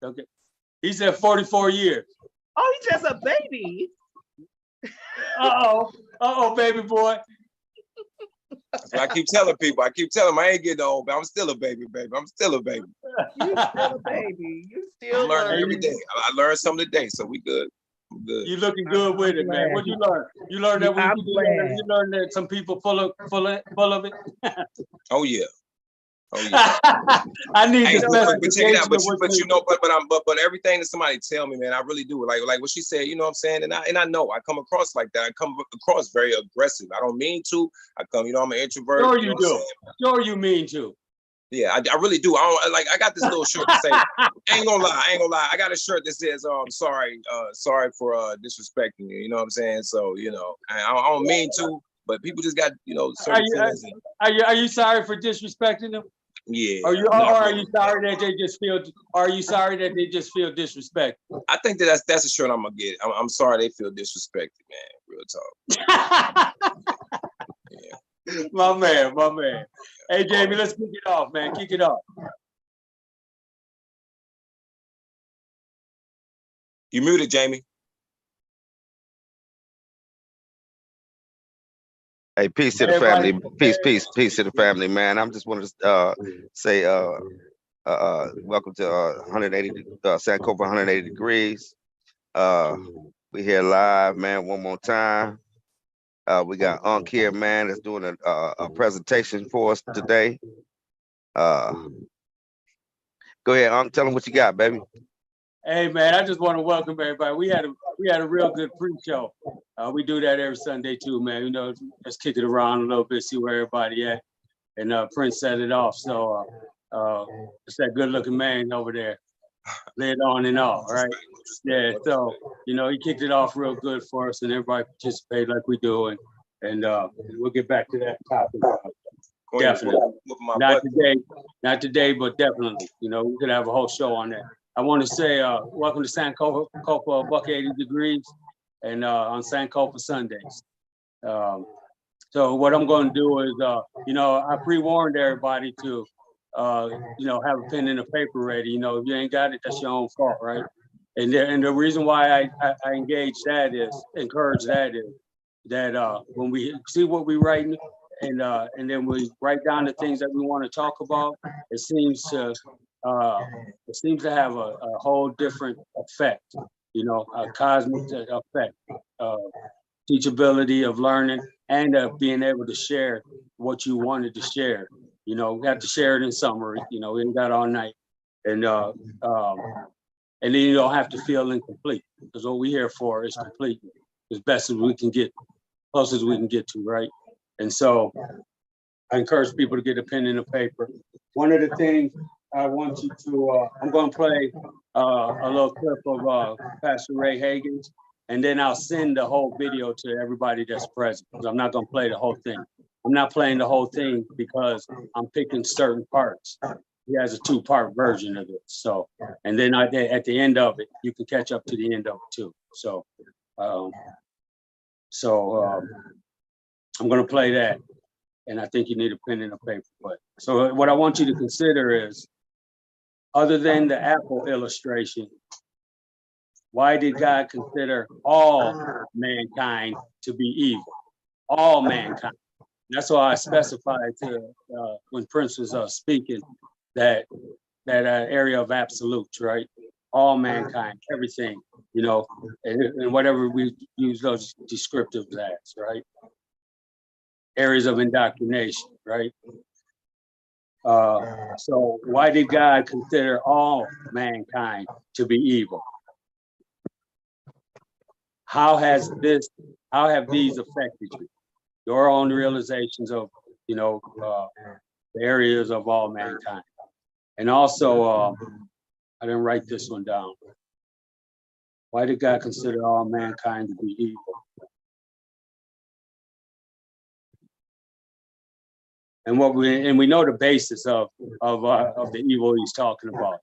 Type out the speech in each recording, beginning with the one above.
Okay. He said 44 years. Oh, he's just a baby. Uh-oh, baby boy. That's what I keep telling people. I keep telling them I ain't getting old, but I'm still a baby. I'm still a baby. You still a baby. You still I'm learning every day. I learned something today, so we good. I'm good. You looking good with it, man. What you learn? You learned that you learned that some people full of it. Oh yeah. Oh yeah. I need to but check it out. But everything that somebody tell me, man, I really do. Like what she said, you know what I'm saying? And I know I come across like that. I come across very aggressive. I don't mean to. I'm an introvert. Sure you do. Sure you mean to. Yeah, I really do. I got this little shirt that say, I ain't gonna lie. I got a shirt that says, sorry for disrespecting you. You know what I'm saying? So, I don't mean to, but people just got, certain feelings. Are you sorry for disrespecting them? Yeah. Are you sorry that they just feel? Are you sorry that they just feel disrespected? I think that's a shirt I'm gonna get. I'm sorry they feel disrespected, man. Real talk. Yeah. My man. Hey, Jamie, let's kick it off, man. Kick it off. You muted, Jamie. Hey, peace to the family. Peace to the family, man. I'm just wanted to say welcome to 180 Sankofa 180 degrees. We here live, man. One more time. We got Unc here, man, that's doing a presentation for us today. Go ahead, Unc. Tell them what you got, baby. Hey, man, I just want to welcome everybody. We had a real good pre-show. We do that every Sunday too, man. Just kick it around a little bit, see where everybody at. And Prince set it off. So it's that good-looking man over there. Lay it on and off, right? Yeah. So he kicked it off real good for us, and everybody participated like we do, and we'll get back to that topic. Definitely. Not today, but definitely. We could have a whole show on that. I want to say welcome to Sankofa, Buck 80 Degrees, and on Sankofa Sundays. So what I'm going to do is, I pre-warned everybody to, have a pen and a paper ready. If you ain't got it, that's your own fault, right? And the reason why I encourage that is that when we see what we writing and then we write down the things that we want to talk about, it seems to have a whole different effect, a cosmic effect, teachability of learning and of being able to share what you wanted to share. We have to share it in summary. We ain't got all night, and then you don't have to feel incomplete, because what we're here for is complete, as best as we can get, close as we can get to, right? And so I encourage people to get a pen and a paper. One of the things I want you to, I'm going to play a little clip of Pastor Ray Hagan's, and then I'll send the whole video to everybody that's present, because I'm not going to play the whole thing. I'm not playing the whole thing because I'm picking certain parts. He has a 2-part version of it. So, and then at the end of it, you can catch up to the end of it too. So, I'm going to play that. And I think you need a pen and a paper. But so what I want you to consider is, other than the apple illustration, why did God consider all mankind to be evil? All mankind. That's why I specified when Prince was speaking that area of absolutes, right? All mankind, everything, and whatever we use those descriptives as, right? Areas of indoctrination, right? So why did God consider all mankind to be evil? How have these affected you? Your own realizations of, the areas of all mankind. And also, I didn't write this one down. Why did God consider all mankind to be evil? And we know the basis of the evil he's talking about.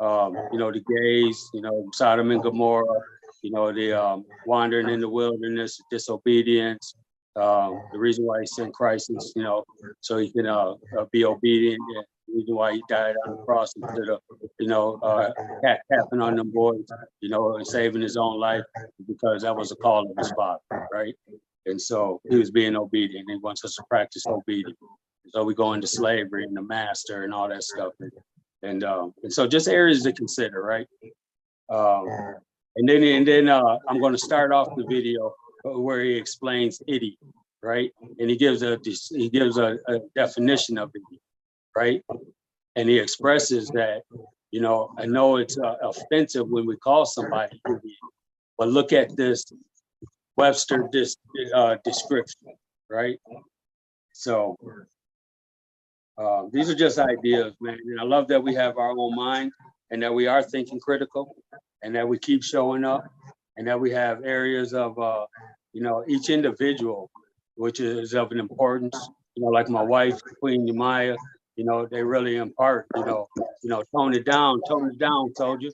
The gays, Sodom and Gomorrah, the wandering in the wilderness, disobedience. The reason why he sent Christ is, so he can be obedient, reason why he died on the cross instead of, tapping on them boys, and saving his own life, because that was a call of his father, right? And so he was being obedient. He wants us to practice obedience. So we go into slavery and the master and all that stuff. And so just areas to consider, right? And then I'm going to start off the video where he explains idiot, right? And he gives a definition of it, right? And he expresses that, I know it's offensive when we call somebody idiot, but look at this Webster description, right? So these are just ideas, man. And I love that we have our own mind and that we are thinking critical and that we keep showing up and that we have areas of, each individual, which is of an importance, like my wife, Queen Yamaya, they really impart, tone it down, soldier.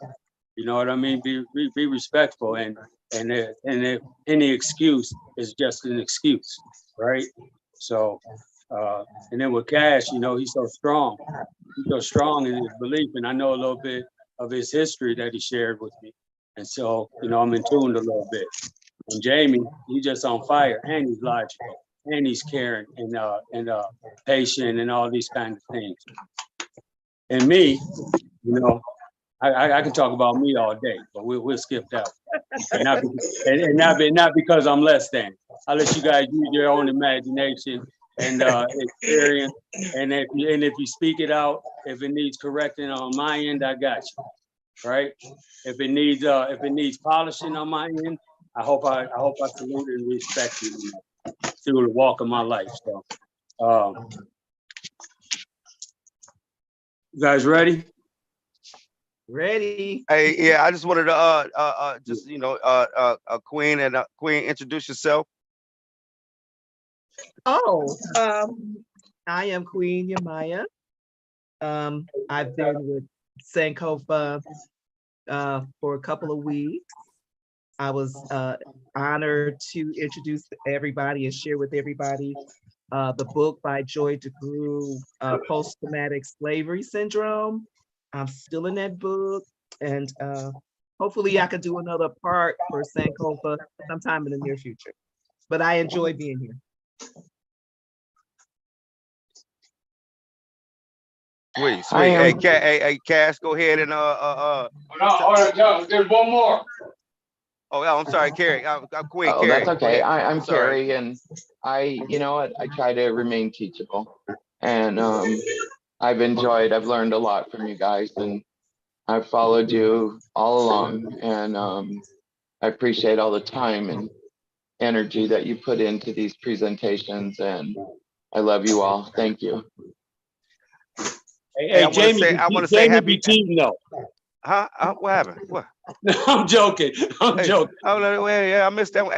You know what I mean? Be respectful, and if any excuse is just an excuse, right? So, and then with Cash, he's so strong. He's so strong in his belief, and I know a little bit of his history that he shared with me, and so I'm in tune a little bit. And Jamie, he's just on fire, and he's logical, and he's caring, and patient, and all these kinds of things. And me, I can talk about me all day, but we'll skip that. And not because I'm less than. I'll let you guys use your own imagination and experience. And if you speak it out, if it needs correcting on my end, I got you. Right? If it needs polishing on my end, I hope I salute and respect you through the walk of my life. So, you guys ready? Ready. Hey, yeah, I just wanted to Queen and Queen, introduce yourself. Oh, I am Queen Yamaya. I've been with Sankofa for a couple of weeks. I was honored to introduce everybody and share with everybody the book by Joy DeGruy, Post-Traumatic Slavery Syndrome. I'm still in that book, and hopefully I could do another part for Sankofa sometime in the near future. But I enjoy being here. Sweet. Hey, Cash, go ahead and There's one more. Oh, I'm sorry, Carrie. I'm Queen. Oh, Carrie. that's okay. I'm Sorry. Carrie, and you know what? I try to remain teachable, and I've learned a lot from you guys, and I've followed you all along, and I appreciate all the time and energy that you put into these presentations, and I love you all. Thank you. Hey, Jamie, I want to say happy. cheating though. Huh? What happened? What? No, I'm joking. I'm joking. Oh, no, yeah, I missed that one.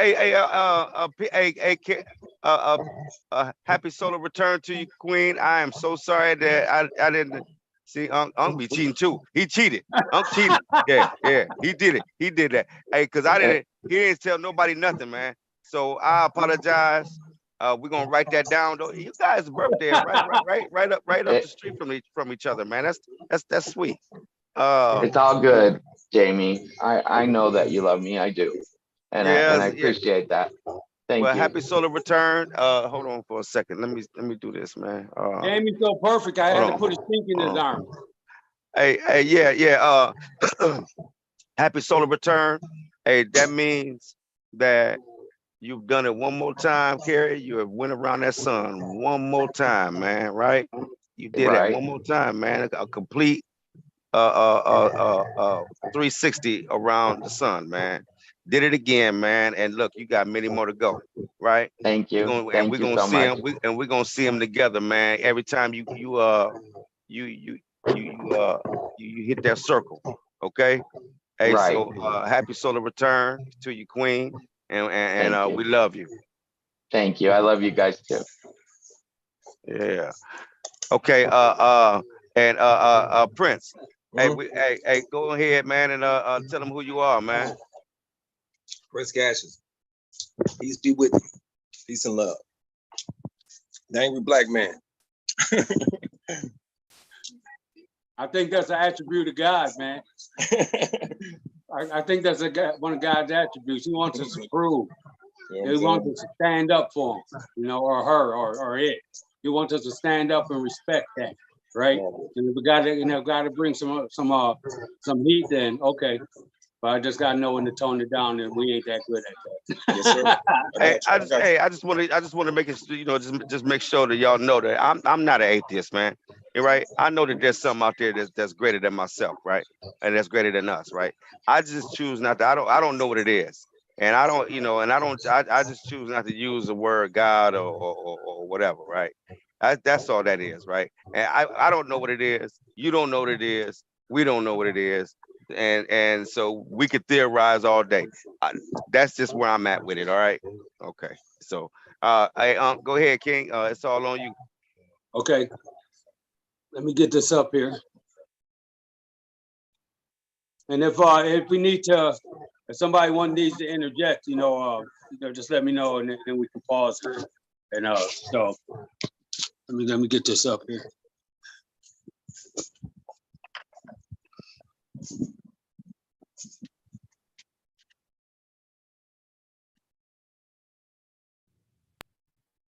Happy solar return to you, Queen. I am so sorry that I didn't see Unc be cheating too. He cheated. Unc cheated. Yeah, he did it. He did that. Hey, cause he didn't tell nobody nothing, man. So I apologize. We're gonna write that down though. You guys' birthday right up the street from each other, man. That's sweet. It's all good, Jamie. I know that you love me. I do, and I appreciate that. Thank you. Happy solar return. Hold on for a second. Let me do this, man. Jamie's so perfect. I had to put a sink in his arm. Hey, yeah. Happy solar return. Hey, that means that you've done it one more time, Carrie. You have went around that sun one more time, man. Right? You did that one more time, man. A complete 360 around the sun, man. Did it again, man. And look, you got many more to go, right? Thank you. We're gonna see them, and we're gonna see them together, man. Every time you hit that circle, okay? Hey, so happy solar return to you, Queen, and we love you. Thank you. I love you guys too. Yeah. Okay. And Prince. Hey, go ahead, man, and tell them who you are, man. Prince Cassius. Peace be with you. Peace and love. The angry black man. I think that's an attribute of God, man. I think that's one of God's attributes. He wants us to prove. He wants us to stand up for him, you know, or her, or it. He wants us to stand up and respect that, right? And if we gotta bring some heat, then okay. But I just gotta know when to tone it down, and we ain't that good at that. Yes, sir. I just want to make it, you know, just make sure that y'all know that I'm not an atheist, man. You're right. I know that there's something out there that's greater than myself, right? And that's greater than us, right? I just choose not to. I don't know what it is, and I don't, you know, and I just choose not to use the word God or whatever, right? That's all that is, right? And I don't know what it is. You don't know what it is. We don't know what it is. And so we could theorize all day. That's just where I'm at with it. All right. Okay. So hey, go ahead, King. It's all on you. Okay. Let me get this up here. And if we need to, if somebody needs to interject, you know, just let me know, and then we can pause it. And so let me get this up here.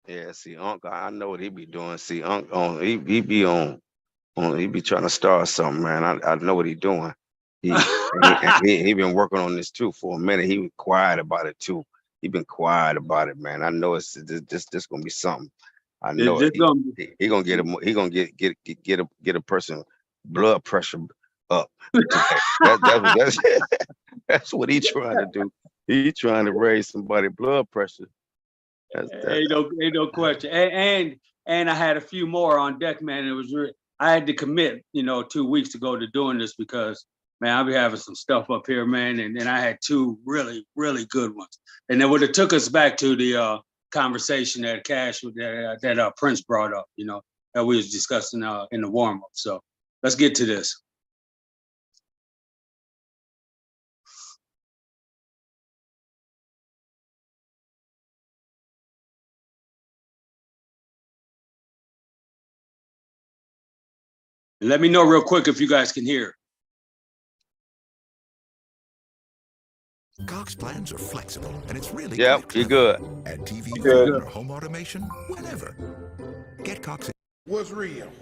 Yeah, see, Uncle, I know what he be doing. See, Uncle, he be he be trying to start something, man. I know what he doing. He been working on this too for a minute. He was quiet about it too. He been quiet about it, man. I know it's this gonna be something. I know it. He gonna get a person blood pressure up. That's what he trying to do. He trying to raise somebody blood pressure. Ain't no question. And I had a few more on deck, man. It was I had to commit, you know, 2 weeks to go to doing this because, man, I'll be having some stuff up here, man. And then I had two really, really good ones. And then what it took us back to the conversation that that Prince brought up, you know, that we was discussing in the warm up. So let's get to this. Let me know real quick if you guys can hear. Cox plans are flexible, and it's really Yep, you're good. Add TV Good. or home automation whenever. Get Cox. Was real.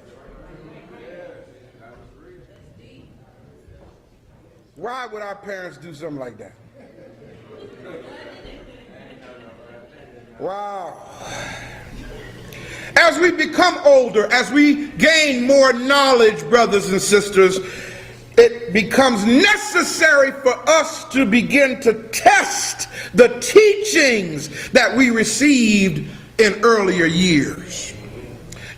Why would our parents do something like that? Wow. As we become older, as we gain more knowledge, brothers and sisters, it becomes necessary for us to begin to test the teachings that we received in earlier years.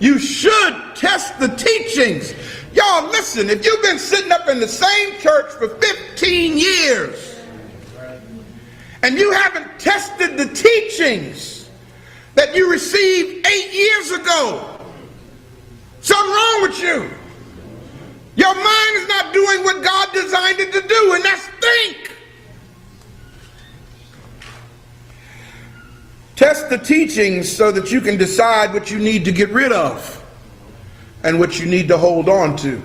You should test the teachings. Y'all listen, if you've been sitting up in the same church for 15 years and you haven't tested the teachings that you received 8 years ago, something wrong with you. Your mind is not doing what God designed it to do, and that's think. Test the teachings so that you can decide what you need to get rid of and what you need to hold on to.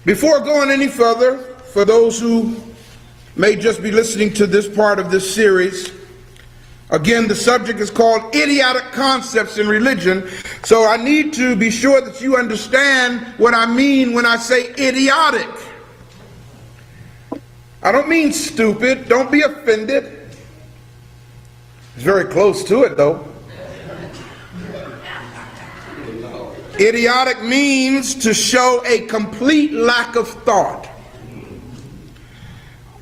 Before going any further, for those who may just be listening to this part of this series, again, the subject is called Idiotic Concepts in Religion. So I need to be sure that you understand what I mean when I say idiotic. I don't mean stupid. Don't be offended. It's very close to it, though. Idiotic means to show a complete lack of thought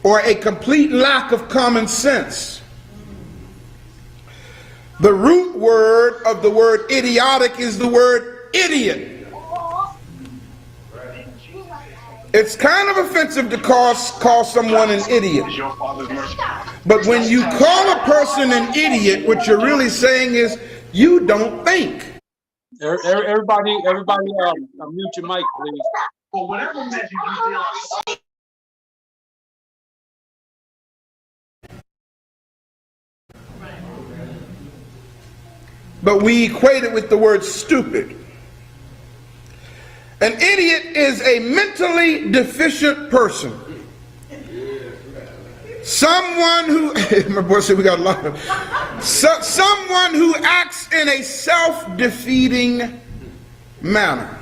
or a complete lack of common sense. The root word of the word idiotic is the word idiot. It's kind of offensive to call someone an idiot. But when you call a person an idiot, what you're really saying is you don't think. Everybody, mute your mic, please. For whatever measure you realize. But we equate it with the word stupid. An idiot is a mentally deficient person. Someone who, my boy said we got a lot of, someone who acts in a self-defeating manner.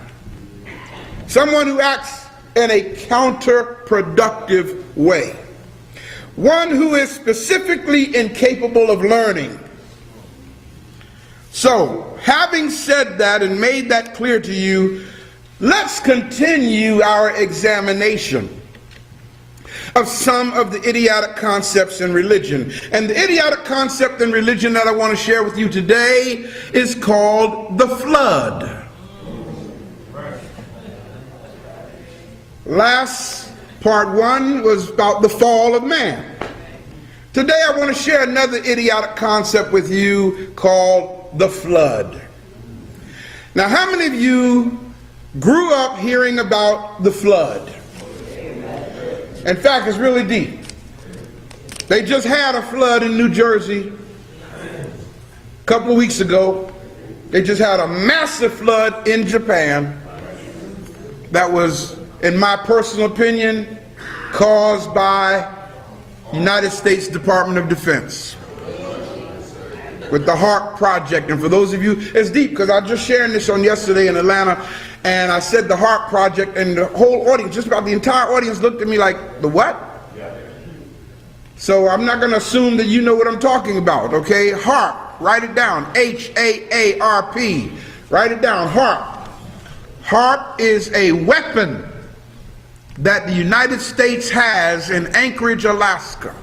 Someone who acts in a counterproductive way. One who is specifically incapable of learning. So, having said that and made that clear to you, let's continue our examination of some of the idiotic concepts in religion. And the idiotic concept in religion that I want to share with you today is called the flood. Last part one was about the fall of man. Today I want to share another idiotic concept with you called the flood. Now, how many of you grew up hearing about the flood? In fact, it's really deep. They just had a flood in New Jersey a couple of weeks ago. They just had a massive flood in Japan that was, in my personal opinion, caused by United States Department of Defense with the HARP project. And for those of you, it's deep because I was just sharing this on yesterday in Atlanta, and I said the HARP project, and the whole audience, just about the entire audience, looked at me like, the what? So I'm not going to assume that you know what I'm talking about, okay? HARP, write it down, H-A-A-R-P, write it down, HARP. HARP is a weapon that the United States has in Anchorage, Alaska.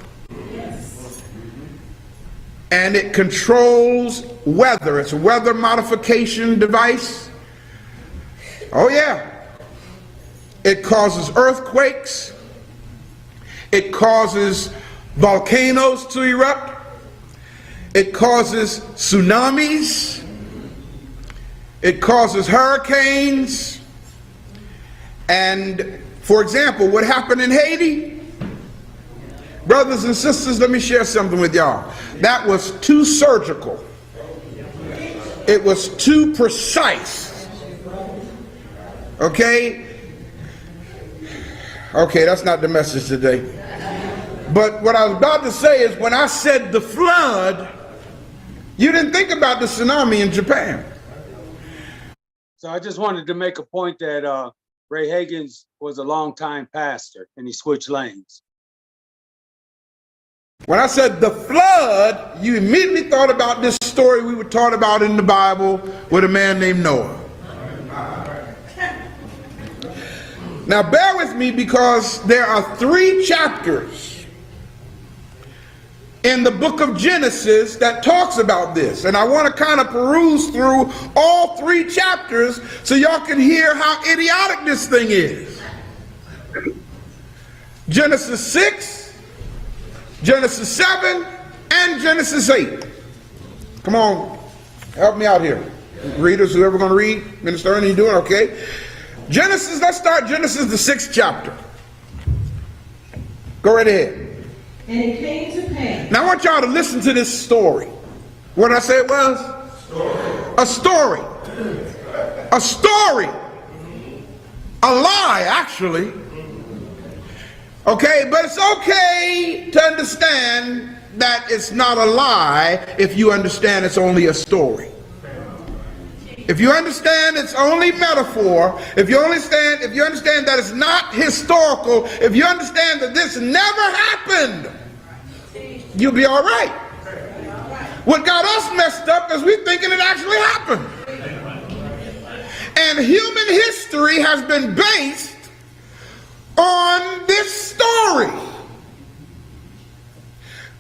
And it controls weather. It's a weather modification device. Oh yeah. It causes earthquakes. It causes volcanoes to erupt. It causes tsunamis. It causes hurricanes. And for example, what happened in Haiti? Brothers and sisters, let me share something with y'all. That was too surgical. It was too precise. Okay? Okay, that's not the message today. But what I was about to say is, when I said the flood, you didn't think about the tsunami in Japan. So I just wanted to make a point that Ray Hagins was a longtime pastor and he switched lanes. When I said the flood, you immediately thought about this story we were taught about in the Bible with a man named Noah. Now bear with me, because there are 3 chapters in the book of Genesis that talks about this. And I want to kind of peruse through all 3 chapters so y'all can hear how idiotic this thing is. Genesis 6, Genesis 7, and Genesis 8. Come on, help me out here. Readers, whoever going to read, Minister Ernie, you doing okay? Genesis, let's start Genesis, the 6th chapter. Go right ahead. And it came to pass. Now I want y'all to listen to this story. What did I say it was? A story. A story. A lie, actually. Okay, but it's okay to understand that it's not a lie if you understand it's only a story. If you understand it's only metaphor, if you understand that it's not historical, if you understand that this never happened, you'll be all right. What got us messed up is we thinking it actually happened. And human history has been based on this story.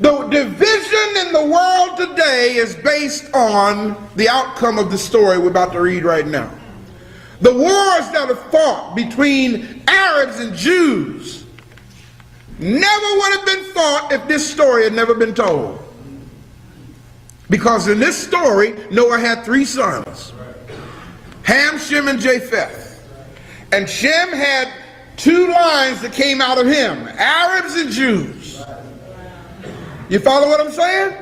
The division in the world today is based on the outcome of the story we're about to read right now. The wars that are fought between Arabs and Jews never would have been fought if this story had never been told. Because in this story, Noah had 3 sons, Ham, Shem, and Japheth. And Shem had 2 lines that came out of him, Arabs and Jews. You follow what I'm saying?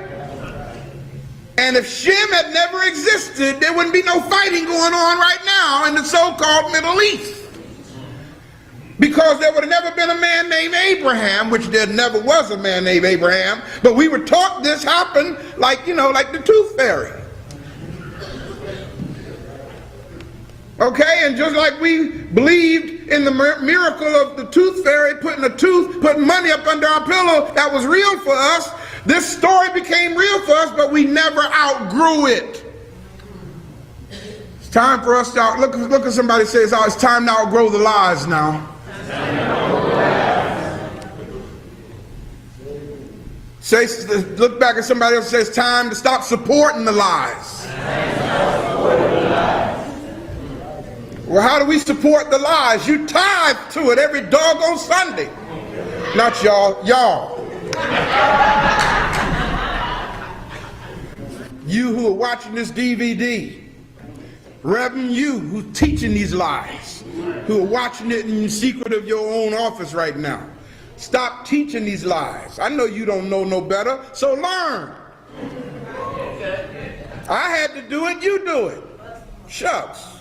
And if Shem had never existed, there wouldn't be no fighting going on right now in the so-called Middle East. Because there would have never been a man named Abraham, which there never was a man named Abraham, but we were taught this happened like, like the tooth fairy. Okay, and just like we believed in the miracle of the tooth fairy putting money up under our pillow, that was real for us. This story became real for us, but we never outgrew it. It's time for us to look at somebody and say, it's time to outgrow the lies now. Say, look back at somebody else and say, it's time to stop supporting the lies. Well, how do we support the lies? You tithe to it every doggone Sunday. Not y'all, y'all. You who are watching this DVD, Reverend, you who's teaching these lies, who are watching it in the secret of your own office right now. Stop teaching these lies. I know you don't know no better, so learn. I had to do it, you do it. Shucks.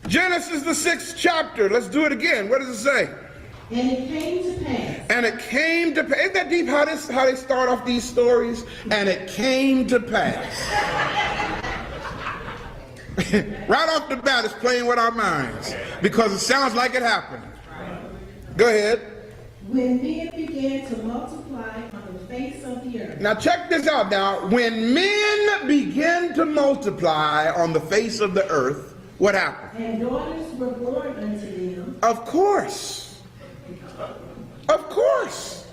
Genesis, the 6th chapter. Let's do it again. What does it say? And it came to pass. And it came to pass. Isn't that deep how they start off these stories? And it came to pass. Right off the bat, it's playing with our minds because it sounds like it happened. Go ahead. When men began to multiply on the face of the earth. Now check this out now. When men begin to multiply on the face of the earth, what happened? And daughters were born unto them. Of course. Of course.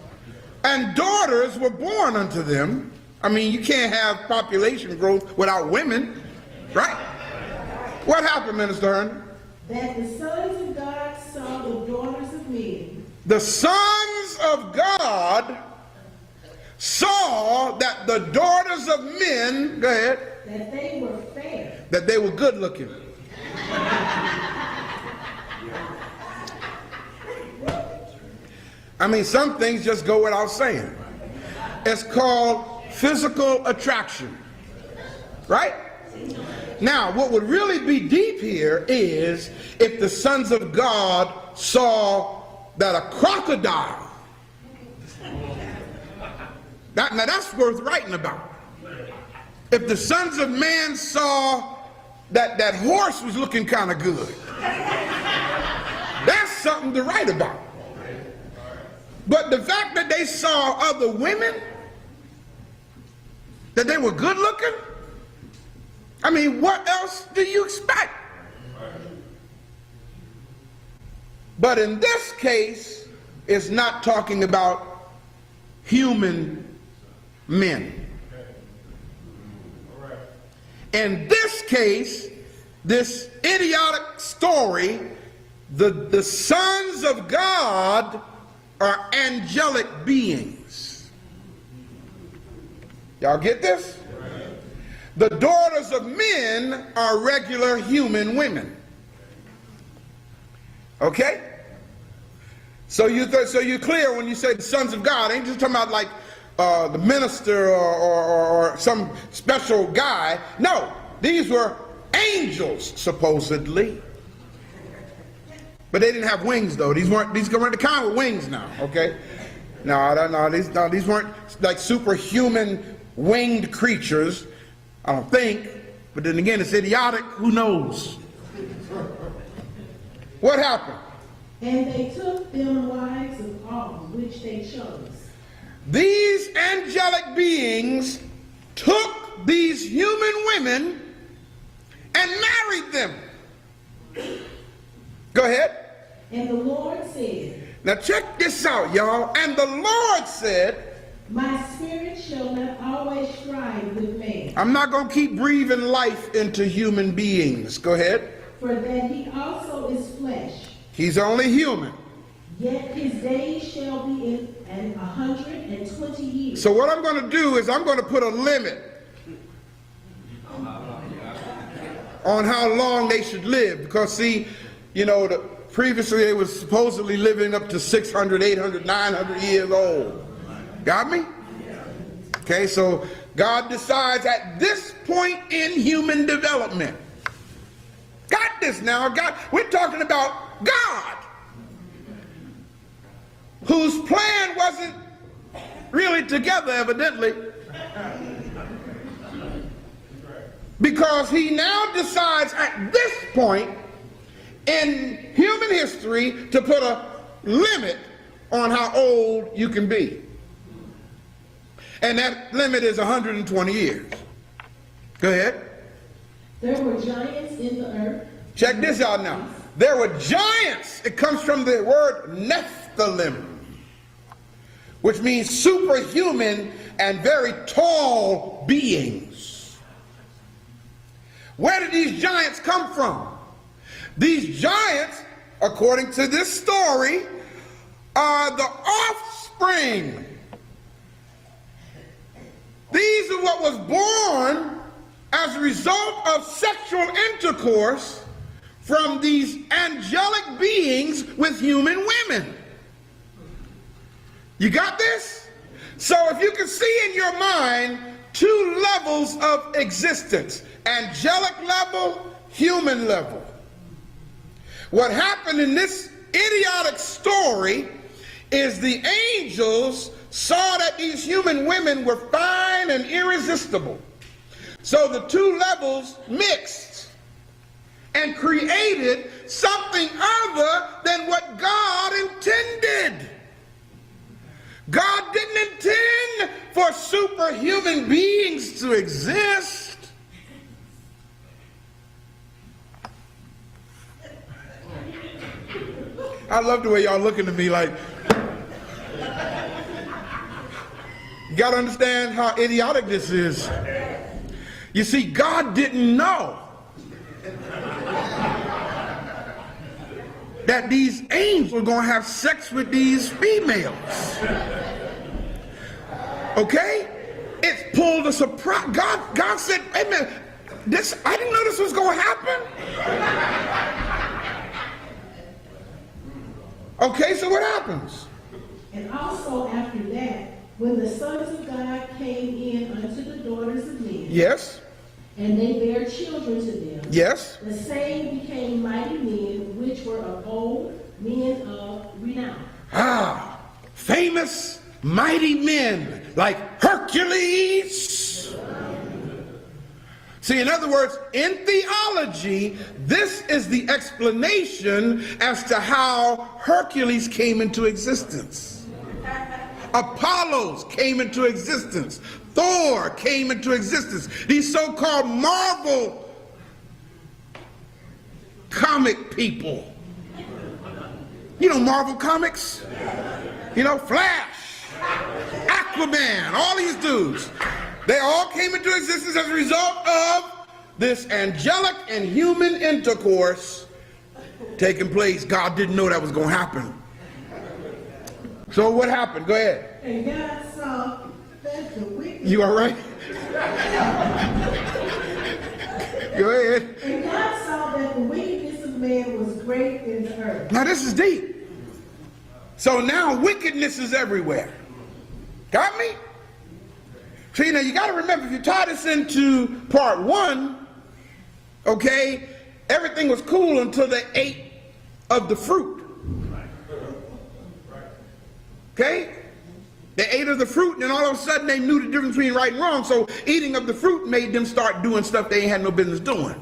And daughters were born unto them. I mean, you can't have population growth without women, right? What happened, Minister Herndon? That the sons of God saw the daughters of men. The sons of God saw that the daughters of men, go ahead. That they were fair. That they were good looking. I mean, some things just go without saying. It's called physical attraction, right? Now, what would really be deep here is if the sons of God saw that a crocodile, now that's worth writing about. If the sons of man saw that horse was looking kind of good, that's something to write about. But the fact that they saw other women, that they were good looking, I mean, what else do you expect? But in this case, it's not talking about human men. In this case, this idiotic story, the sons of God are angelic beings. Y'all get this? The daughters of men are regular human women. Okay? So you're clear when you say the sons of God. Ain't just talking about like the minister or some special guy. No, these were angels supposedly. But they didn't have wings though. These weren't the kind with wings now. Okay? No, these weren't like superhuman winged creatures. I don't think, but then again, it's idiotic. Who knows? What happened? And they took them wives of all which they chose. These angelic beings took these human women and married them. Go ahead. And the Lord said. Now check this out, y'all. And the Lord said, my spirit shall not always strive with man. I'm not going to keep breathing life into human beings. Go ahead. For that he also is flesh. He's only human. Yet his days shall be in 120 years. So what I'm going to do is I'm going to put a limit on how long they should live. Because see, previously they were supposedly living up to 600, 800, 900 years old. Got me? Okay, so God decides at this point in human development. Got this now, God. We're talking about God, whose plan wasn't really together, evidently, because he now decides at this point in human history to put a limit on how old you can be. And that limit is 120 years. Go ahead. There were giants in the earth. Check this out now. There were giants. It comes from the word Nephilim, which means superhuman and very tall beings. Where did these giants come from? These giants, according to this story, are the offspring. These are what was born as a result of sexual intercourse from these angelic beings with human women. You got this? So if you can see in your mind two levels of existence, angelic level, human level. What happened in this idiotic story is the angels saw that these human women were fine and irresistible. So the two levels mixed and created something other than what God intended. God didn't intend for superhuman beings to exist. I love the way y'all looking at me like, you gotta understand how idiotic this is. You see, God didn't know that these angels were gonna have sex with these females. Okay? It's pulled a surprise. God said, hey man, I didn't know this was gonna happen. Okay, so what happens? And also after that, when the sons of God came in unto the daughters of men, Yes, and they bare children to them, yes. the same became mighty men, which were of old, men of renown. Famous, mighty men like Hercules. See, in other words, in theology, this is the explanation as to how Hercules came into existence. Apollos came into existence. Thor came into existence. These so-called Marvel comic people. You know Marvel comics? You know, Flash, Aquaman, all these dudes. They all came into existence as a result of this angelic and human intercourse taking place. God didn't know that was going to happen. So what happened? Go ahead. And God saw that the wicked. You all right? Go ahead. And God saw that the wickedness of man was great in the earth. Now this is deep. So now wickedness is everywhere. Got me? So you know, you got to remember, if you tie this into part one, okay, everything was cool until they ate of the fruit. Okay? They ate of the fruit, and then all of a sudden they knew the difference between right and wrong, so eating of the fruit made them start doing stuff they ain't had no business doing.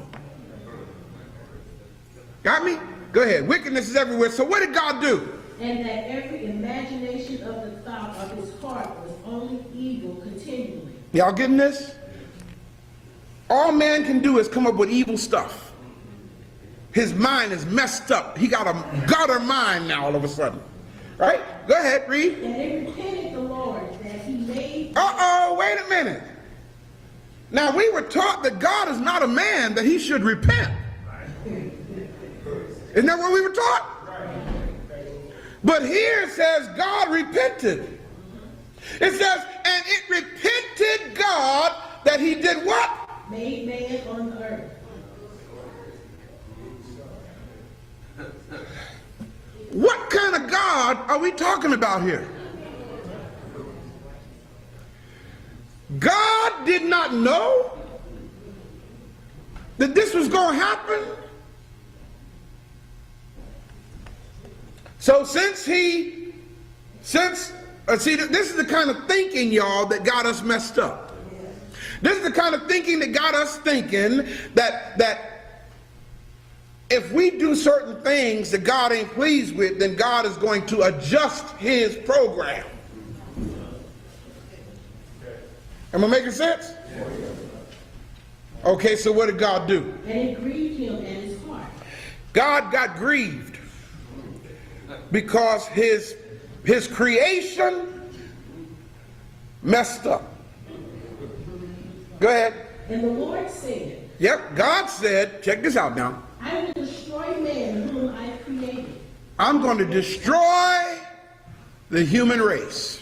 Got me? Go ahead. Wickedness is everywhere. So what did God do? And that every imagination of the thought of his heart was only evil continually. Y'all getting this? All man can do is come up with evil stuff. His mind is messed up. He got a gutter mind now all of a sudden. Right? Go ahead, read. And they repented the Lord that he made. Uh-oh, wait a minute. Now we were taught that God is not a man that he should repent. Isn't that what we were taught? But here it says God repented. It says, and it repented God that he did what? Made man on the earth. What kind of God are we talking about here? God did not know that this was going to happen. So see, this is the kind of thinking, y'all, that got us messed up. This is the kind of thinking that got us thinking that if we do certain things that God ain't pleased with, then God is going to adjust his program. Am I making sense? Okay, so what did God do? And it grieved him at his heart. God got grieved because his creation messed up. Go ahead. And the Lord said, Yep, God said, check this out now. I will destroy man whom I created. I'm going to destroy the human race.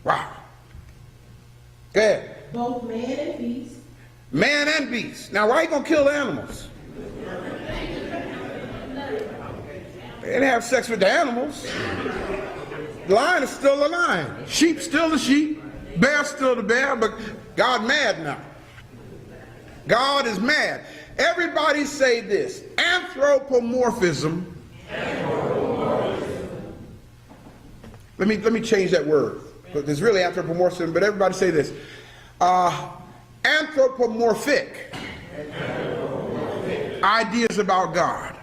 Wow. Go ahead. Both man and beast. Man and beast. Now, why are you going to kill animals? They didn't have sex with the animals. The lion is still a lion. Sheep still the sheep. Bear still the bear. But God mad now. God is mad. Everybody say this. Anthropomorphism. Let me change that word. It's really anthropomorphism, but everybody say this. Anthropomorphic ideas about God.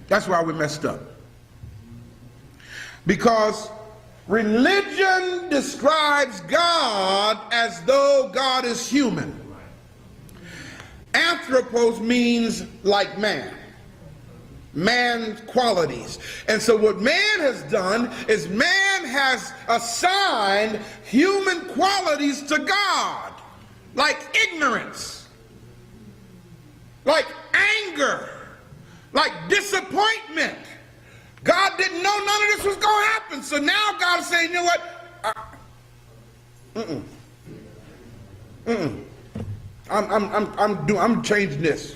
That's why we messed up. Because religion describes God as though God is human. Anthropos means like man. Man's qualities. And so what man has done is man has assigned human qualities to God, like ignorance, like anger, like disappointment. God didn't know none of this was going to happen. So now God is saying, you know what? I'm changing this.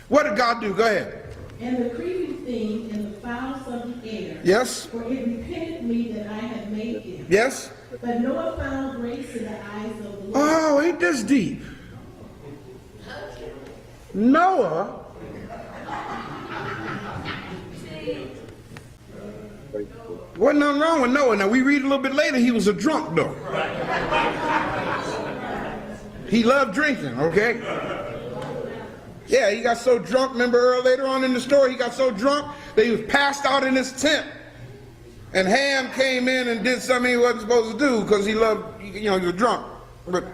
What did God do? Go ahead. And the creeping thing and the fowls of the air. Yes. For it repented me that I had made them. Yes. But Noah found grace in the eyes of the Lord. Oh, ain't this deep? Noah. Wasn't nothing wrong with Noah. Now we read a little bit later, he was a drunk though. He loved drinking, okay? Yeah, he got so drunk, remember later on in the story, he got so drunk that he was passed out in his tent. And Ham came in and did something he wasn't supposed to do because he loved, he was drunk. But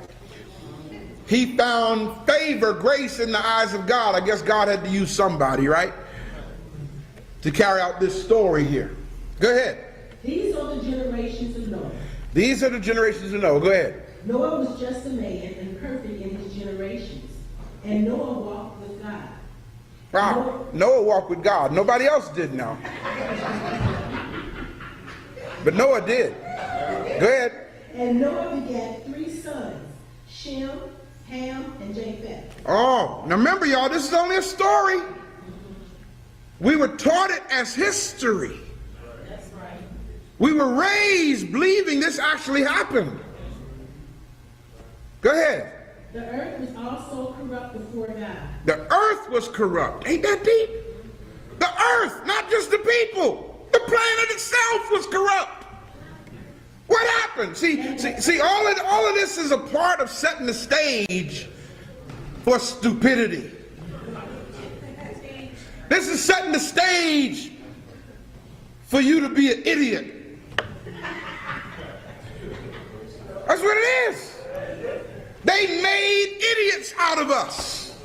he found favor, grace in the eyes of God. I guess God had to use somebody, right? To carry out this story here. Go ahead. These are the generations of Noah. These are the generations of Noah. Go ahead. Noah was just a man and perfect in his generations. And Noah walked with God. Wow. Noah walked with God. Nobody else did now. But Noah did. Go ahead. And Noah begat 3 sons, Shem, Ham, and Japheth. Oh, now remember y'all, this is only a story. We were taught it as history. That's right. We were raised believing this actually happened. Go ahead. The earth was also corrupt before God. The earth was corrupt. Ain't that deep? The earth, not just the people. The planet itself was corrupt. What happened? See, all of this is a part of setting the stage for stupidity. This is setting the stage for you to be an idiot. That's what it is. They made idiots out of us.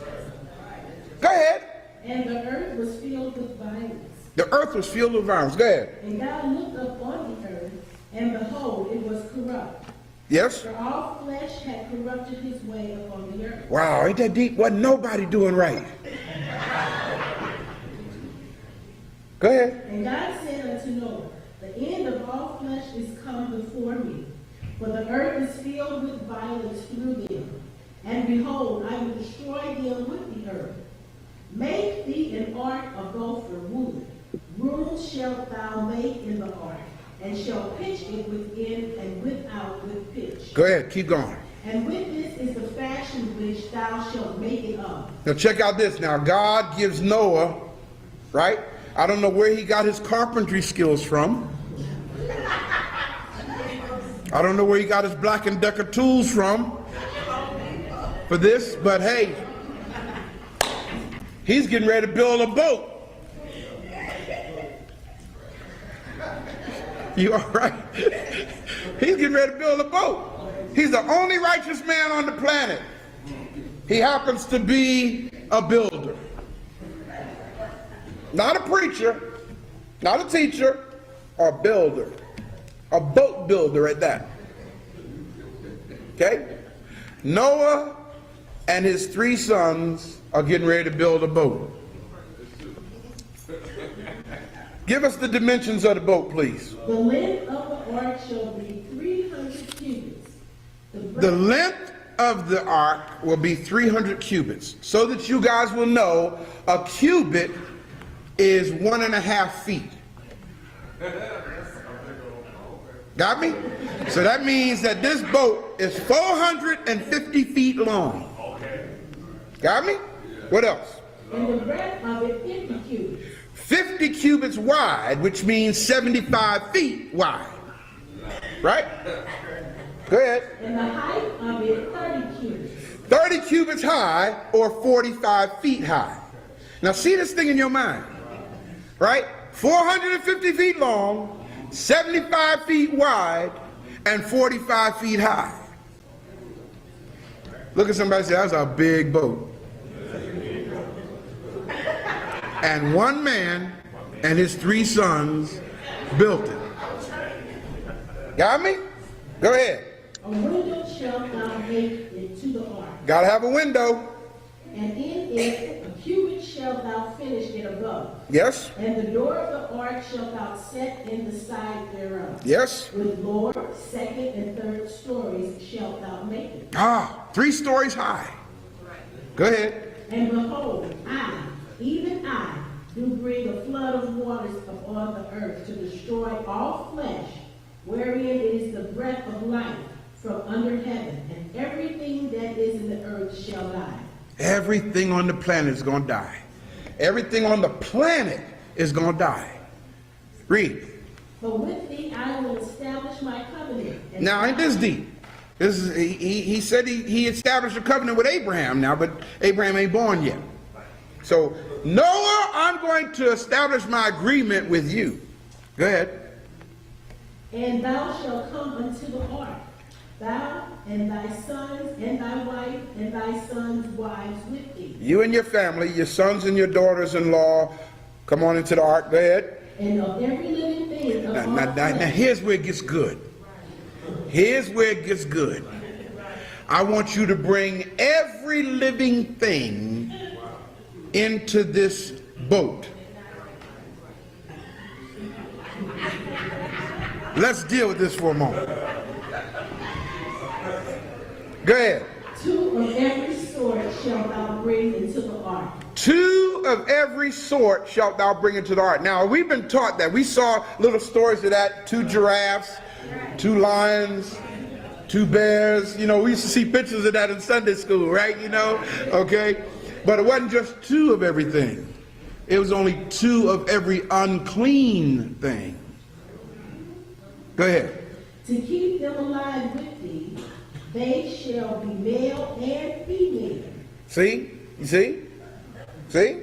Go ahead. And the earth was filled with violence. The earth was filled with violence. Go ahead. And God looked up on the earth, and behold, it was corrupt. Yes? For all flesh had corrupted his way upon the earth. Wow, ain't that deep? Wasn't nobody doing right. Go ahead. And God said unto Noah, the end of all flesh is come before me, for the earth is filled with violence through them. And behold, I will destroy them with the earth. Make thee an ark of gopher wood. Rooms shalt thou make in the ark, and shall pitch it within and without with pitch. Go ahead, keep going. And with this is the fashion which thou shalt make it of. Now check out this. Now God gives Noah, right? I don't know where he got his carpentry skills from. I don't know where he got his Black & Decker tools from for this, but hey, he's getting ready to build a boat. You all right? He's getting ready to build a boat. He's the only righteous man on the planet. He happens to be a builder. Not a preacher, not a teacher, a builder. A boat builder at that. Okay? Noah and his 3 sons are getting ready to build a boat. Give us the dimensions of the boat, please. The length of the ark shall be 300 cubits. The length of the ark will be 300 cubits. So that you guys will know, a cubit is 1.5 feet. Got me? So that means that this boat is 450 feet long. Got me? What else? And the breadth of it 50 cubits. 50 cubits wide, which means 75 feet wide. Right? Go ahead. And the height of it 30 cubits. 30 cubits high or 45 feet high. Now see this thing in your mind. Right? 450 feet long, 75 feet wide, and 45 feet high. Look at somebody and say, that's a big boat. And one man and his 3 sons built it. Got me? Go ahead. A window shalt thou make it to the ark. Gotta have a window. And in it a cubit shalt thou finish it above. Yes? And the door of the ark shalt thou set in the side thereof. Yes? With lower, second, and third stories shalt thou make it. 3 stories high. Go ahead. And behold, I, even I, do bring a flood of waters upon the earth to destroy all flesh, wherein is the breath of life from under heaven, and everything that is in the earth shall die. Everything on the planet is going to die. Everything on the planet is going to die. Read. But with thee I will establish my covenant. Now, ain't this deep? This is, he said he established a covenant with Abraham now, but Abraham ain't born yet. So, Noah, I'm going to establish my agreement with you. Go ahead. And thou shalt come unto the ark, thou and thy sons and thy wife and thy sons' wives with thee. You and your family, your sons and your daughters-in-law, come on into the ark. Go ahead. And of every living thing of all Now, flesh. here's where it gets good. Here's where it gets good. I want you to bring every living thing into this boat. Let's deal with this for a moment. Go ahead. 2 of every sort shalt thou bring into the ark. 2 of every sort shalt thou bring into the ark. Now, we've been taught that. We saw little stories of that. 2 giraffes, 2 lions, 2 bears. You know, we used to see pictures of that in Sunday school, right? You know, okay? But it wasn't just 2 of everything. It was only 2 of every unclean thing. Go ahead. To keep them alive with thee, they shall be male and female. See? You see? See?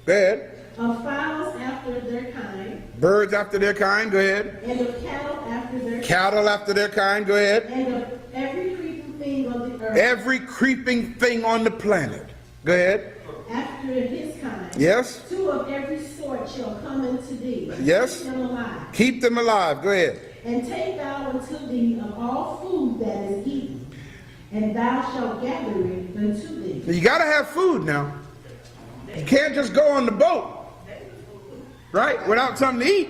Go ahead. Of fowls after their kind, Birds after their kind. Go ahead. and of cattle after their kind, Cattle after their kind. Go ahead. and of every creeping thing on the earth Every creeping thing on the planet. Go ahead. after his kind. Yes? 2 of every sort shall come unto thee. Yes. Keep them alive. Keep them alive. Go ahead. And take thou unto thee of all food that is eaten, and thou shalt gather it unto thee. You got to have food now. You can't just go on the boat, right, without something to eat.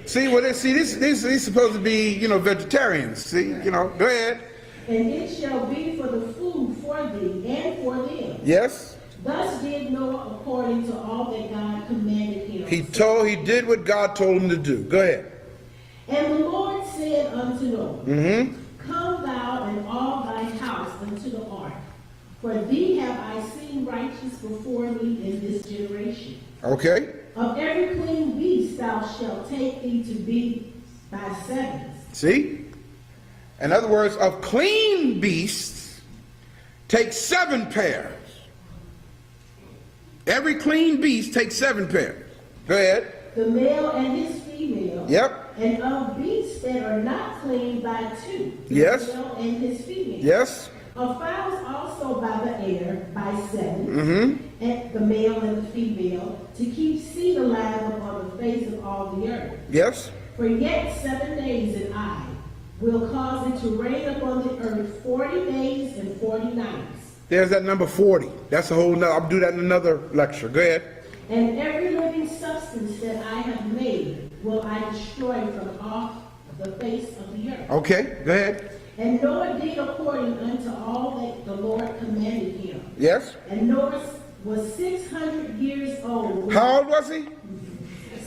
See, well, these supposed to be, you know, vegetarians. See, you know, go ahead. And it shall be for the food for thee and for them. Yes. Thus did Noah according to all that God commanded him. He did what God told him to do. Go ahead. And the Lord said unto Noah, Come thou and all thy house unto the ark, for thee have I seen righteous before me in this generation. Okay. Of every clean beast thou shalt take thee to be by sevens. See? In other words, of clean beasts, take 7 pairs. Every clean beast takes 7 pairs. Go ahead. The male and his female. Yep. And of beasts that are not clean by 2. The Yes. male and his female. Yes. Of fowls also by the air by 7. And the male and the female, to keep seed alive upon the face of all the earth. Yes. For yet 7 days and I will cause it to rain upon the earth 40 days and 40 nights. There's that number 40. That's a whole nother, I'll do that in another lecture. Go ahead. And every living substance that I have made will I destroy from off the face of the earth. Okay, go ahead. And Noah did according unto all that the Lord commanded him. Yes. And Noah was 600 years old. How old was he?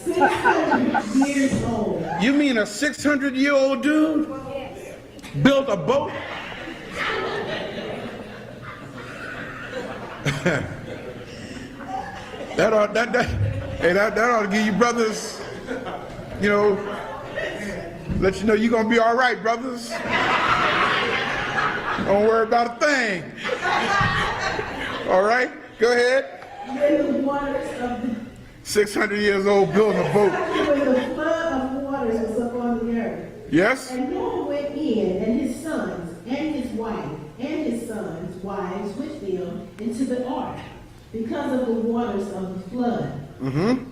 600 years old. You mean a 600-year-old dude built a boat? that ought to give you brothers, you know, let you know you're gonna be all right, brothers. Don't worry about a thing. All right, go ahead. When the waters of the 600 years old building a boat. when the flood of waters was upon the earth. Yes. And Noah went in, and his sons, and his wife, and his sons' wives with them into the ark, because of the waters of the flood.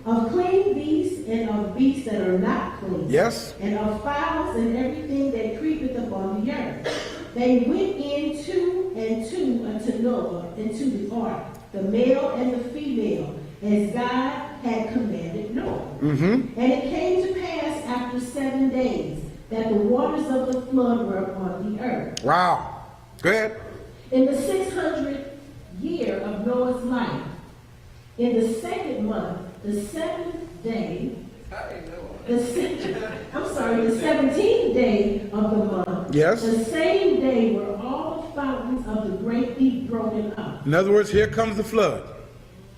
Of clean beasts and of beasts that are not clean. Yes. And of fowls and everything that creepeth upon the earth. They went in 2 and 2 unto Noah into the ark, the male and the female, as God had commanded Noah. And it came to pass after 7 days that the waters of the flood were upon the earth. Wow. Go ahead. In the 600th year of Noah's life, in the 2nd month, the 7th day, the 17th day of the month, Yes. the same day were all the fountains of the great deep broken up. In other words, here comes the flood.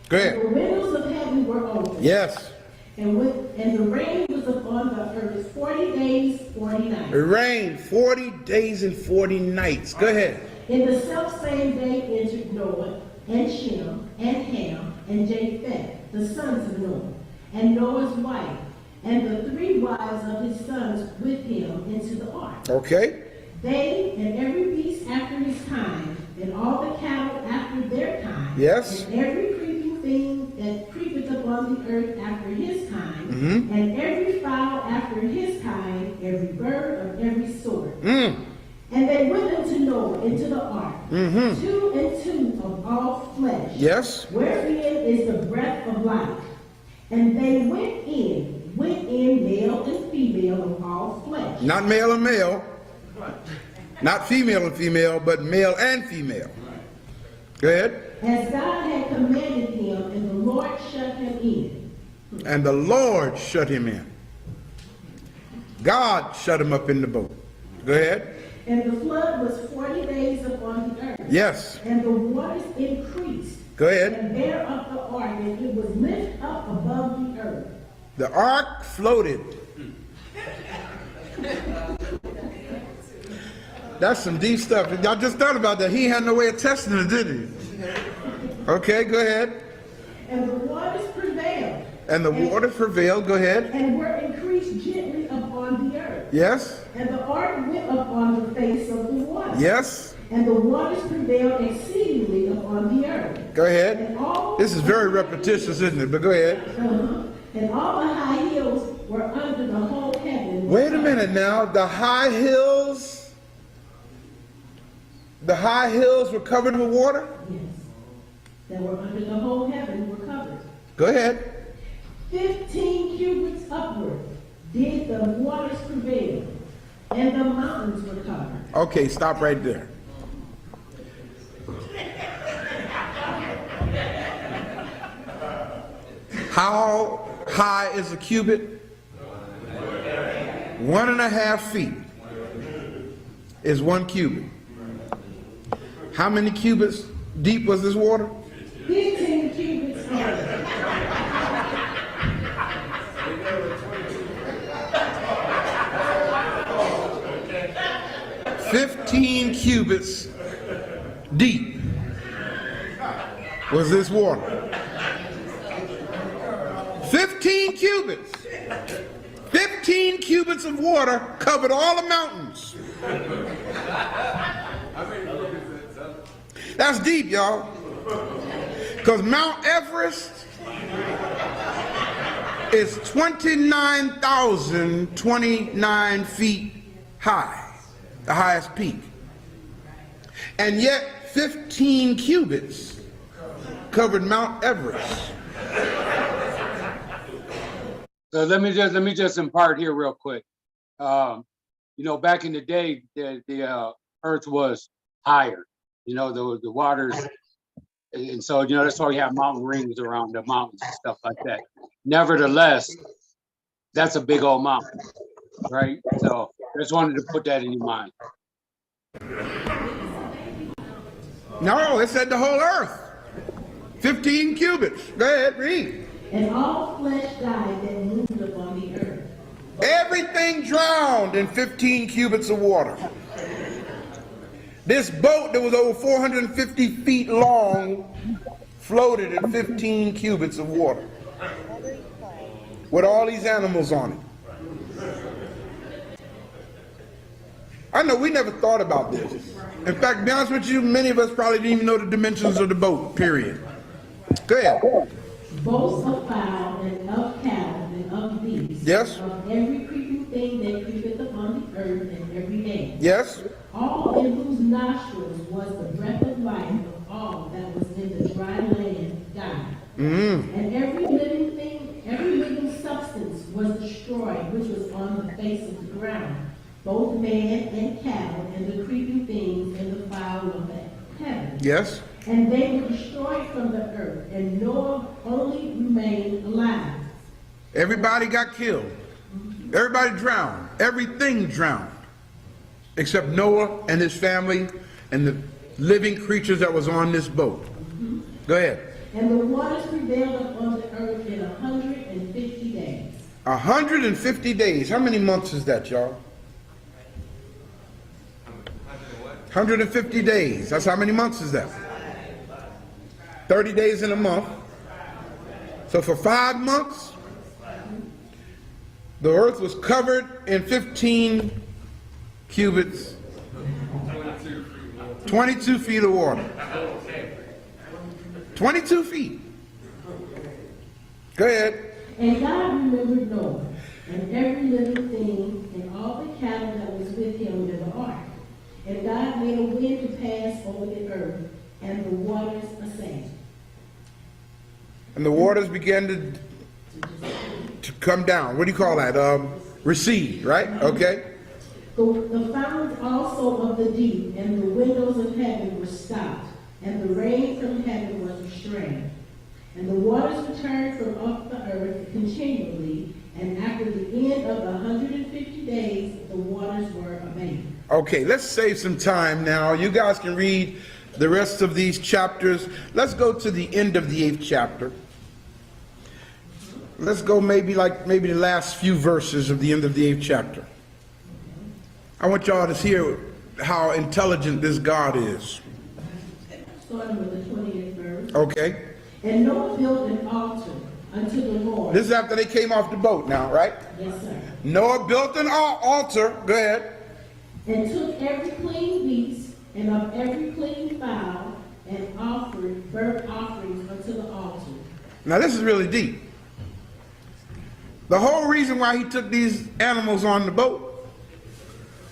Go ahead. The windows of heaven were opened. Yes. And the rain was upon the earth 40 days, 40 nights. It rained 40 days and 40 nights. Go ahead. In the selfsame day entered Noah, and Shem, and Ham, and Japheth, the sons of Noah, and Noah's wife, and the 3 wives of his sons with him into the ark. Okay. They and every beast after his kind, and all the cattle after their kind, Yes. and every creeping thing that creepeth upon the earth after his kind, and every fowl after his kind, every bird of every sort. And they went unto Noah into the ark, 2 and 2 of all flesh, Yes. wherein is the breath of life. And they went in male and female of all flesh. Not male and male. Not female and female, but male and female. Go ahead. As God had commanded him, and the Lord shut him in. And the Lord shut him in. God shut him up in the boat. Go ahead. And the flood was 40 days upon the earth. Yes. And the waters increased. Go ahead. And bare up the ark, and it was lifted up above the earth. The ark floated. That's some deep stuff. Y'all just thought about that. He had no way of testing it, did he? Okay, go ahead. And the waters prevailed. And the waters prevailed. Go ahead. And were increased gently upon the earth. Yes. And the ark went up on the face of the water. Yes. And the waters prevailed exceedingly upon the earth. Go ahead. And all This is very repetitious, isn't it? But go ahead. And all the high hills were under the whole heaven. Wait a minute now. The high hills were covered with water? Yes. That were under the whole heaven were covered. Go ahead. 15 cubits upward did the waters prevail, and the mountains were covered. Okay, stop right there. How high is a cubit? 1.5 feet is 1 cubit. How many cubits deep was this water? 15 cubits high. 15 cubits deep was this water. 15 cubits. 15 cubits of water covered all the mountains. That's deep, y'all. Because Mount Everest is 29,029 feet high, the highest peak. And yet 15 cubits covered Mount Everest. So let me just impart here real quick. You know, back in the day, the earth was higher. You know, the waters, and so you know that's why we have mountain rings around the mountains and stuff like that. Nevertheless, that's a big old mountain, right? So I just wanted to put that in your mind. No, it said the whole earth. 15 cubits. Go ahead, read. And all flesh died that moved upon the earth. Everything drowned in 15 cubits of water. This boat that was over 450 feet long floated in 15 cubits of water with all these animals on it. I know we never thought about this. In fact, to be honest with you, many of us probably didn't even know the dimensions of the boat, period. Go ahead. Both of fowl and of cattle and of beasts. Yes. Of every creeping thing that creepeth upon the earth and every day. Yes. All in whose nostrils was the breath of life of all that was in the dry land died. And every living thing, every living substance was destroyed, which was on the face of the ground, both man and cattle, and the creeping things and the fowl of the heaven. Yes. And they were destroyed from the earth, and Noah only remained alive. Everybody got killed. Everybody drowned. Everything drowned. Except Noah and his family and the living creatures that was on this boat. Go ahead. And the waters prevailed upon the earth in 150 days. 150 days. How many months is that, y'all? 150 days. That's how many months is that? 30 days in a month. So for 5 months, the earth was covered in 15 cubits, 22 feet of water. 22 feet. Go ahead. And God remembered Noah, and every living thing, and all the cattle that was with him in the ark. And God made a wind to pass over the earth, and the waters ascended. And the waters began to come down. What do you call that? Recede, right? Okay. The fountains also of the deep and the windows of heaven were stopped, and the rain from heaven was restrained. And the waters returned from off the earth continually, and after the end of 150 days, the waters were abated. Okay, let's save some time now. You guys can read the rest of these chapters. Let's go to the end of the 8th chapter. Let's go maybe the last few verses of the end of the 8th chapter. I want y'all to hear how intelligent this God is. Starting with the 20th verse. Okay. And Noah built an altar unto the Lord. This is after they came off the boat now, right? Yes, sir. Noah built an altar. Go ahead. And took every clean beast and of every clean fowl and offered burnt offerings unto the altar. Now this is really deep. The whole reason why he took these animals on the boat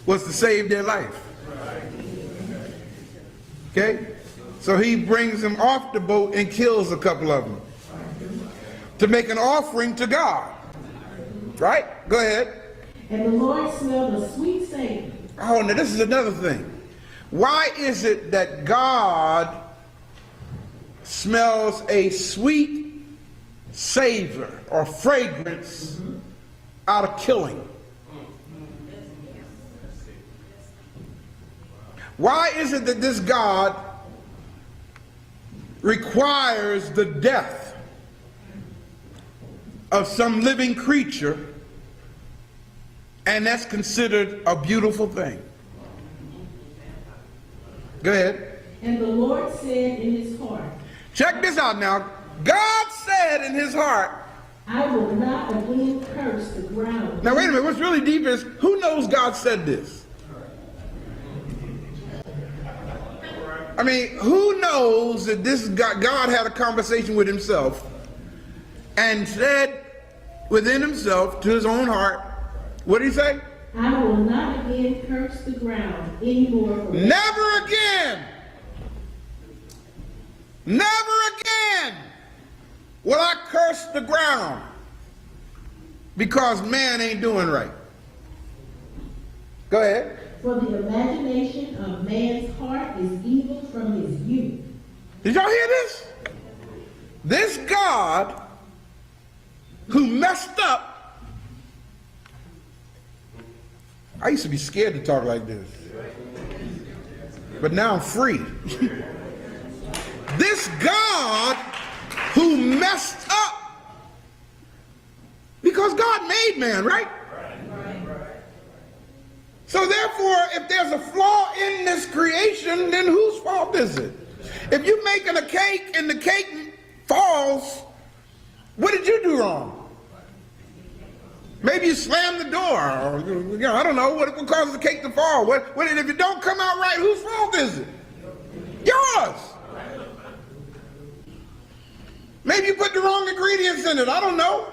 was to save their life. Okay? So he brings them off the boat and kills a couple of them to make an offering to God. Right? Go ahead. And the Lord smelled a sweet savor. Oh, now this is another thing. Why is it that God smells a sweet savor or fragrance out of killing? Why is it that this God requires the death of some living creature, and that's considered a beautiful thing? Go ahead. And the Lord said in his heart, check this out now. God said in his heart, I will not again curse the ground. now wait a minute, what's really deep is, who knows God said this? I mean, who knows that this God had a conversation with himself and said within himself to his own heart, what did he say? I will not again curse the ground anymore. Never again. Never again will I curse the ground because man ain't doing right. Go ahead. For the imagination of man's heart is evil from his youth. Did y'all hear this? This God who messed up. I used to be scared to talk like this, but now I'm free. This God who messed up, because God made man, right? So therefore, if there's a flaw in this creation, then whose fault is it? If you're making a cake and the cake falls, what did you do wrong? Maybe you slammed the door, or I don't know, what causes the cake to fall? If it don't come out right, whose fault is it? Yours. Maybe you put the wrong ingredients in it, I don't know.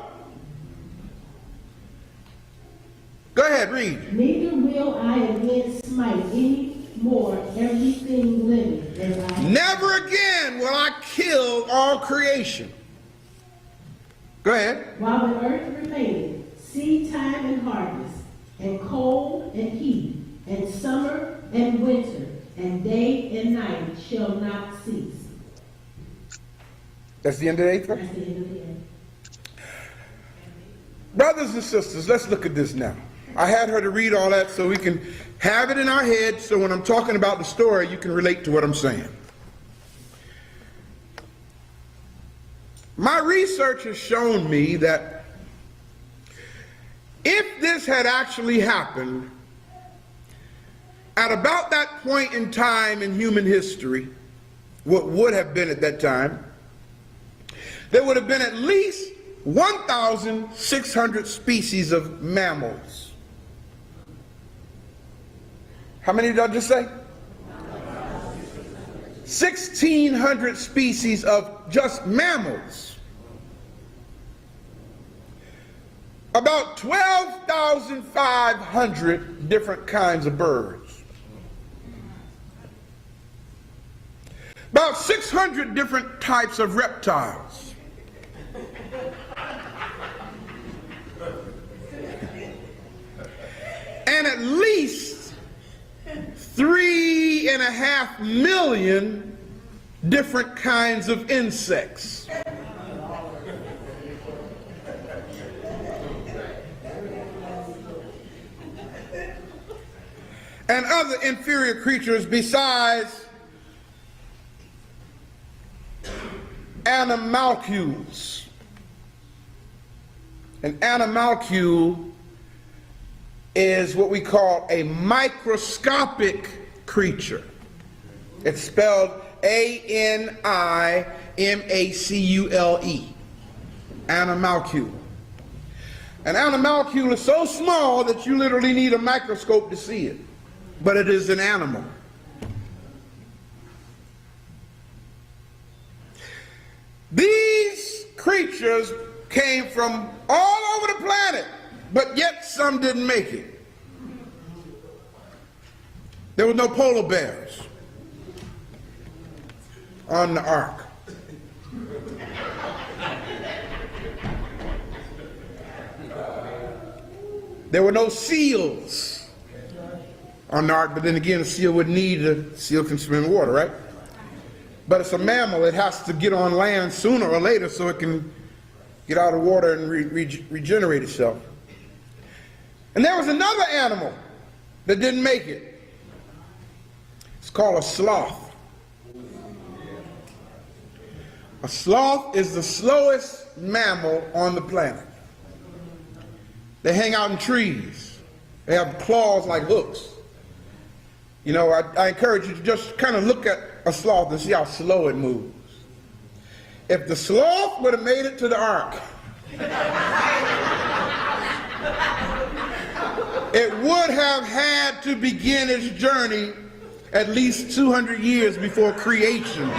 Go ahead, read. Neither will I again smite any more everything living as I have. Never again will I kill all creation. Go ahead. While the earth remaineth, seed time and harvest, and cold and heat, and summer and winter, and day and night shall not cease. That's the end of the 8th verse? That's the end of the end. Brothers and sisters, let's look at this now. I had her to read all that so we can have it in our head, so when I'm talking about the story, you can relate to what I'm saying. My research has shown me that if this had actually happened at about that point in time in human history, what would have been at that time, there would have been at least 1,600 species of mammals. How many did I just say? 1,600 species of just mammals. About 12,500 different kinds of birds. About 600 different types of reptiles. And at least 3.5 million different kinds of insects. And other inferior creatures besides animalcules. An animalcule is what we call a microscopic creature. It's spelled A-N-I-M-A-C-U-L-E. Animalcule. An animalcule is so small that you literally need a microscope to see it, but it is an animal. These creatures came from all over the planet, but yet some didn't make it. There were no polar bears on the ark. There were no seals on the ark, but then again, a seal would need, a seal can swim in water, right? But it's a mammal, it has to get on land sooner or later so it can get out of water and regenerate itself. And there was another animal that didn't make it. called a sloth. A sloth is the slowest mammal on the planet. They hang out in trees. They have claws like hooks. You know, I encourage you to just kind of look at a sloth and see how slow it moves. If the sloth would have made it to the ark, it would have had to begin its journey at least 200 years before creation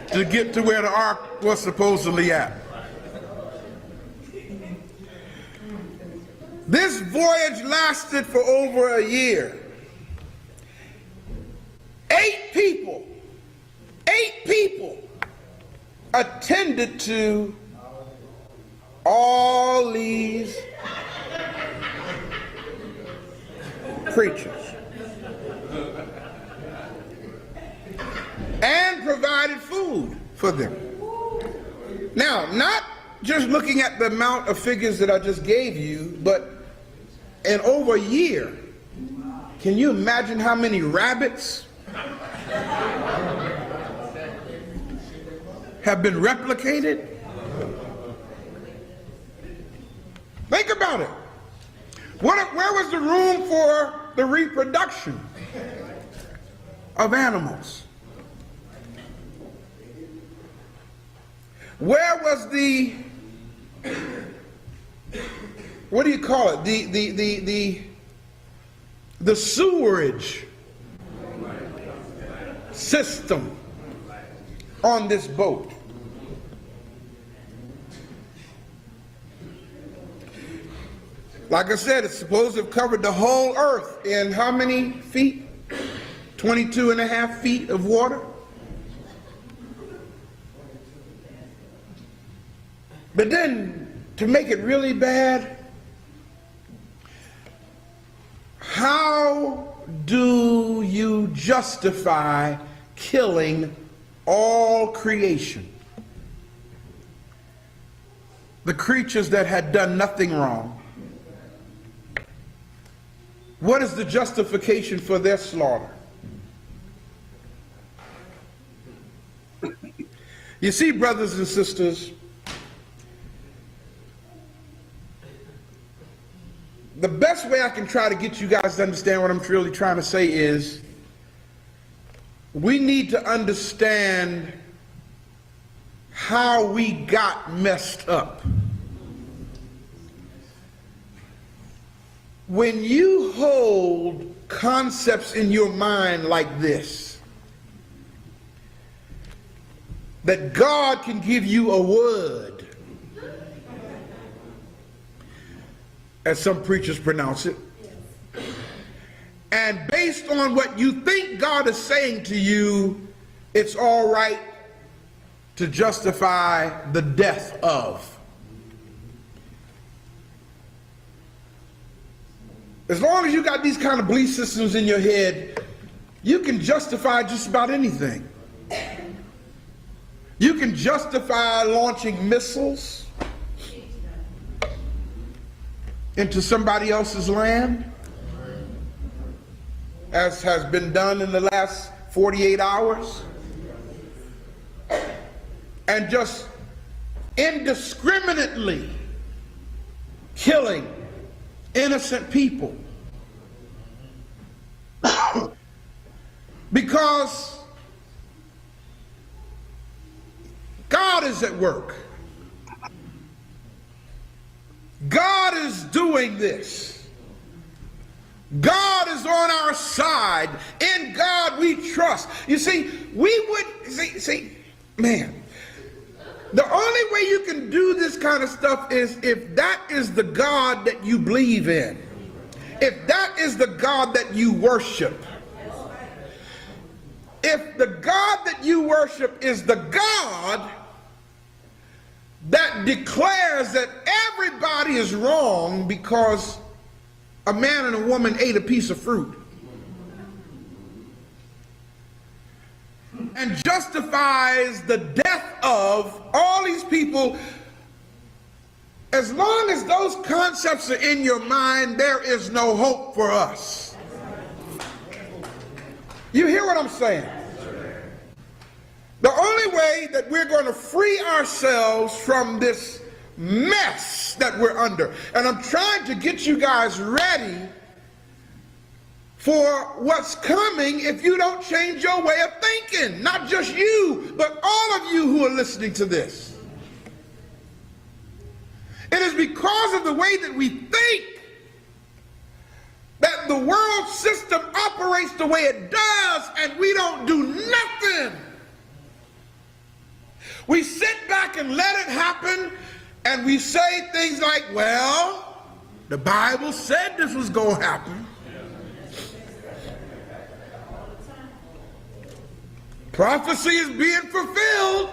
to get to where the ark was supposedly at. This voyage lasted for over a year. 8 people attended to all these creatures and provided food for them. Now, not just looking at the amount of figures that I just gave you, but in over a year, can you imagine how many rabbits have been replicated? Think about it. Where was the room for the reproduction of animals? Where was the, what do you call it? The sewerage system on this boat? Like I said, it's supposed to have covered the whole earth in how many feet? 22.5 feet of water. But then, to make it really bad, how do you justify killing all creation? The creatures that had done nothing wrong. What is the justification for their slaughter? You see, brothers and sisters, the best way I can try to get you guys to understand what I'm really trying to say is we need to understand how we got messed up. When you hold concepts in your mind like this, that God can give you a word, as some preachers pronounce it, and based on what you think God is saying to you, it's all right to justify the death of. As long as you got these kind of belief systems in your head, you can justify just about anything. You can justify launching missiles into somebody else's land, as has been done in the last 48 hours, and just indiscriminately killing innocent people because God is at work. God is doing this. God is on our side. In God we trust. You see, we would see, man, the only way you can do this kind of stuff is if that is the God that you believe in. If that is the God that you worship. If the God that you worship is the God that declares that everybody is wrong because a man and a woman ate a piece of fruit, and justifies the death of all these people, as long as those concepts are in your mind, there is no hope for us. You hear what I'm saying? The only way that we're going to free ourselves from this mess that we're under, and I'm trying to get you guys ready for what's coming if you don't change your way of thinking. Not just you, but all of you who are listening to this. It is because of the way that we think that the world system operates the way it does, and we don't do nothing. We sit back and let it happen, and we say things like, well, the Bible said this was going to happen. Prophecy is being fulfilled.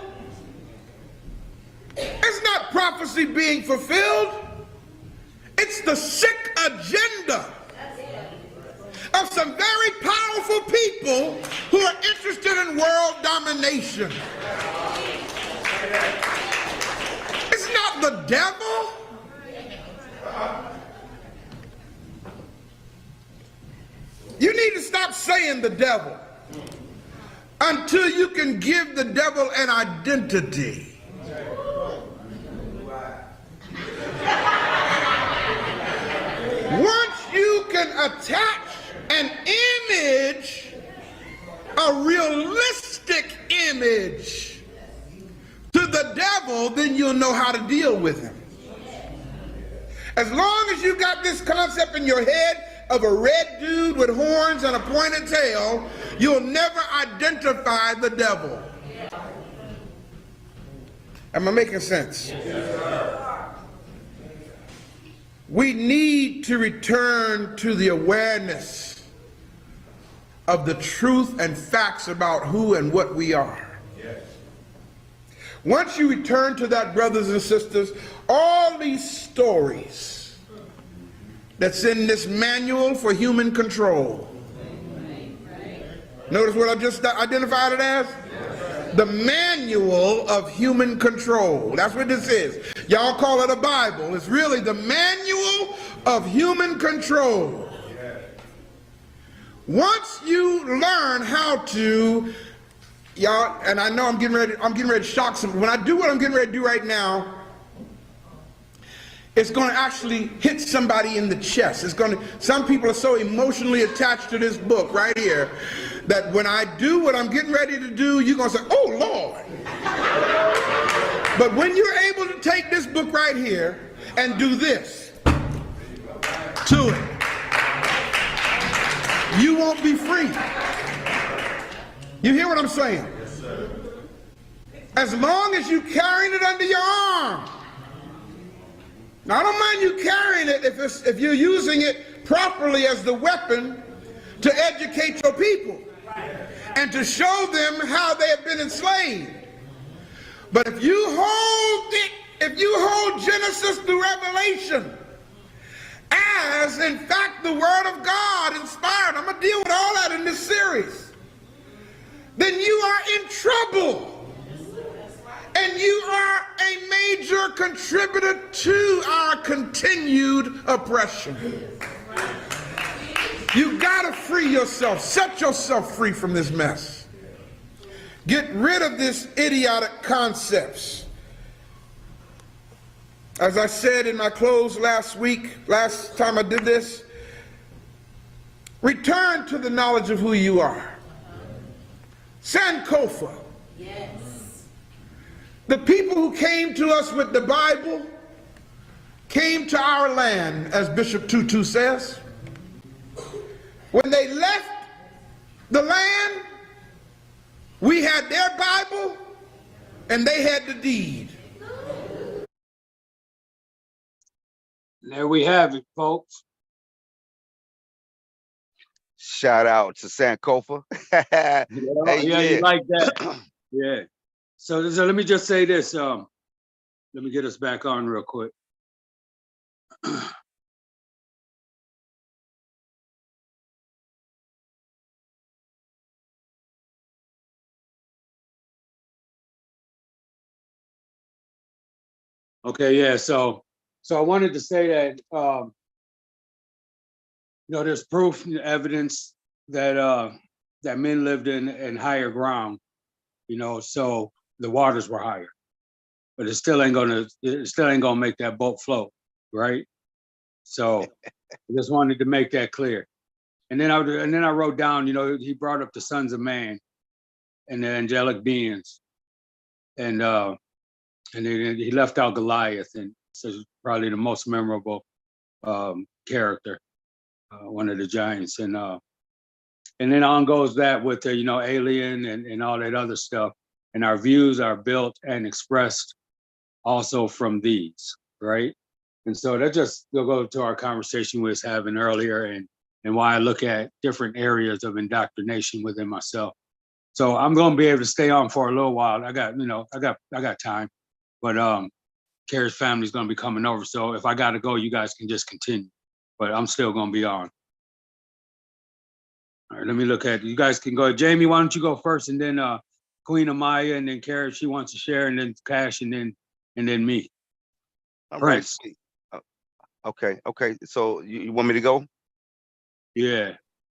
It's not prophecy being fulfilled. It's the sick agenda of some very powerful people who are interested in world domination. It's not the devil. You need to stop saying the devil until you can give the devil an identity. Once you can attach an image, a realistic image, to the devil, then you'll know how to deal with him. As long as you got this concept in your head of a red dude with horns and a pointed tail, you'll never identify the devil. Am I making sense? We need to return to the awareness of the truth and facts about who and what we are. Once you return to that, brothers and sisters, all these stories that's in this manual for human control. Notice what I just identified it as? The manual of human control. That's what this is. Y'all call it a Bible. It's really the manual of human control. Once you learn how to, y'all, and I know I'm getting ready to shock some. When I do what I'm getting ready to do right now, it's going to actually hit somebody in the chest. Some people are so emotionally attached to this book right here that when I do what I'm getting ready to do, you're going to say, oh, Lord. But when you're able to take this book right here and do this to it, you won't be free. You hear what I'm saying? As long as you're carrying it under your arm. Now, I don't mind you carrying it if you're using it properly as the weapon to educate your people and to show them how they have been enslaved. But if you hold Genesis to Revelation as, in fact, the Word of God inspired, I'm going to deal with all that in this series, then you are in trouble. And you are a major contributor to our continued oppression. You gotta free yourself, set yourself free from this mess. Get rid of this idiotic concepts. As I said in my close last time I did this, return to the knowledge of who you are. Sankofa. Yes. The people who came to us with the Bible came to our land, as Bishop Tutu says. When they left the land, we had their Bible and they had the deed. There we have it, folks. Shout out to Sankofa. Yeah, Hey, you like that? Yeah. So let me just say this. Let me get us back on real quick. Okay, yeah. So I wanted to say that there's proof and evidence that that men lived in higher ground, you know, so the waters were higher. But it still ain't gonna make that boat float, right? So I just wanted to make that clear. And then I wrote down, you know, he brought up the sons of man and the angelic beings, and then he left out Goliath, and so probably the most memorable character, one of the giants, and then on goes that with the, you know, alien and all that other stuff, and our views are built and expressed also from these, right? And so that just will go to our conversation we was having earlier, and why I look at different areas of indoctrination within myself. So I'm going to be able to stay on for a little while. I got time, but Carrie's family's going to be coming over. So if I got to go, you guys can just continue, but I'm still going to be on. All right, let me look at it. You guys can go. Jamie, why don't you go first, and then Queen Amaya, and then Carrie, if she wants to share, and then Cash, and then me. All right. Prince. Sweet. Okay. So you want me to go? Yeah.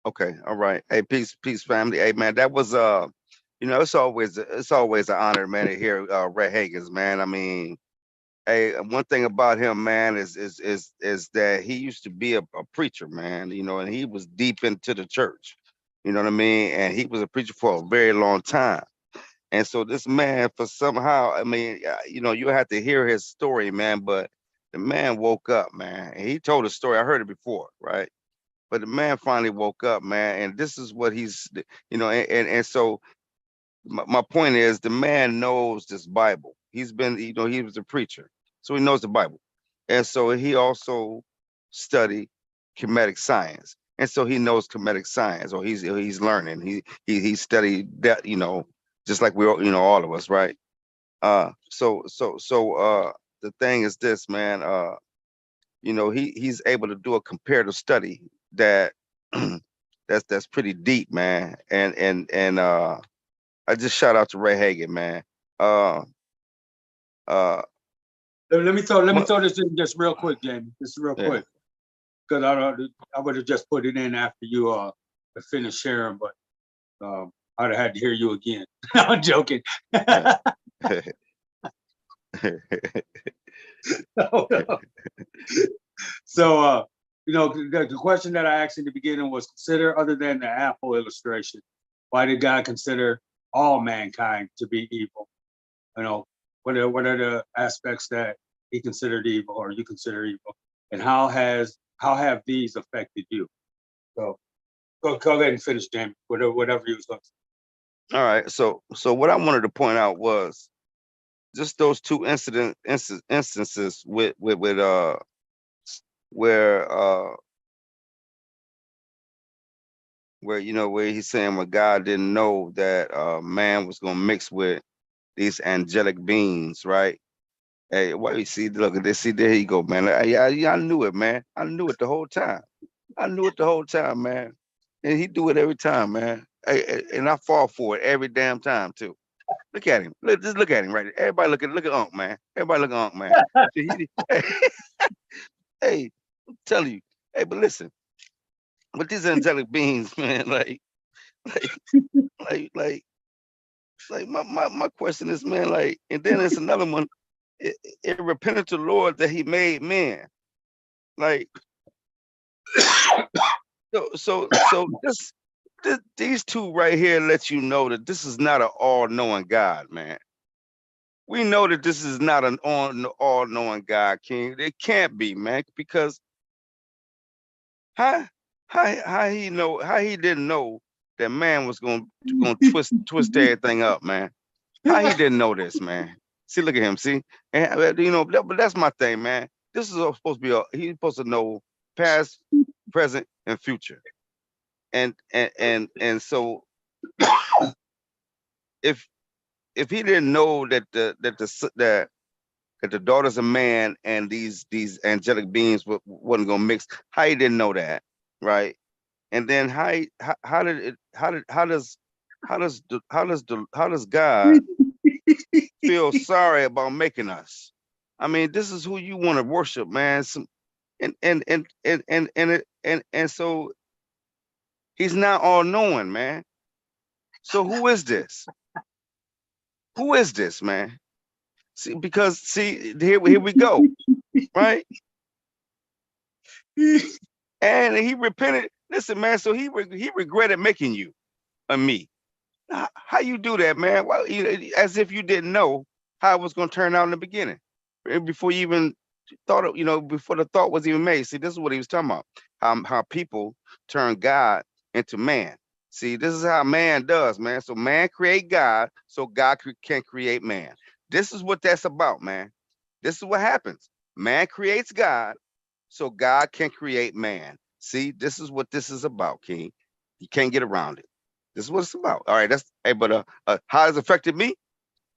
Okay. All right. Hey, peace, family. Hey, man, that was you know, it's always an honor, man, to hear Red Hagens, man. I mean, hey, one thing about him, man, is that he used to be a preacher, man. You know, and he was deep into the church. You know what I mean? And he was a preacher for a very long time. And so this man, for somehow, I mean, you know, you have to hear his story, man. But the man woke up, man. And he told a story. I heard it before, right? But the man finally woke up, man. And this is what he's, you know, and so my point is the man knows this Bible. He's been, you know, he was a preacher, so he knows the Bible. And so he also studied Kemetic science. And so he knows Kemetic science, or he's learning. He studied that, you know, just like we all, you know, all of us, right? So the thing is this, man, you know, he's able to do a comparative study that that's pretty deep, man. And I just shout out to Ray Hagen, man. Uh, uh, Let me throw what- this in just real quick, Jamie. Just real yeah. quick, because I would have just put it in after you finished sharing, but I'd have had to hear you again. I'm joking. Yeah. So you know, the question that I asked in the beginning was, consider, other than the apple illustration, why did God consider all mankind to be evil? You know, what are the aspects that he considered evil, or you consider evil, and how have these affected you? So go ahead and finish, Jamie. Whatever you was going to say. All right. So what I wanted to point out was just those two instances with where you know, where he's saying, well, God didn't know that man was gonna mix with these angelic beings, right? Hey, why you see? Look at this. See, there you go, man. I knew it, man. I knew it the whole time. Man. And he do it every time, man. And I fall for it every damn time too. Look at him. Just look at him right there. Everybody look at Unc, man. Everybody look at Unc, man. Hey, I'm telling you. Hey, but listen, with these angelic beings, man, like, like, my question is, man, like, and then there's another one. It repented to the Lord that He made man. Like, so these two right here let you know that this is not an all-knowing God, man. We know that this is not an all-knowing God, King. It can't be, man, because how he didn't know that man was gonna twist everything up, man. How he didn't know this, man. See, look at him, see? And you know, but that's my thing, man. This is supposed to be he's supposed to know past, present, and future. And so if he didn't know that the daughters of man and these angelic beings wasn't gonna mix, how he didn't know that, right? And then how does God feel sorry about making us? I mean, this is who you want to worship, man. And so he's not all knowing, man. So who is this? Who is this, man? See, because see, here we go, right? And he repented. Listen, man. So he regretted making you and me. How you do that, man? Well, as if you didn't know how it was going to turn out in the beginning, before you even thought of, before the thought was even made. See, this is what he was talking about. How people turn God into man. See, this is how man does, man. So man create God, so God can create man. This is what that's about, man. This is what happens. Man creates God, so God can create man. See, this is what this is about, King. You can't get around it. This is what it's about. All right, but how it's affected me?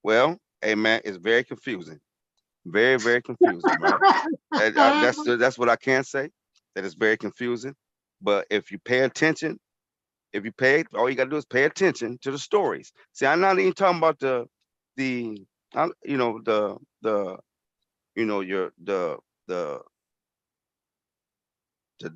Well, hey man, it's very confusing. Very, very confusing, right? That's what I can say. That it's very confusing. But if you pay attention, all you gotta do is pay attention to the stories. See, I'm not even talking about the the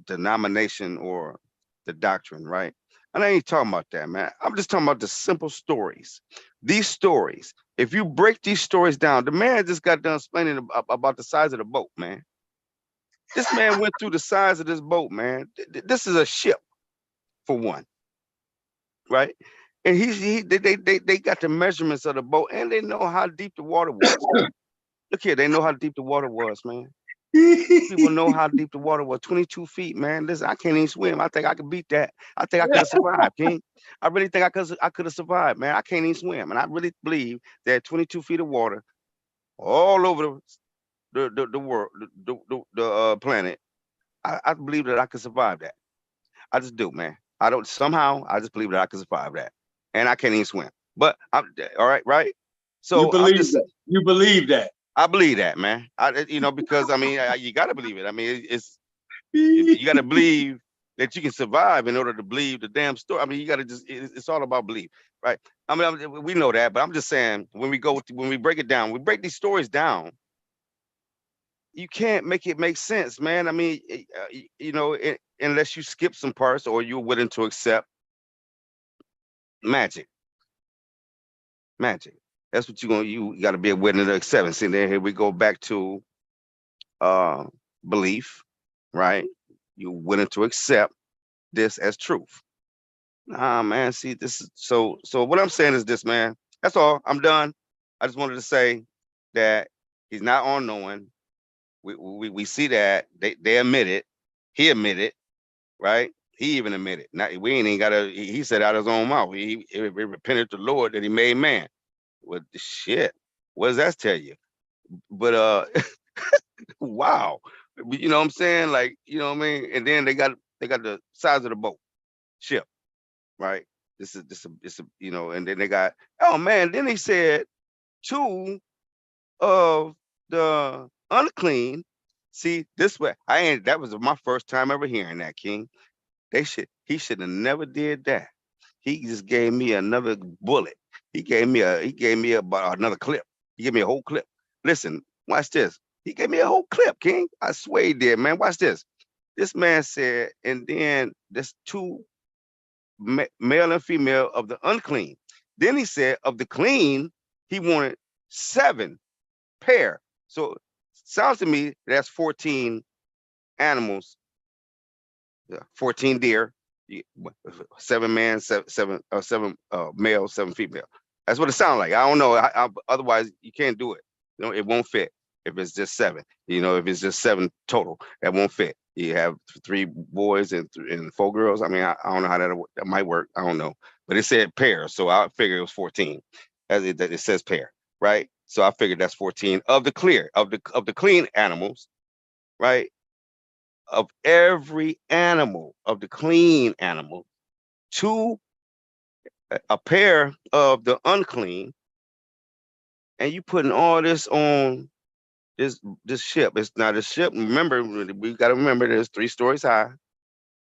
denomination or the doctrine, right? And I ain't talking about that, man. I'm just talking about the simple stories. These stories, if you break these stories down, the man just got done explaining about the size of the boat, man. This man went through the size of this boat, man. This is a ship, for one, right? And they got the measurements of the boat, and they know how deep the water was, man. Look here, they know how deep the water was, man. People know how deep the water was. 22 feet, man. Listen, I can't even swim. I think I could beat that. I think I could have survived, King. I really think I could have survived, man. I can't even swim. And I really believe that 22 feet of water all over the world, the planet, I believe that I could survive that. I just do, man. I just believe that I could survive that. And I can't even swim. But I'm all right, right? You So I'm believe just that. You believe that. I believe that, man. Because I mean, you got to believe it. I mean, you got to believe that you can survive in order to believe the damn story. I mean, you got to it's all about belief, right? I mean, we know that, but I'm just saying when we break it down, we break these stories down. You can't make it make sense, man. I mean, unless you skip some parts or you're willing to accept magic. Magic. That's what you got to be willing to accept. And see, then here we go back to belief, right? You're willing to accept this as truth. Nah, man. See, this is so what I'm saying is this, man. That's all. I'm done. I just wanted to say that he's not all knowing. We see that they admit it. He admitted, right? He even admitted. Now we ain't even gotta. He said out of his own mouth. He repented to the Lord that he made man. What the shit? What does that tell you? But wow. You know what I'm saying? Like, you know what I mean? And then they got the size of the boat, ship, right? This is and then they got, oh man, then he said two of the unclean. See, this way, that was my first time ever hearing that, King. He should have never did that. He just gave me another bullet. He gave me about another clip. He gave me a whole clip. Listen, watch this. He gave me a whole clip, King. I swear he did, man. Watch this. This man said, and then there's two male and female of the unclean. Then he said of the clean, he wanted 7 pair. So sounds to me that's 14 animals, 14 deer, 7 man, seven male, 7 female. That's what it sounds like. I don't know. Otherwise, you can't do it. It won't fit if it's just 7. If it's just 7 total, that won't fit. You have 3 boys and 4 girls. I mean, I don't know how that might work. I don't know, but it said pair, so I figured it was 14. As it says pair, right? So I figured that's 14 of the clean animals, right? Of every animal of the clean animal, 2 a pair of the unclean, and you putting all this on this ship. It's not a ship. Remember, we got to remember there's 3 stories high.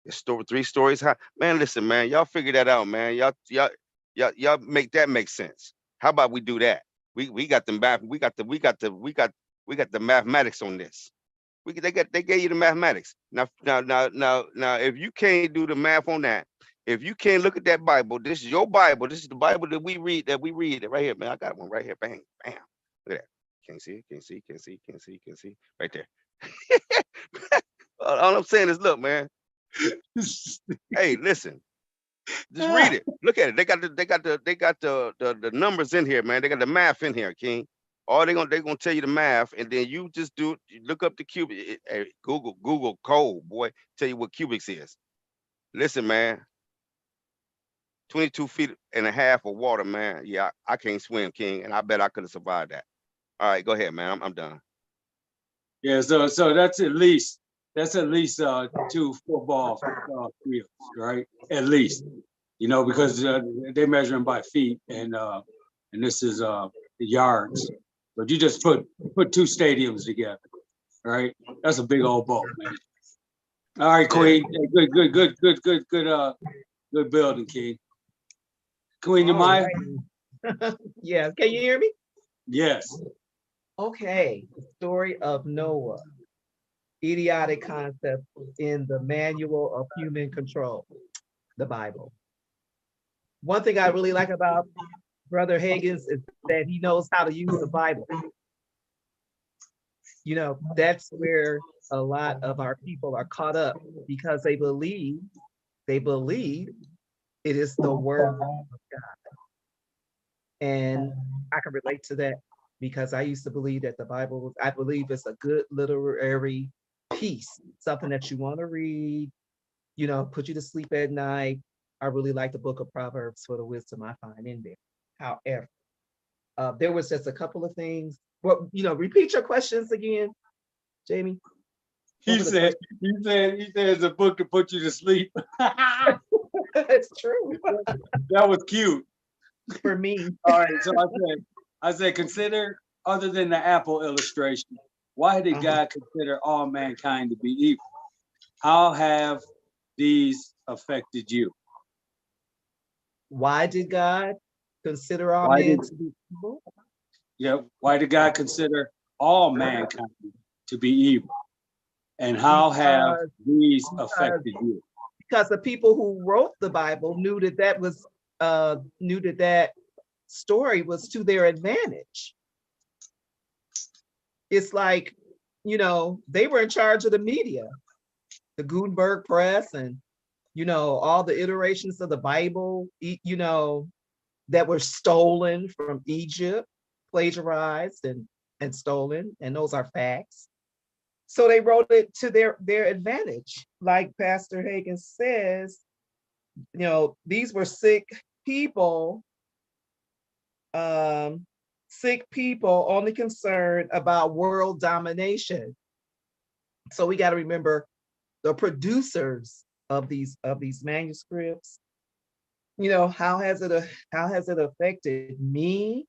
It's 3 stories high. Man, listen, man, y'all figure that out, man. Y'all make that make sense. How about we do that? We got the math. We got the mathematics on this. They gave you the mathematics. Now, if you can't do the math on that, If you can't look at that Bible, this is your Bible. This is the Bible that we read. It right here, man. I got one right here. Bang, bam. Look at that. Can't see it. Can't see. Can't see. Can't see. Can't see. Right there. All I'm saying is, look, man. Hey, listen. Just read it. Look at it. They got the numbers in here, man. They got the math in here, King. All they're gonna tell you the math, and then you just you look up the cubic. Google code, boy. Tell you what cubics is. Listen, man. 22 feet and a half of water, man. Yeah, I can't swim, King, and I bet I could have survived that. All right, go ahead, man. I'm done. Yeah, so that's at least 2 football fields, right? At least, because they're measuring by feet, and this is the yards. But you just put 2 stadiums together, right? That's a big old boat, man. All right, Queen. Hey, good building, King. Queen Yamaya? Yeah, can you hear me? Yes. Okay, the story of Noah, idiotic concept in the Manual of Human Control, the Bible. One thing I really like about Brother Higgins is that he knows how to use the Bible. That's where a lot of our people are caught up, because they believe it is the word of God. And I can relate to that, because I used to believe that the Bible, I believe it's a good literary piece, something that you want to read, put you to sleep at night. I really like the book of Proverbs for the wisdom I find in there. However, there was just a couple of things. Well, repeat your questions again, Jamie. He said it's a book to put you to sleep. It's true. That was cute. For me. All right, so I said, consider, other than the apple illustration, why did God consider all mankind to be evil? How have these affected you? Why did God consider all men to be evil? Yeah, why did God consider all mankind to be evil? And how have these affected you? Because the people who wrote the Bible knew that story was to their advantage. It's like, they were in charge of the media, the Gutenberg press, and all the iterations of the Bible, that were stolen from Egypt, plagiarized and stolen, and those are facts. So they wrote it to their advantage. Like Pastor Hagen says, these were sick people only concerned about world domination. So we got to remember the producers of these manuscripts. How has it affected me?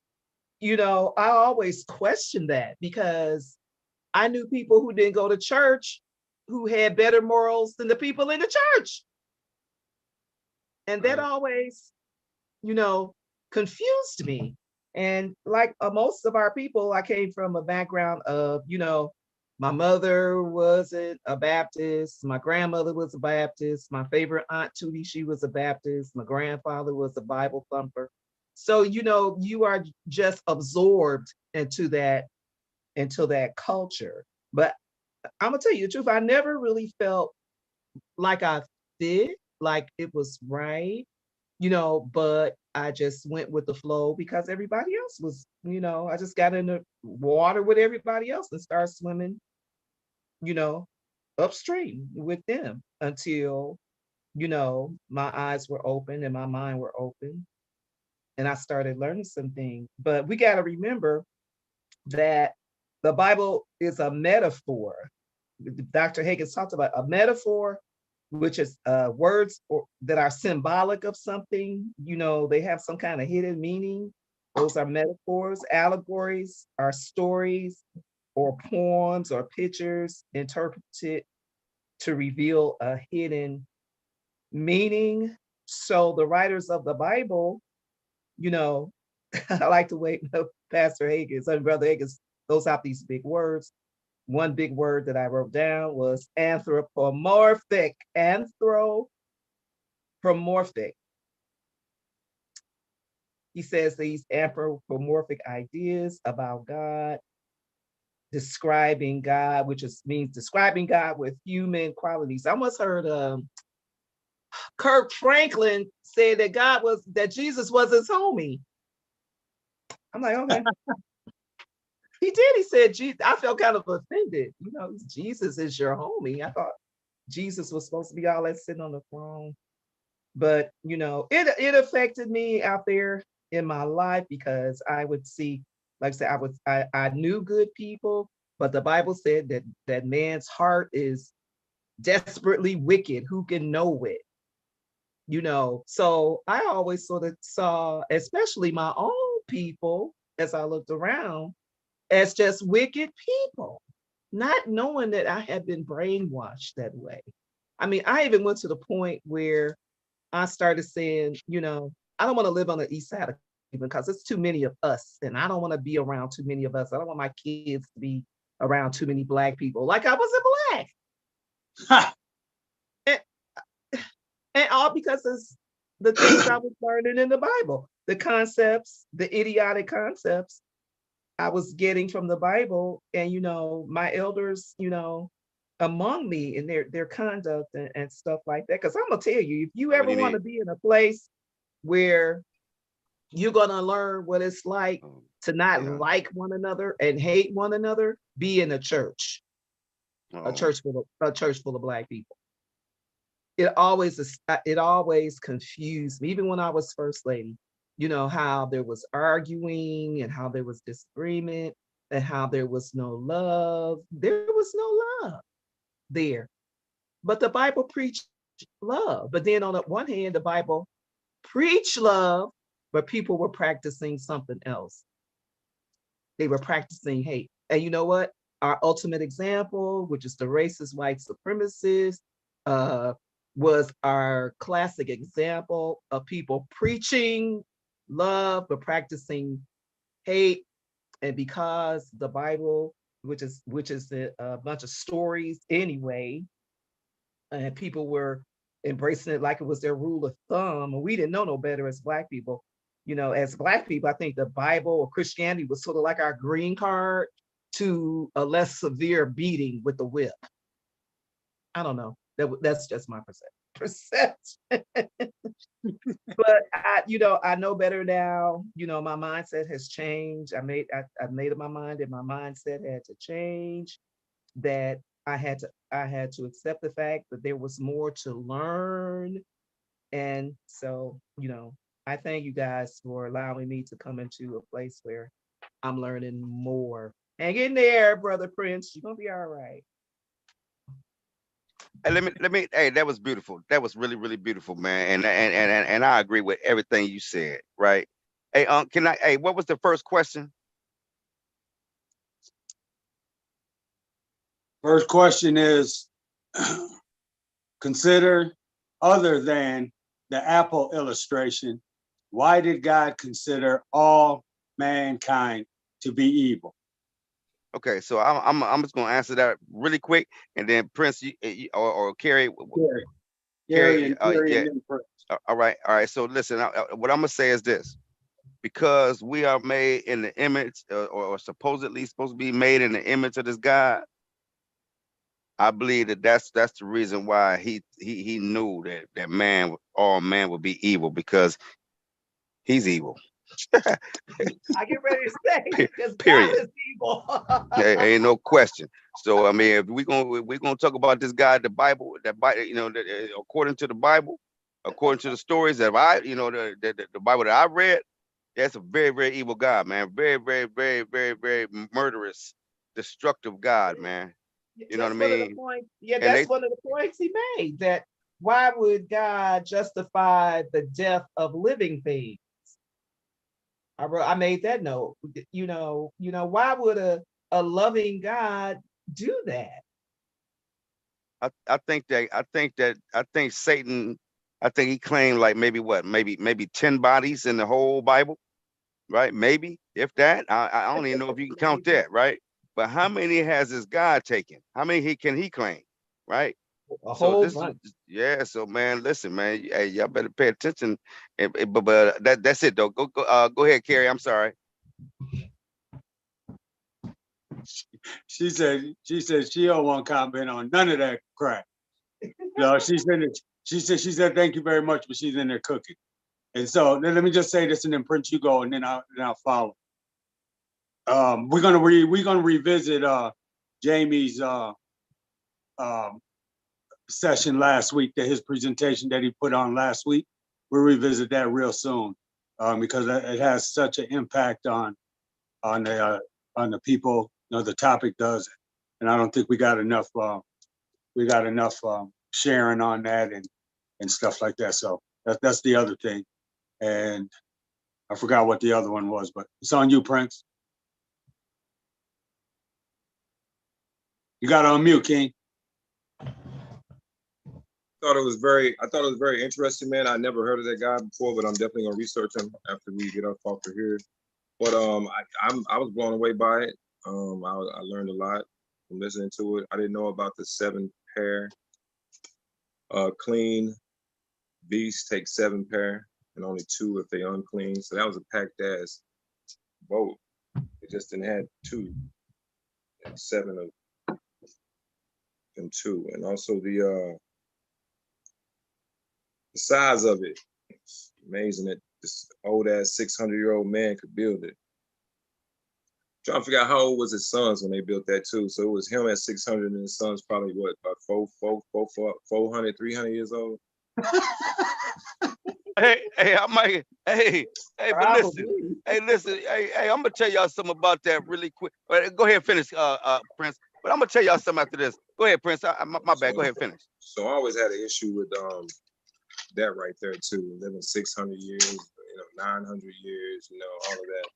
I always question that, because I knew people who didn't go to church who had better morals than the people in the church. And that always, confused me. And like most of our people, I came from a background of, my mother wasn't a Baptist. My grandmother was a Baptist. My favorite aunt, Tootie, she was a Baptist. My grandfather was a Bible thumper. So, you are just absorbed into that culture. But I'm gonna tell you the truth, I never really felt like I fit, like it was right, but I just went with the flow because everybody else was, I just got in the water with everybody else and started swimming, upstream with them until, my eyes were open and my mind were open. And I started learning some things. But we got to remember that the Bible is a metaphor. Dr. Higgins talked about a metaphor, which is words that are symbolic of something. They have some kind of hidden meaning. Those are metaphors. Allegories are stories or poems or pictures interpreted to reveal a hidden meaning. So the writers of the Bible, I like the way Pastor Higgins and Brother Higgins throws out these big words. One big word that I wrote down was anthropomorphic. Anthropomorphic. anthropomorphic. He says these anthropomorphic ideas about God, describing God, which means describing God with human qualities. I once heard Kirk Franklin said that Jesus was his homie. I'm like, okay. He did. He said, I felt kind of offended. Jesus is your homie. I thought Jesus was supposed to be all that sitting on the throne. But it affected me out there in my life because I would see, like I said, I knew good people, but the Bible said that man's heart is desperately wicked. Who can know it? So I always sort of saw, especially my own people, as I looked around, as just wicked people, not knowing that I had been brainwashed that way. I mean, I even went to the point where I started saying, I don't want to live on the east side of Cleveland because it's too many of us, and I don't want to be around too many of us. I don't want my kids to be around too many Black people. Like I wasn't Black. And all because of the things I was learning in the Bible, the concepts, the idiotic concepts I was getting from the Bible, and my elders, among me and their conduct and stuff like that. Because I'm gonna tell you, if you ever want to be in a place where you're gonna learn what it's like to not like one another and hate one another, be in a church, a church full of Black people. It always confused me, even when I was first lady. How there was arguing and how there was disagreement and how there was no love. There was no love there. But the Bible preached love. But then on the one hand, the Bible preached love, but people were practicing something else. They were practicing hate. And you know what? Our ultimate example, which is the racist white supremacist, was our classic example of people preaching love but practicing hate. And because the Bible, which is a bunch of stories anyway, and people were embracing it like it was their rule of thumb, and we didn't know no better as Black people. As Black people, I think the Bible or Christianity was sort of like our green card to a less severe beating with the whip. I don't know. That's just my perception. But I know better now. My mindset has changed. I've made up my mind that my mindset had to change. That I had to accept the fact that there was more to learn. And so, I thank you guys for allowing me to come into a place where I'm learning more. Hang in there, Brother Prince. You're gonna be all right. Hey, hey, that was beautiful. That was really, really beautiful, man. And I agree with everything you said, right? Hey, what was the first question? First question is, consider, other than the apple illustration, why did God consider all mankind to be evil? Okay, so I'm just gonna answer that really quick, and then Prince or Carrie. Carrie Yeah. and then Prince. All right. So listen, what I'm gonna say is this: because we are made in the image, or supposedly supposed to be made in the image of this God, I believe that's the reason why he knew that all man would be evil, because he's evil. I get ready to say, because God Period. is evil. Ain't no question. So I mean, if we're gonna talk about this guy, the Bible, according to the Bible, according to the stories that the Bible that I read, that's a very, very evil God, man. Very, very, very, very, very murderous, destructive God, man. You know what I mean? That's one of the points he made, that why would God justify the death of living things? I made that note. Why would a loving God do that? I think Satan, I think he claimed like maybe 10 bodies in the whole Bible, right? Maybe, if that. I don't even know if you can count that, right? But how many has this God taken? How many can he claim, right? A So whole this is, bunch. yeah, so man, listen, man, hey, y'all better pay attention. But that's it though. Go ahead, Carrie. I'm sorry. She said she don't want to comment on none of that crap. No, she's in it. She said thank you very much, but she's in there cooking. And so let me just say this, and then Prince, you go, and then I'll follow. We're gonna revisit Jamie's session last week, that his presentation that he put on last week. We'll revisit that real soon, because it has such an impact on the people. You know, the topic does, and I don't think we got enough sharing on that and stuff like that. So that's the other thing, and I forgot what the other one was, but it's on you, Prince. You got to unmute, King. I thought it was very interesting, man. I never heard of that guy before, but I'm definitely gonna research him after we get off of here. But I was blown away by it. I learned a lot from listening to it. I didn't know about the 7 pair. Clean beasts take 7 pair and only 2 if they unclean. So that was a packed ass boat. It just didn't have 2, 7 of them 2, and also the size of it. It's amazing that this old ass 600-year-old man could build it. Trying to figure out how old was his sons when they built that too. So it was him at 600 and his son's probably what, about 400, 300 years old. Hey, but listen, hey, I'm gonna tell y'all something about that really quick. Go ahead and finish, Prince. But I'm gonna tell y'all something after this. Go ahead, Prince. My bad. Go ahead and finish. So I always had an issue with that right there too, living 600 years, 900 years, all of that.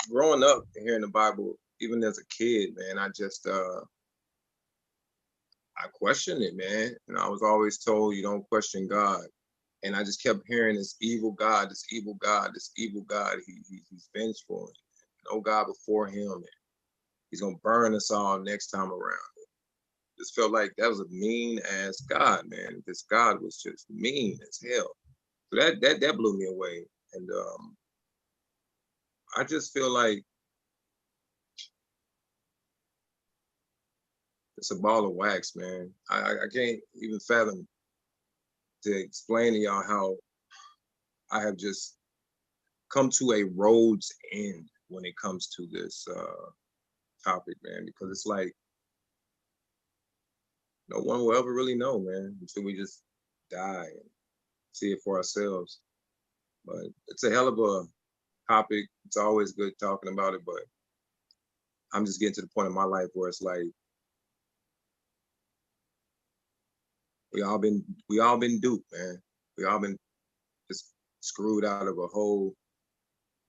Growing up and hearing the Bible, even as a kid, man, I just I questioned it, man. I was always told you don't question God. And I just kept hearing this evil God, this evil God, this evil God. He's vengeful. No God before him. And he's gonna burn us all next time around. Just felt like that was a mean ass God, man. This God was just mean as hell. So that blew me away. And I just feel like it's a ball of wax, man. I can't even fathom to explain to y'all how I have just come to a road's end when it comes to this topic, man, because it's like no one will ever really know, man, until we just die and see it for ourselves. But it's a hell of a topic. It's always good talking about it, but I'm just getting to the point in my life where it's like we all been duped, man. We all been just screwed out of a whole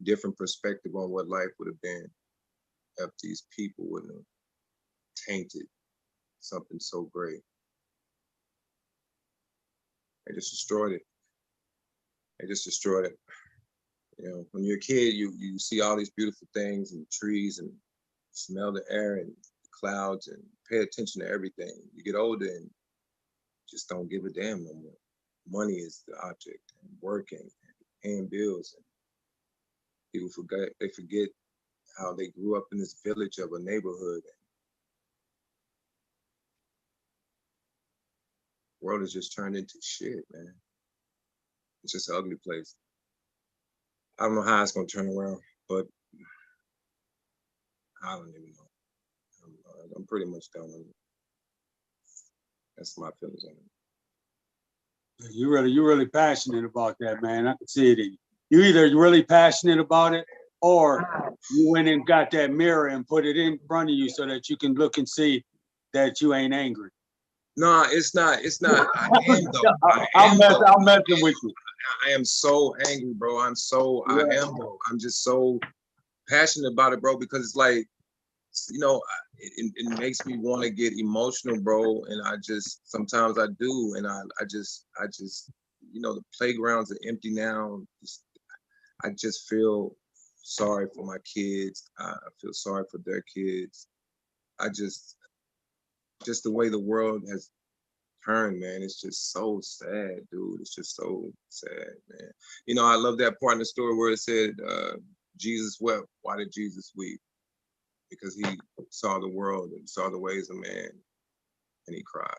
different perspective on what life would have been if these people wouldn't have tainted something so great. They just destroyed it. When you're a kid, you see all these beautiful things and trees and smell the air and the clouds and pay attention to everything. You get older and just don't give a damn no more. Money is the object, and working and paying bills. And people forget how they grew up in this village of a neighborhood. And the world has just turned into shit, man. It's just an ugly place. I don't know how it's gonna turn around, but I don't even know. I'm pretty much done on it. That's my feelings on it. You're really passionate about that, man. I can see it in you. You either really passionate about it, or you went and got that mirror and put it in front of you so that you can look and see that you ain't angry. No, it's not. I am though. I'm messing with you. I am so angry, bro. I am though. I'm just so passionate about it, bro, because it's like, it makes me want to get emotional, bro. And sometimes I do. And I just, the playgrounds are empty now. I just feel sorry for my kids. I feel sorry for their kids. just the way the world has turned, man. It's just so sad, dude. It's just so sad, man. You know, I love that part in the story where it said, Jesus wept. Why did Jesus weep? Because he saw the world and saw the ways of man, and he cried.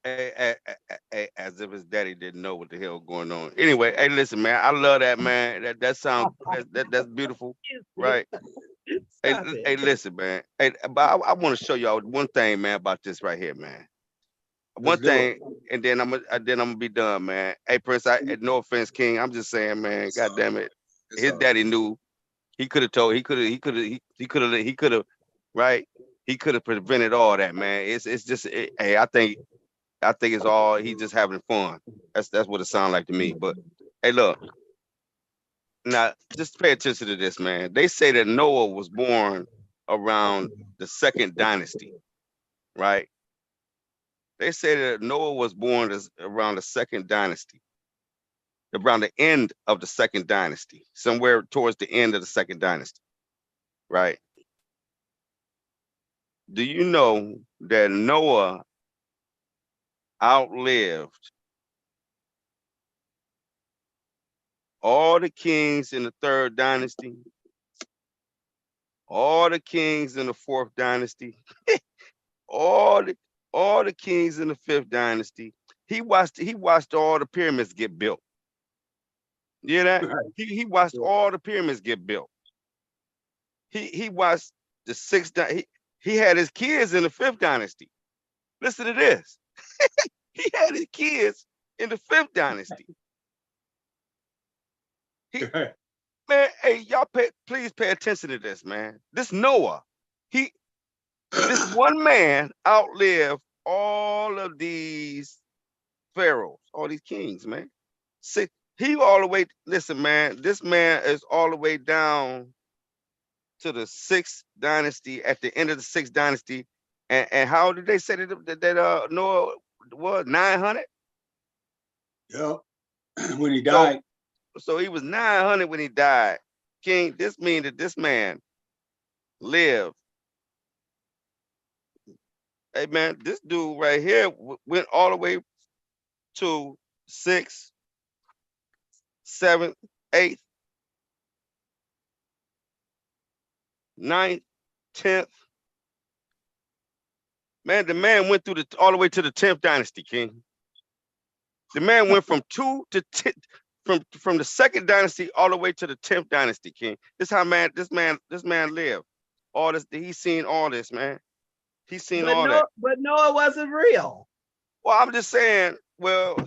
As if his daddy didn't know what the hell going on. Anyway, hey, listen, man, I love that, man. That sounds that's beautiful, right? Hey, Stop it. hey, listen, man. Hey, but I want to show y'all one thing, man, about this right here, man. Let's One do it. thing, and then I'm gonna be done, man. Hey, Prince, no offense, King. I'm just saying, man. God damn it, It's his all daddy knew. He could have told. He could have, right? He could have prevented all that, man. It's just, hey, I think it's all he just having fun. That's what it sounds like to me. But hey, look, now just pay attention to this, man. They say that Noah was born around the second dynasty, right? They say that Noah was born around the second dynasty, around the end of the second dynasty, somewhere towards the end of the second dynasty, right? Do you know that Noah outlived all the kings in the third dynasty, all the kings in the fourth dynasty, all the kings in the fifth dynasty? He watched all the pyramids get built. You hear that? Right. He watched all the pyramids get built. He watched the sixth. He had his kids in the fifth dynasty. Listen to this. He had his kids in the fifth dynasty. Man, hey, y'all please pay attention to this, man. This Noah, this one man outlived all of these pharaohs, all these kings, man. He all the way, listen, man, this man is all the way down to the sixth dynasty, at the end of the sixth dynasty. And how did they say that Noah was 900? Yep. When he died. So he was 900 when he died. King, this means that this man lived. Hey, man, this dude right here went all the way to 6th, 7th, 8th, 9th, 10th. Man, the man went through all the way to the 10th dynasty, King. The man went from 2 to 10, from the second dynasty all the way to the 10th dynasty, King. This how this man lived. All this, he's seen all this, man. He's seen all that. But Noah wasn't real. Well, I'm just saying, well,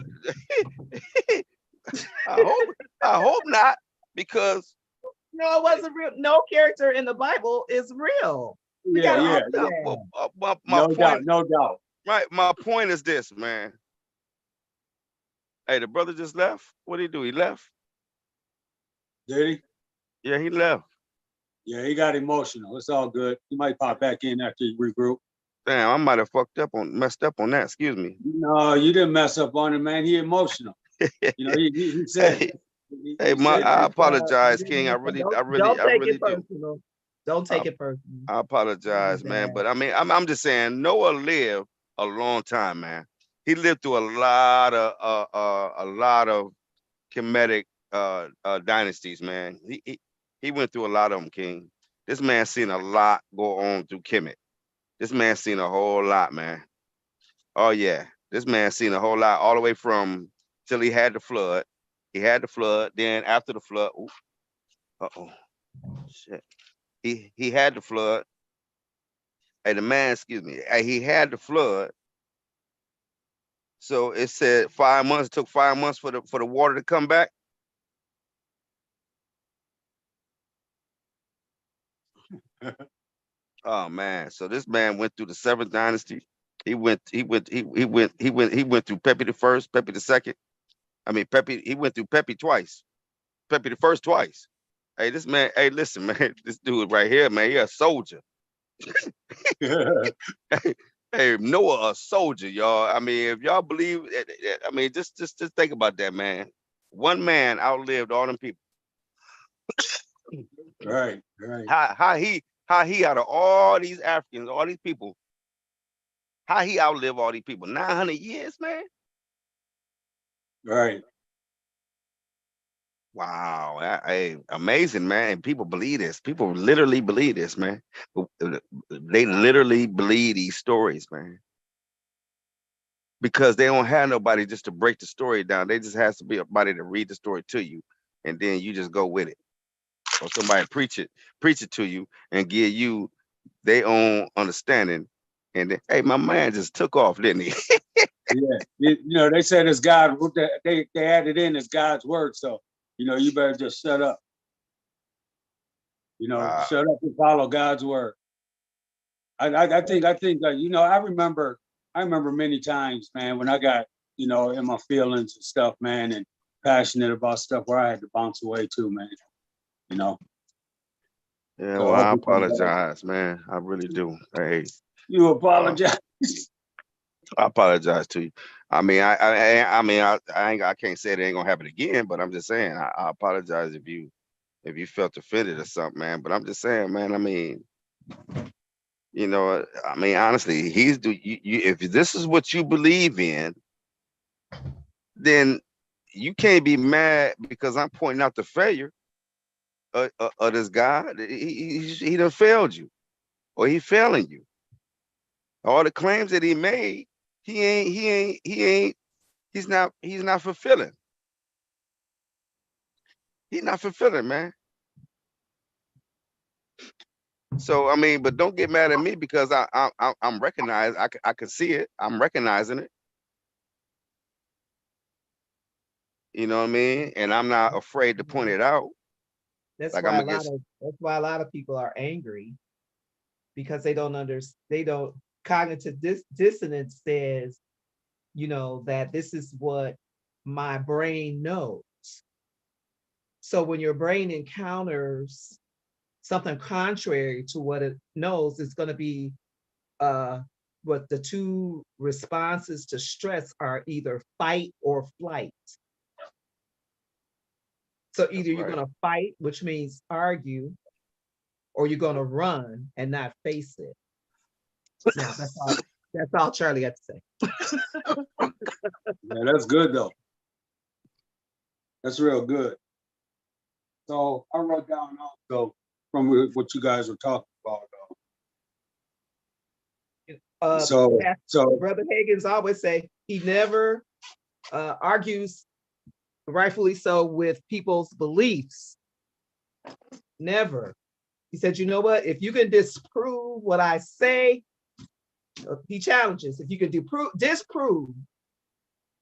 I hope not, because Noah wasn't real. No character in the Bible is real. Yeah. My point, no doubt. right? My point is this, man. Hey, the brother just left. What did he do? He left. Did he? Yeah, he left. Yeah, he got emotional. It's all good. He might pop back in after he regroup. Damn, I might have messed up on that. Excuse me. No, you didn't mess up on him, man. He emotional. You know, he said. Hey, I apologize, King. I really it do. personal. Don't take it personal. I apologize, man. But I mean, I'm just saying, Noah lived a long time, man. He lived through a lot of Kemetic dynasties, man. He went through a lot of them, King. This man seen a lot go on through Kemet. This man seen a whole lot, man. Oh yeah, this man seen a whole lot, all the way from till he had the flood. He had the flood. Then after the flood, shit. He had the flood. Hey, the man, excuse me. He had the flood. So it said 5 months. It took 5 months for the water to come back. Oh man! So this man went through the seventh dynasty. He went through Pepi the first, Pepi the second. I mean Pepi. He went through Pepi twice. Pepi the first twice. Hey, this man. Hey, listen, man. This dude right here, man. He a soldier. Hey, Noah a soldier, y'all. I mean, if y'all believe, I mean, just think about that, man. One man outlived all them people. Right. how he out of all these Africans, all these people, how he outlive all these people. 900 years, man. Right. Wow, hey, amazing, man. And people believe this. People literally believe this, man. They literally believe these stories, man. Because they don't have nobody just to break the story down. They just has to be somebody to read the story to you, and then you just go with it. Or somebody preach it to you and give you their own understanding. And then, hey, my man just took off, didn't he? Yeah. You know, they said it's God. They added in as God's word. So, you know, you better just shut up. You know, Wow. shut up and follow God's word. I think you know, I remember many times, man, when I got, you know, in my feelings and stuff, man, and passionate about stuff where I had to bounce away too, man. You know. Yeah, So well, I hope I you come back. apologize, man. I really do. Hey, You apologize. I apologize to you. I mean, I can't say it ain't gonna happen again, but I'm just saying I apologize if you felt offended or something, man. But I'm just saying, man. I mean, you know, I mean, honestly, if this is what you believe in, then you can't be mad because I'm pointing out the failure of this guy. He done failed you, or he failing you. All the claims that he made, he's not fulfilling. He's not fulfilling, man. So I mean, but don't get mad at me because I'm recognized. I can see it. I'm recognizing it. You know what I mean? And I'm not afraid to point it out. That's Like why I'm a lot against. of that's why a lot of people are angry because they don't understand. They don't cognitive dissonance says, you know, that this is what my brain knows. So when your brain encounters something contrary to what it knows, it's going to be what the two responses to stress are either fight or flight. So either you're Right. going to fight, which means argue, or you're going to run and not face it. Now that's all Charlie had to say. Yeah, that's good though. That's real good. So I wrote down also from what you guys were talking about. So Brother Higgins always say he never argues, rightfully so, with people's beliefs. Never. He said, you know what? If you can disprove what I say, he challenges. If you can disprove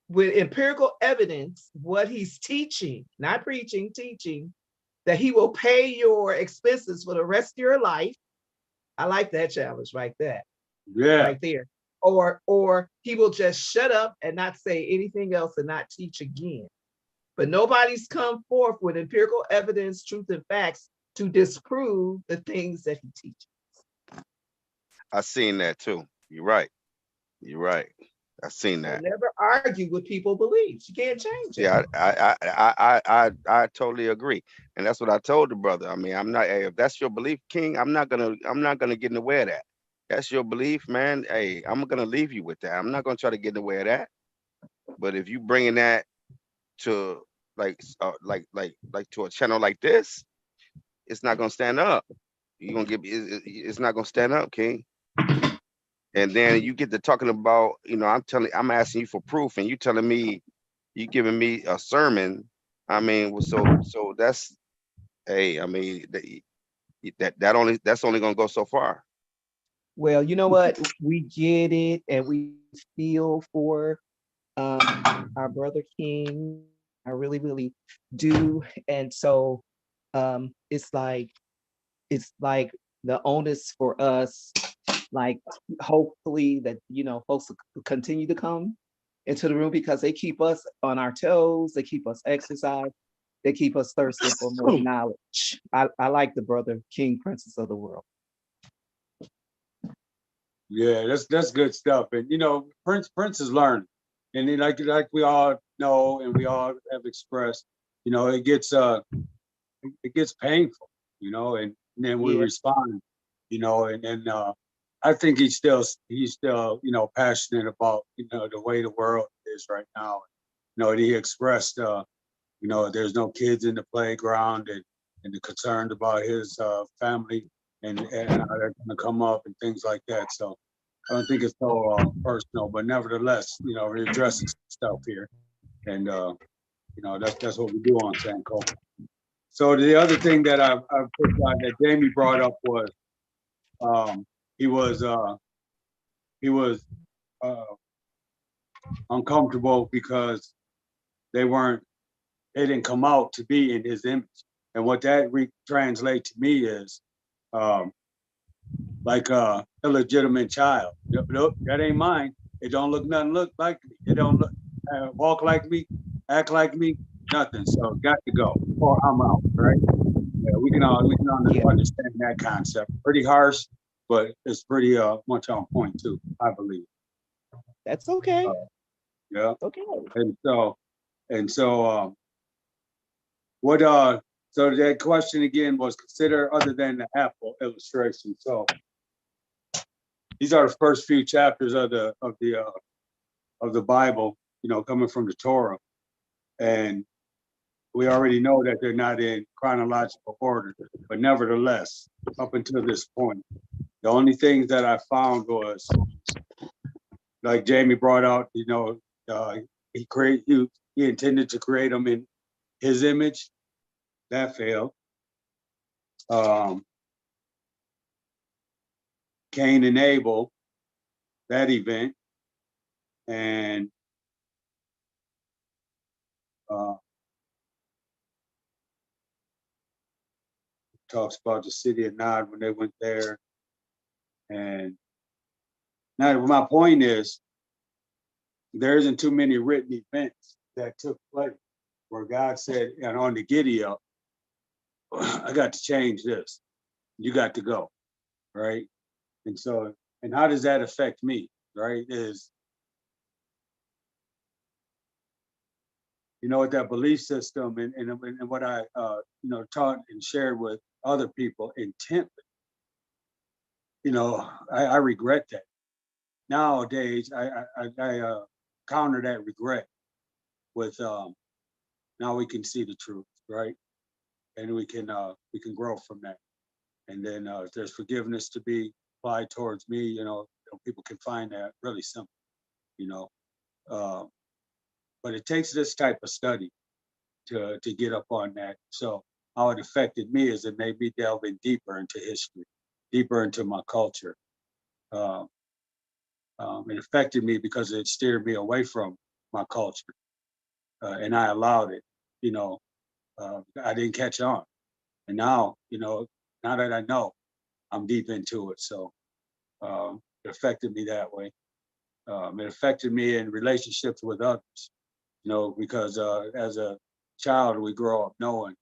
with empirical evidence what he's teaching, not preaching, teaching, that he will pay your expenses for the rest of your life. I like that challenge right there. yeah, Right there. Or he will just shut up and not say anything else and not teach again. But nobody's come forth with empirical evidence, truth, and facts to disprove the things that he teaches. I seen that too. You're right. You're right. I seen So that. never argue with people's beliefs. You can't change it. Yeah, I totally agree, and that's what I told the brother. I mean, I'm not. Hey, if that's your belief, King, I'm not gonna get in the way of that. That's your belief, man. Hey, I'm gonna leave you with that. I'm not gonna try to get in the way of that. But if you bringing that to like to a channel like this, it's not gonna stand up. You're gonna it's not gonna stand up, King. And then you get to talking about, you know, I'm asking you for proof, and you telling me, you giving me a sermon. I mean, well, so that's, hey, I mean, that's only gonna go so far. Well, you know what? We get it and we feel for our brother King. I really, really do. And so it's like the onus for us, like hopefully that, you know, folks will continue to come into the room because they keep us on our toes, they keep us exercised, they keep us thirsty for more knowledge. I like the brother King, Princess of the World. yeah, that's good stuff. And you know, Prince is learning, and then like we all know and we all have expressed, you know, it gets painful, you know, and then we Yeah. respond. and I think he's still, passionate about, the way the world is right now. And he expressed, there's no kids in the playground and the concerned about his family and how they're gonna come up and things like that. So I don't think it's so personal, but nevertheless, he addresses stuff here. And that's what we do on Sanko. So the other thing that I put that Jamie brought up was he was uh, uncomfortable because they didn't come out to be in his image. And what that translate to me is like a illegitimate child. Nope, that ain't mine. It don't look like me. It don't walk like me, act like me, nothing. So got to go or I'm out, right? Yeah, we can understand that concept. Pretty harsh, but it's pretty much on point too, I believe. That's okay. Yeah. Okay. And so what so that question again was consider other than the apple illustration. So these are the first few chapters of the Bible, coming from the Torah. And we already know that they're not in chronological order, but nevertheless, up until this point, the only things that I found was, like Jamie brought out, he intended to create them in his image. That failed. Cain and Abel, that event, and talks about the city of Nod when they went there. And now my point is, there isn't too many written events that took place where God said, and on the giddy up, I got to change this. You got to go, right? And so, and how does that affect me, right? Is, with that belief system and what I, taught and shared with other people intently, I regret that. Nowadays, I counter that regret with now we can see the truth, right? And we can grow from that. And then if there's forgiveness to be applied towards me, people can find that really simple, uh, but it takes this type of study to get up on that. So how it affected me is it made me delve in deeper into history, deeper into my culture. It affected me because it steered me away from my culture, and I allowed it. I didn't catch on, and now, now that I know, I'm deep into it. So it affected me that way. It affected me in relationships with others, because as a child, we grow up knowing,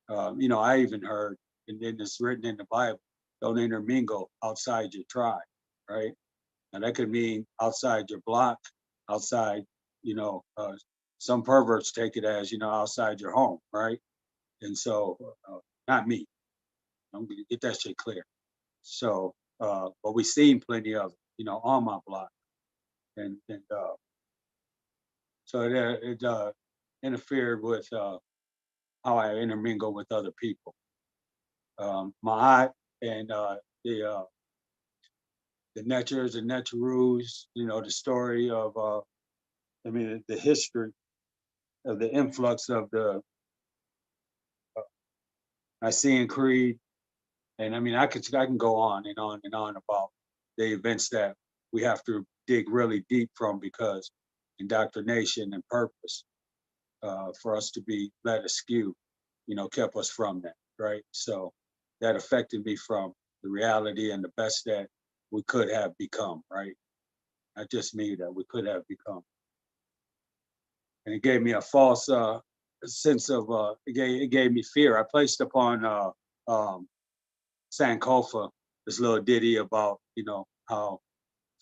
I even heard, and then it's written in the Bible, don't intermingle outside your tribe, right? And that could mean outside your block, outside, some perverts take it as, outside your home, right? And so, not me. I'm gonna get that shit clear. So, but we've seen plenty of it, on my block. And so it interfered with how I intermingle with other people. My and the Netchers and Netcheroos, the story of the history of the influx of the Nicene Creed, and I can go on and on and on about the events that we have to dig really deep from, because indoctrination and purpose for us to be led askew, kept us from that, right? So that affected me from the reality and the best that we could have become, right? Not just me, that we could have become. And it gave me a false sense of, it gave me fear. I placed upon Sankofa this little ditty about, how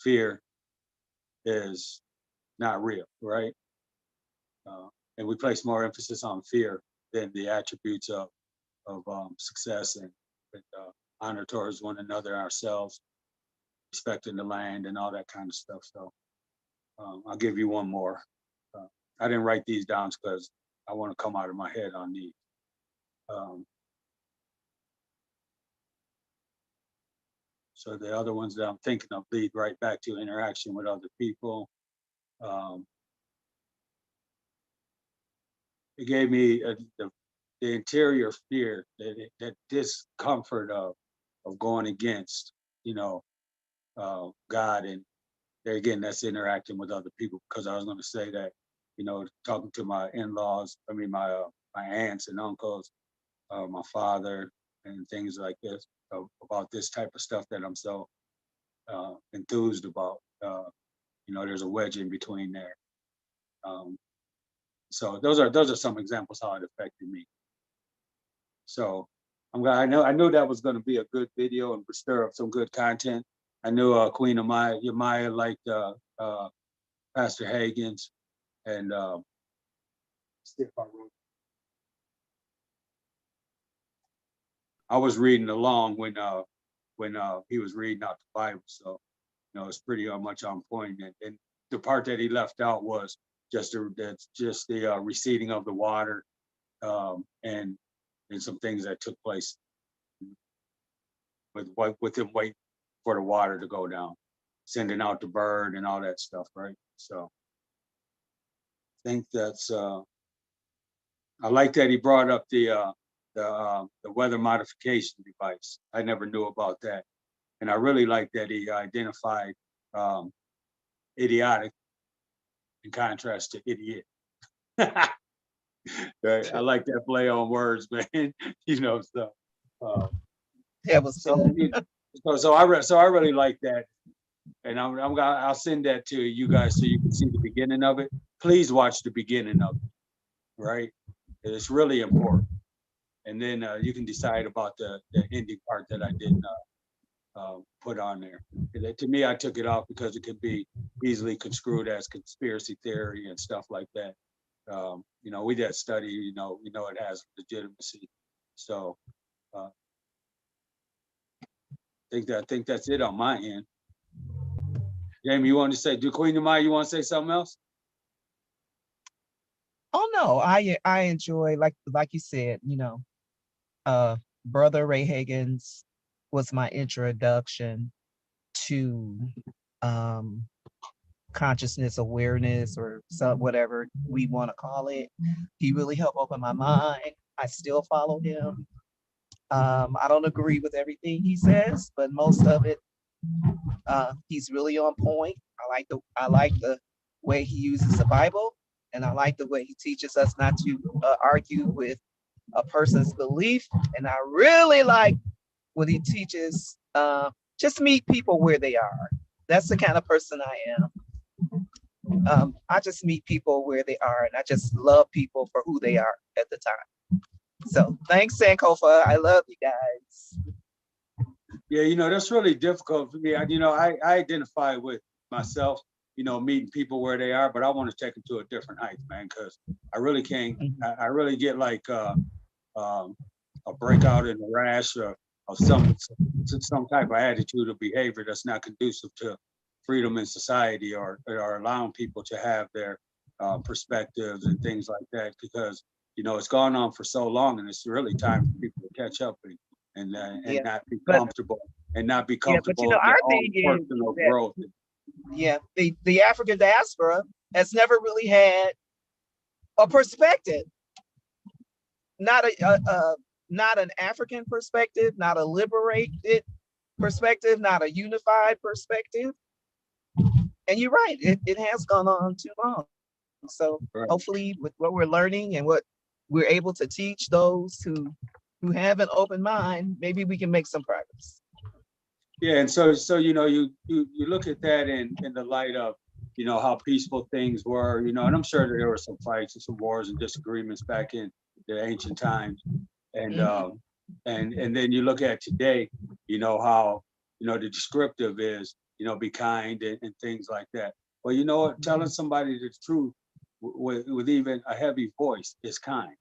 fear is not real, right? And we place more emphasis on fear than the attributes of success and honor towards one another, ourselves, respecting the land and all that kind of stuff. So I'll give you one more. I didn't write these down because I want to come out of my head on these. So the other ones that I'm thinking of lead right back to interaction with other people. It gave me the interior fear, that discomfort of going against, God. And there again, that's interacting with other people, because I was going to say that, talking to my in-laws, my aunts and uncles, my father, and things like this, about this type of stuff that I'm so enthused about. There's a wedge in between there. So those are some examples how it affected me. So I knew that was going to be a good video and stir up some good content. I knew Queen Yamaya liked Pastor Hagen's, and I was reading along when he was reading out the Bible, so it's pretty much on point. And the part that he left out was just the receding of the water, and some things that took place with him waiting for the water to go down, sending out the bird and all that stuff, right? So I think that's I like that he brought up the weather modification device. I never knew about that, and I really like that he identified idiotic in contrast to idiot. Right? I like that play on words, man. So. That was good. So I really like that, and I'll send that to you guys so you can see the beginning of it. Please watch the beginning of it, right? It's really important, and then you can decide about the ending part that I didn't put on there. To me, I took it off because it could be easily construed as conspiracy theory and stuff like that. We did study. We know it has legitimacy. So. I think that's it on my end. Jamie, you want to say, Queen Yamaya, you want to say something else? Oh no, I enjoy, like you said, Brother Ray Higgins was my introduction to consciousness awareness, or whatever we want to call it. He really helped open my mind. I still follow him. I don't agree with everything he says, but most of it, he's really on point. I like the way he uses the Bible, and I like the way he teaches us not to argue with a person's belief. And I really like when he teaches just meet people where they are. That's the kind of person I am. I just meet people where they are, and I just love people for who they are at the time. So thanks, Sankofa. I love you guys. Yeah, that's really difficult for me. I identify with myself, meeting people where they are, but I want to take them to a different height, man, because I really can't. I really get like a breakout in a rash of some type of attitude or behavior that's not conducive to freedom in society, or allowing people to have their perspectives and things like that, because it's gone on for so long, and it's really time for people to catch up and not be comfortable and not be comfortable with our all thing personal growth. Yeah, the African diaspora has never really had a perspective, not an African perspective, not a liberated perspective, not a unified perspective. And you're right, it has gone on too long. So hopefully with what we're learning and what we're able to teach those who have an open mind, maybe we can make some progress. Yeah, and so you look at that in the light of how peaceful things were, and I'm sure that there were some fights and some wars and disagreements back in the ancient times, and and then you look at today, how the descriptive is be kind and things like that. Well, you know what, telling somebody the truth with even a heavy voice is kind,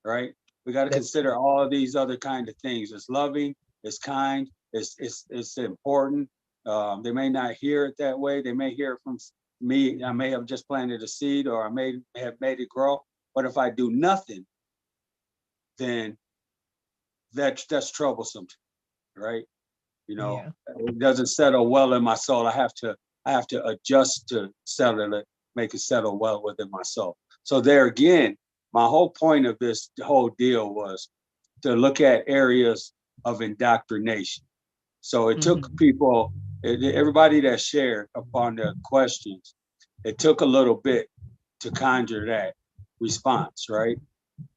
right? We got to consider all of these other kind of things. It's loving, it's kind, it's important. They may not hear it that way. They may hear it from me. I may have just planted a seed, or I may have made it grow. But if I do nothing, then that's troublesome, right? You know, Yeah. it doesn't settle well in my soul. I have to adjust to settle it, make it settle well within my soul. So there again, my whole point of this whole deal was to look at areas of indoctrination. So it took people, everybody that shared upon their questions, it took a little bit to conjure that response, right?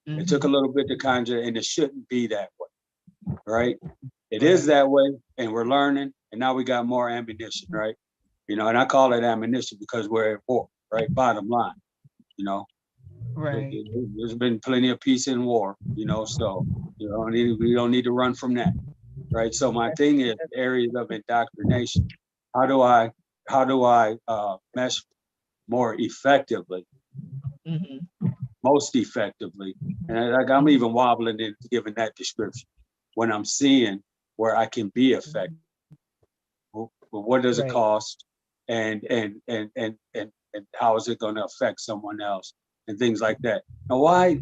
It took a little bit to conjure, and it shouldn't be that way, right? It is that way, and we're learning, and now we got more ammunition, right? You know, and I call it ammunition because we're at war, right? Bottom line, you know, Right. there's been plenty of peace and war, you know, so we don't need to run from that, right? So my thing is areas of indoctrination. How do I mesh more effectively, most effectively? And like I'm even wobbling in giving that description when I'm seeing where I can be effective. Well, what does it cost, and how is it going to affect someone else, and things like that. Now, why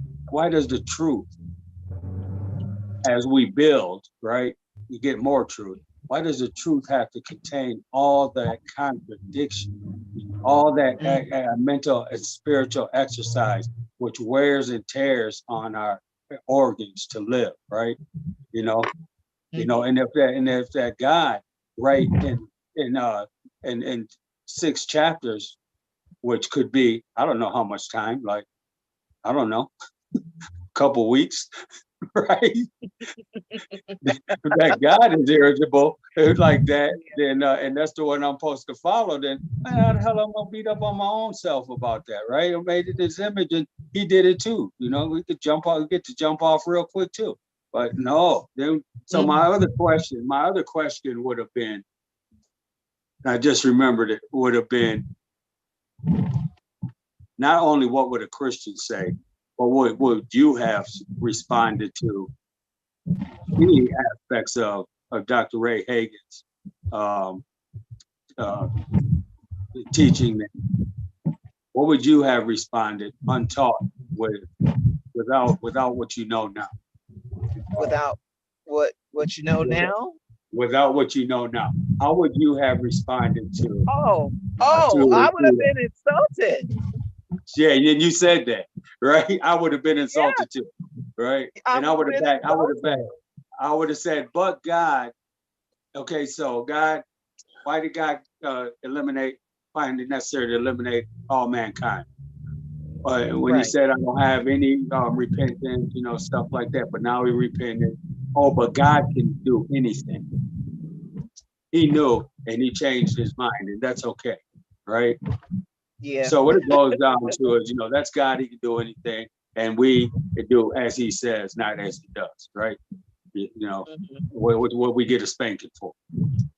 does the truth, as we build, right, you get more truth? Why does the truth have to contain all that contradiction, all that mental and spiritual exercise, which wears and tears on our organs to live, right? You know, and if that God, right, in 6 chapters, which could be, I don't know how much time, like, I don't know, couple weeks, right? That God is irritable like that, then and that's the one I'm supposed to follow, then how the hell I'm gonna beat up on my own self about that, right? I made it this image, and he did it too. You know, we get to jump off real quick too. But no, then so my other question would have been, I just remembered it, would have been not only what would a Christian say, but what would you have responded to any aspects of Dr. Ray Hagen's teaching? What would you have responded untaught without what you know now? Without what you know now? Without what you know now, how would you have responded to? I would have been insulted. Yeah, and you said that, right? I would have been insulted too, right? And I would have said, but God, okay, so God, why did God find it necessary to eliminate all mankind? When he said, I don't have any repentance, stuff like that, but now he repented. Oh, but God can do anything. He knew, and he changed his mind, and that's okay, right? Yeah. So what it boils down to is, that's God. He can do anything, and we can do as he says, not as he does, right? What we get a spanking for,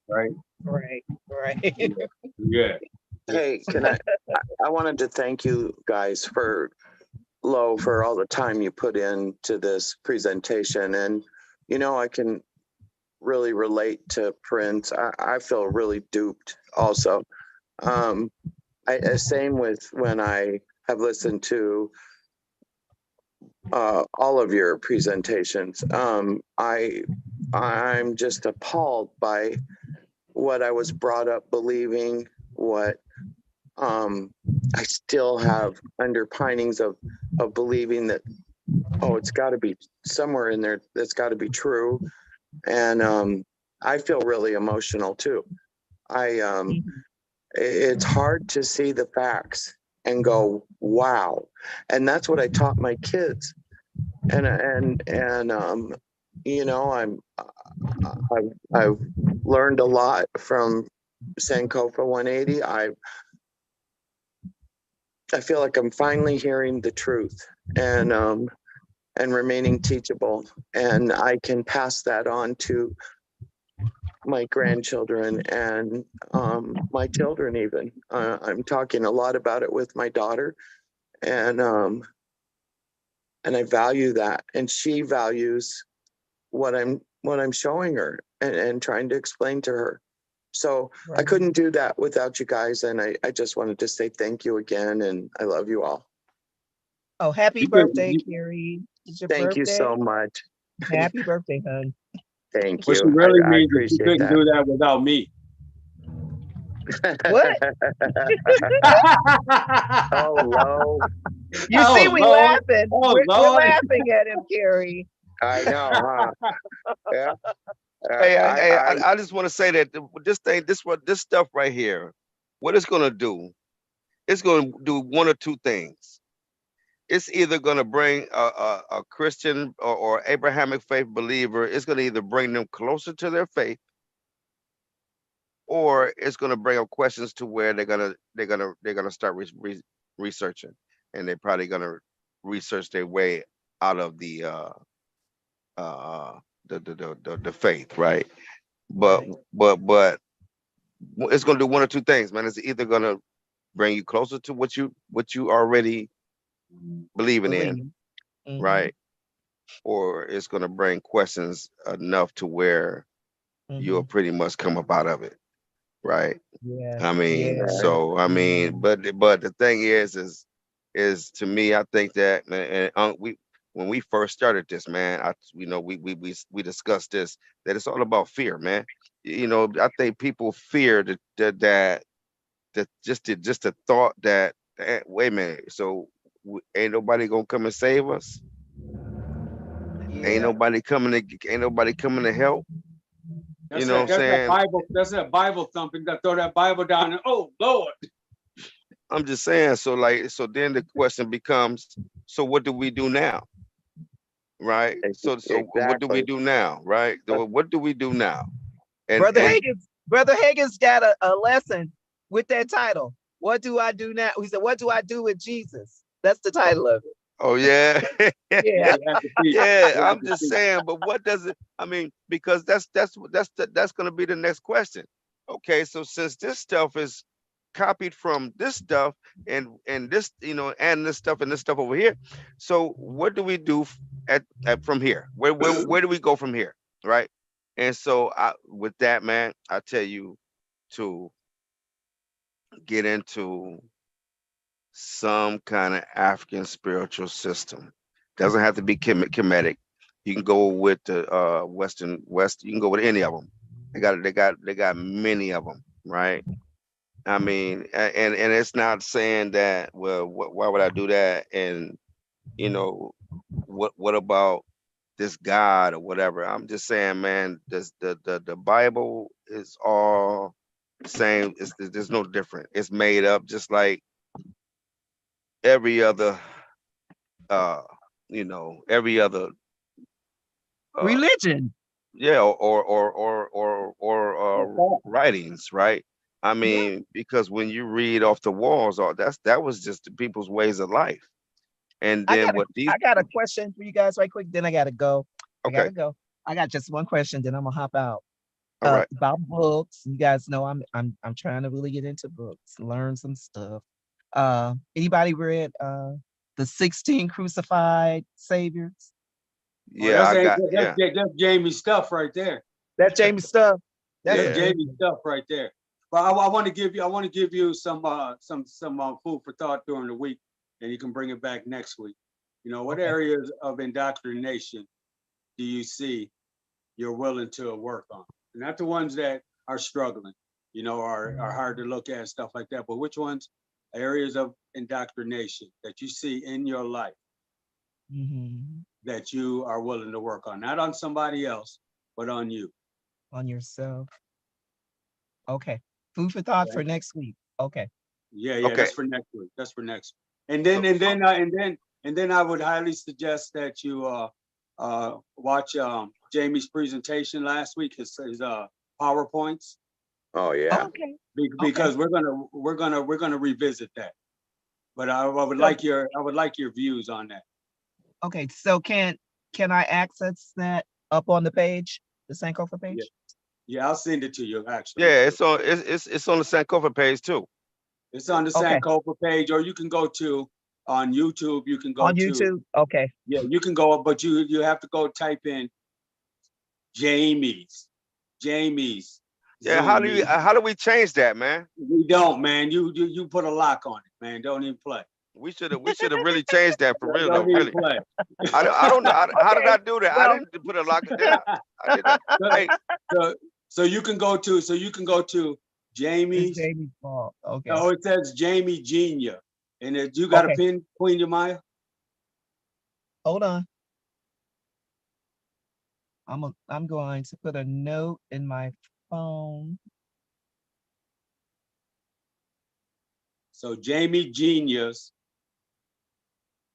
right? Right. Yeah. Hey, I wanted to thank you guys for all the time you put into this presentation. And, I can really relate to Prince. I feel really duped also. Same with when I have listened to all of your presentations. I'm just appalled by what I was brought up believing, what I still have underpinnings of believing that, it's got to be somewhere in there that's got to be true. And I feel really emotional too. It's hard to see the facts and go, wow. And that's what I taught my kids. And I've learned a lot from Sankofa 180. I feel like I'm finally hearing the truth and remaining teachable, and I can pass that on to my grandchildren and my children even. I'm talking a lot about it with my daughter, and I value that, and she values what what I'm showing her and trying to explain to her. So I Right. couldn't do that without you guys. And I just wanted to say thank you again. And I love you all. Oh, happy You birthday, could, Carrie. It's your Thank you birthday. so much. Happy birthday, hon. Thank what you. she really I means is she appreciate couldn't that. do that without me. What? Oh, low. You see, Oh we Lord, laughing. oh We're Lord. laughing at him, Carrie. I know, huh? Yeah. Hey, I I just want to say that this stuff right here, what it's gonna do, it's gonna do one or two things. It's either gonna bring a Christian or Abrahamic faith believer. It's gonna either bring them closer to their faith, or it's gonna bring up questions to where they're gonna start researching, and they're probably gonna research their way out of uh the faith, right? But Right. but it's gonna do one or two things, man. It's either gonna bring you closer to what you already believing in, Believe. Mhm. right? Or it's gonna bring questions enough to where you'll Mhm. pretty much come up out of it, right? Yeah. I mean, Yeah. so I mean, but the thing is to me, I think that man, and we when we first started this, man, we discussed this, that it's all about fear, man. I think people fear that just the thought that wait a minute, so ain't nobody gonna come and save us? Yeah. Ain't nobody coming to help? You That's know what I'm that. That's that saying? Bible. That's that Bible thumping. That throw that Bible down and oh Lord. I'm just saying. So then the question becomes, so what do we do now? Right? So what do we exactly. do now? Right? What do we do now? And Brother and Hagen's got a lesson with that title. What do I do now? He said, "What do I do with Jesus?" That's the title of it. oh yeah. Yeah, Yeah. you have to teach. Yeah, You have I'm to just teach. saying, but what does it? I mean, because that's going to be the next question. Okay, so since this stuff is copied from this stuff and this, and this stuff and this stuff over here, so what do we do at from here? Where do we go from here, right? And so with that, man, I tell you to get into some kind of African spiritual system. Doesn't have to be Kemetic. You can go with the West. You can go with any of them. They got many of them, right? I mean, and it's not saying that. Well, why would I do that? And you know, what about this God or whatever? I'm just saying, man. This the Bible is all the same. There's no different. It's made up just like every other uh every other uh Religion. yeah or writings, right? I Yeah. mean, because when you read off the walls, that was just the people's ways of life. And I then got a what these I got a question for you guys right quick. Then I gotta go. I okay, gotta go. I got just one question. Then I'm gonna hop out. all right. About books. You guys know I'm trying to really get into books, learn some stuff. Anybody read the 16 Crucified Saviors? Oh, Yeah, I got yeah, that's Jamie's stuff right there. That's Jamie stuff. That's That's yeah. good. Jamie's stuff right there. But I want to give you some food for thought during the week, and you can bring it back next week. What Okay. areas of indoctrination do you see you're willing to work on? Not the ones that are struggling, are hard to look at and stuff like that. But which ones, areas of indoctrination that you see in your life Mhm. that you are willing to work on, not on somebody else, but on you. On yourself. Okay. Food for thought for Right? next week. Okay. Yeah, Okay, that's for next week. That's for next week. so And then I would highly suggest that you watch Jamie's presentation last week, his PowerPoints, Oh yeah. Okay. Okay. because we're gonna revisit that. But I would So like your views on that. okay. So can I access that up on the page, the Sankofa Yeah, page? yeah, I'll send it to you actually yeah, too. it's on the Sankofa page too. It's on the Okay. Sankofa page, or you can go to on YouTube. You can go On to YouTube. Okay. yeah, you can go, but you have to go type in Jamie's Yeah, Zoom meeting. how do we change that, man? We don't, man. You put a lock on it, man. Don't even play. We should have really changed that for real though. Don't even Really, play. I don't know. How did Okay, I do that? I well- didn't put a lock. I did that. Hey, So you can go to It's Jamie's. Jamie's fault. Okay. Oh, it says Jamie Genia. And you got a Okay. pin, Queen Yamaya? Hold on. I'm going to put a note in my phone. So Jamie Genia's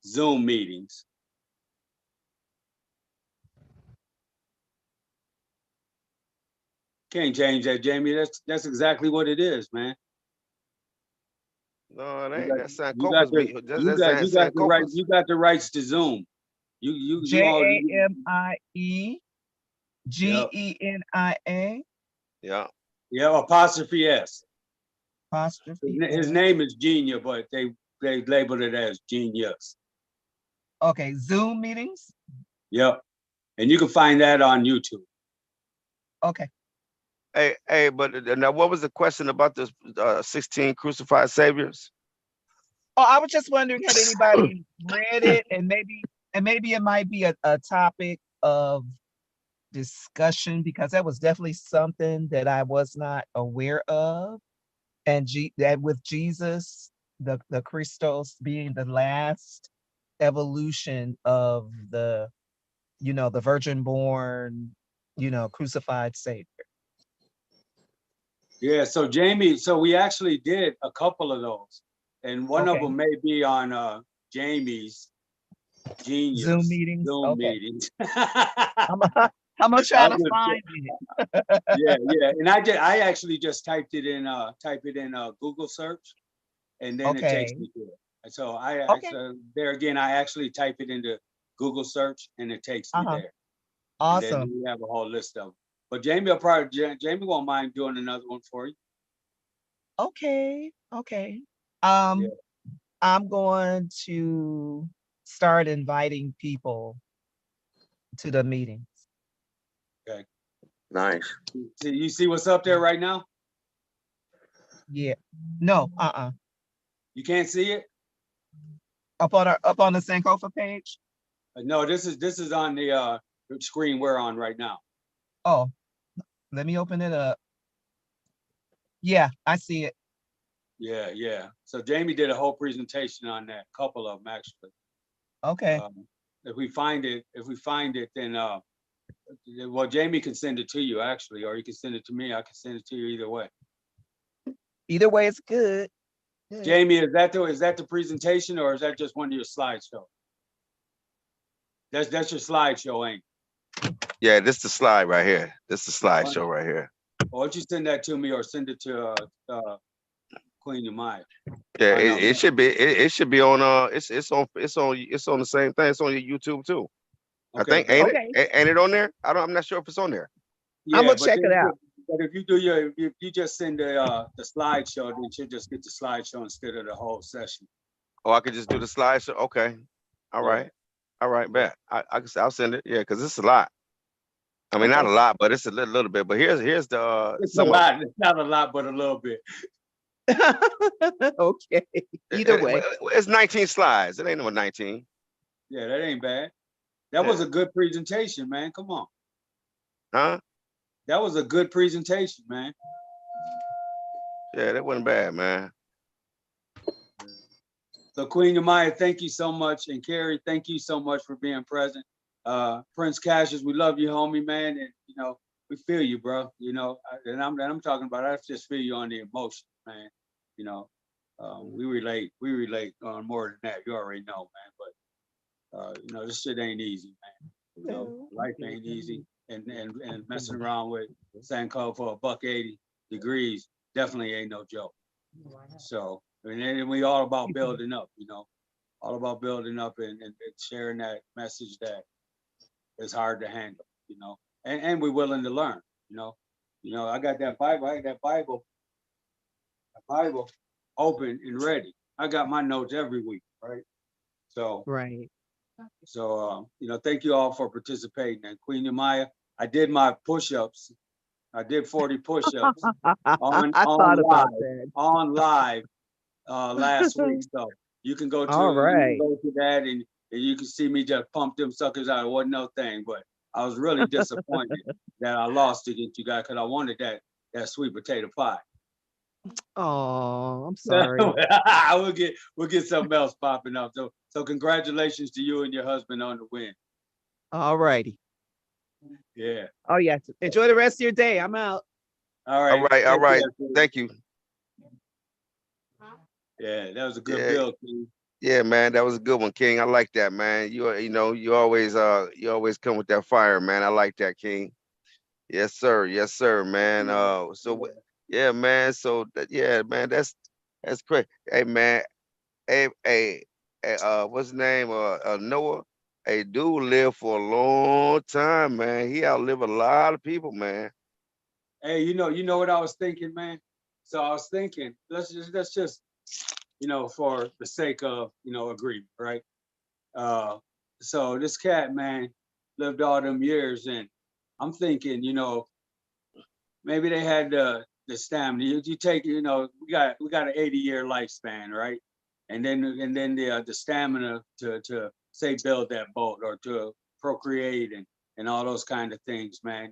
Zoom meetings. Can't change that, Jamie. That's exactly what it is, man. no, it You ain't. got- That's you got Sankofa's the- meeting. You That's got the right. Sankofa's. You got the rights to Zoom. You JAMIE GENIA Yeah. Yeah, apostrophe S. apostrophe. His S. name is Genia, but they labeled it as Genius. Okay, Zoom meetings. Yep. And you can find that on YouTube. Okay. Hey, but now what was the question about the 16 crucified saviors? Oh, I was just wondering, had anybody read it, and maybe it might be a topic of discussion, because that was definitely something that I was not aware of. And that with Jesus, the Christos being the last evolution of the virgin born, crucified Savior. Yeah, so Jamie, so we actually did a couple of those. And one of Okay. them may be on Jamie's Genius Zoom meetings. Zoom Okay. meetings. I'm gonna try to find it. Yeah. And I actually just typed it in Google search, and then it takes Okay. me to it. And so so there again, I actually type it into Google search and it takes me there. And then Awesome. we have a whole list of them. But Jamie won't mind doing another one for you. Okay. Yeah. I'm going to start inviting people to the meetings. Nice. You see what's up there right now? Yeah. No, You can't see it? up on the Sankofa page. No, this is on the screen we're on right now. Oh, let me open it up. Yeah, I see it. Yeah. So Jamie did a whole presentation on that, couple of them actually. Okay. If we find it, then well, Jamie can send it to you actually, or you can send it to me. I can send it to you either way. Either way, it's good. Good. Jamie, is that the presentation, or is that just one of your slideshows? That's your slideshow, ain't it? Yeah, this is the slide right here. This is the slideshow right here. Why don't you send that to me, or send it to Queen Yamaya? Yeah, I know. it should be on it's on the same thing. It's on your YouTube too. I think ain't it on there? I'm not sure if it's on there. Yeah, I'm gonna but check it out. But if you just send the slideshow, then you'll just get the slideshow instead of the whole session. Oh, I could just do the slideshow. Okay. All Yeah. right, bet. I'll send it. Yeah, because it's a lot. I mean, not a lot, but it's a little bit. But here's the It's a lot. It's not a lot, but a little bit. Okay. Either way. It's 19 slides. It ain't no 19. Yeah, that ain't bad. That was a good presentation, man. Come on. Huh? That was a good presentation, man. Yeah, that wasn't bad, man. So Queen Yamaya, thank you so much. And Carrie, thank you so much for being present. Prince Cassius, we love you, homie, man. And we feel you, bro. And I'm talking about, I just feel you on the emotion, man. We relate on more than that. You already know, man. But this shit ain't easy, man. Life ain't easy. And messing around with Sanko for $180 degrees definitely ain't no joke. So, and we all about building up, all about building up and sharing that message that is hard to handle, and we're willing to learn, I got that Bible, open and ready. I got my notes every week, right? So, Right. thank you all for participating. And Queen Yamaya, I did my push-ups. I did 40 push-ups I on thought about live, that. on live last week. So you can go to All right. that and you can see me just pump them suckers out. It wasn't no thing, but I was really disappointed that I lost against you guys because I wanted that sweet potato pie. Oh, I'm sorry. we'll get something else popping up. So congratulations to you and your husband on the win. All righty. Yeah. Oh, yes. Enjoy the rest of your day. I'm out. All All right. right, all Take right. care, King. Thank you. Yeah, that was a good Yeah. bill, King. Yeah, man, that was a good one, King. I like that, man. You know, you always come with that fire, man. I like that, King. Yes, sir, man. Yeah, man. So yeah, man, that's great. Hey, man. What's his name? Noah. Hey, dude lived for a long time, man. He outlived a lot of people, man. Hey, you know what I was thinking, man? So I was thinking, let's just, for the sake of, agreement, right? So this cat, man, lived all them years, and I'm thinking, maybe they had the stamina. You take, we got an 80-year lifespan, right? And then the stamina to say build that boat or to procreate and all those kind of things, man.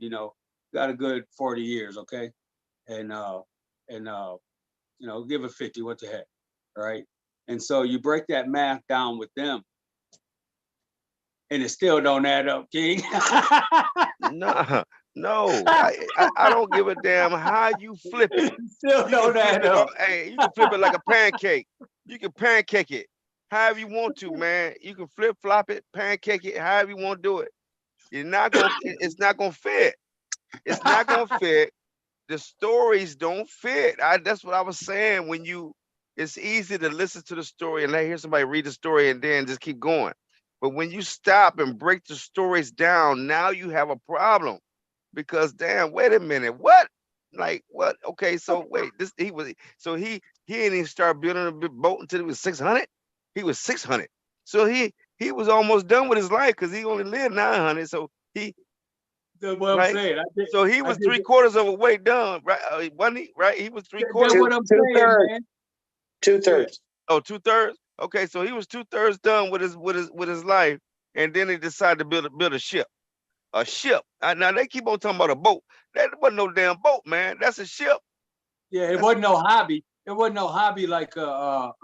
Got a good 40 years, okay? And give it 50, what the heck, right? And so you break that math down with them, and it still don't add up, King. Nah, no, I don't give a damn how you flip it. Still You can don't add flip it. up. Hey, you can flip it like a pancake. You can pancake it however you want to, man. You can flip flop it, pancake it, however you want to do it. It's not gonna fit. It's not gonna fit. The stories don't fit. That's what I was saying. It's easy to listen to the story and hear somebody read the story and then just keep going. But when you stop and break the stories down, now you have a problem. Because damn, wait a minute, what? Like what? Okay, so wait, he didn't even start building a big boat until he was 600. He was 600. So he was almost done with his life because he only lived 900. So That's what I'm right. saying. So he was 3/4 of a way done, right? Wasn't he? Right? He was 3/4. That's what I'm saying, man. 2/3. Oh, 2/3. Okay, so he was 2/3 done with his life, and then he decided to build a ship. A ship. Now they keep on talking about a boat. That wasn't no damn boat, man. That's a ship. Yeah, it wasn't no hobby. It wasn't no hobby like build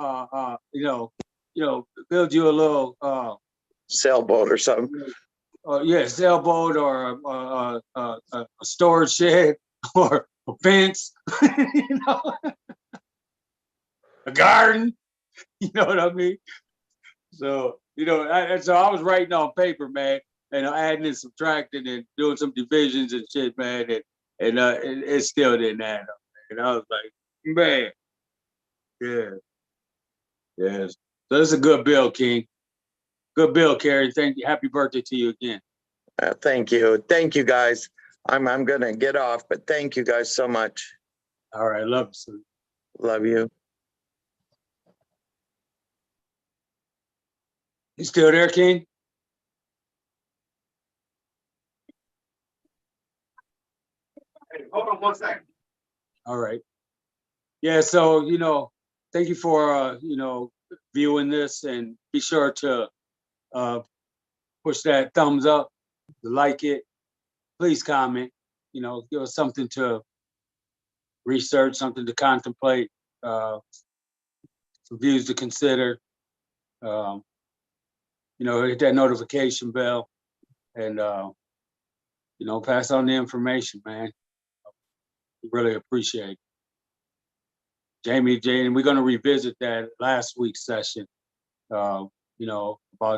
you a little Sailboat or something. sailboat or a storage shed or a fence, a garden. You know what I mean? So so I was writing on paper, man, and adding and subtracting and doing some divisions and shit, man, and it still didn't add up. And I was like, man, yeah, yes. So this is a good bill, King. Good bill, Carrie. Thank you. Happy birthday to you again. Thank you guys. I'm gonna get off, but thank you guys so much. All right, love you, son. Love you. You still there, King? Hey, hold on 1 second. All right. Yeah, so thank you for viewing this, and be sure to push that thumbs up, to like it. Please comment, give us something to research, something to contemplate, some views to consider. Hit that notification bell and pass on the information, man. We really appreciate it. Jamie, Jane, we're going to revisit that last week's session, about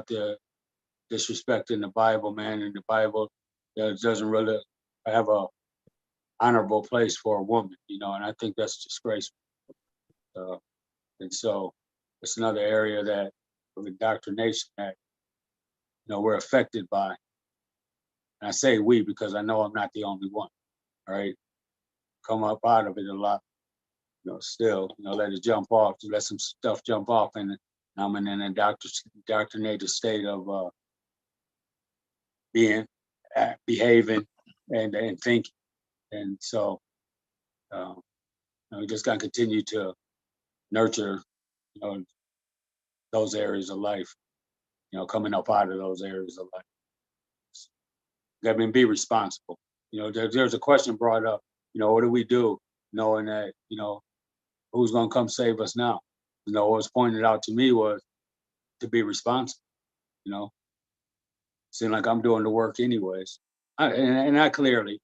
the disrespecting the Bible, man, and the Bible doesn't really have a honorable place for a woman, and I think that's disgraceful. And so it's another area that of indoctrination that we're affected by. And I say we because I know I'm not the only one. All right, come up out of it a lot. Still, let it jump off, let some stuff jump off, and I'm in an indoctrinated state of behaving and thinking. And so we just got to continue to nurture, those areas of life, coming up out of those areas of life. I mean, be responsible. There's a question brought up, what do we do knowing that, who's going to come save us now? What was pointed out to me was to be responsible, Seem like I'm doing the work anyways. And I clearly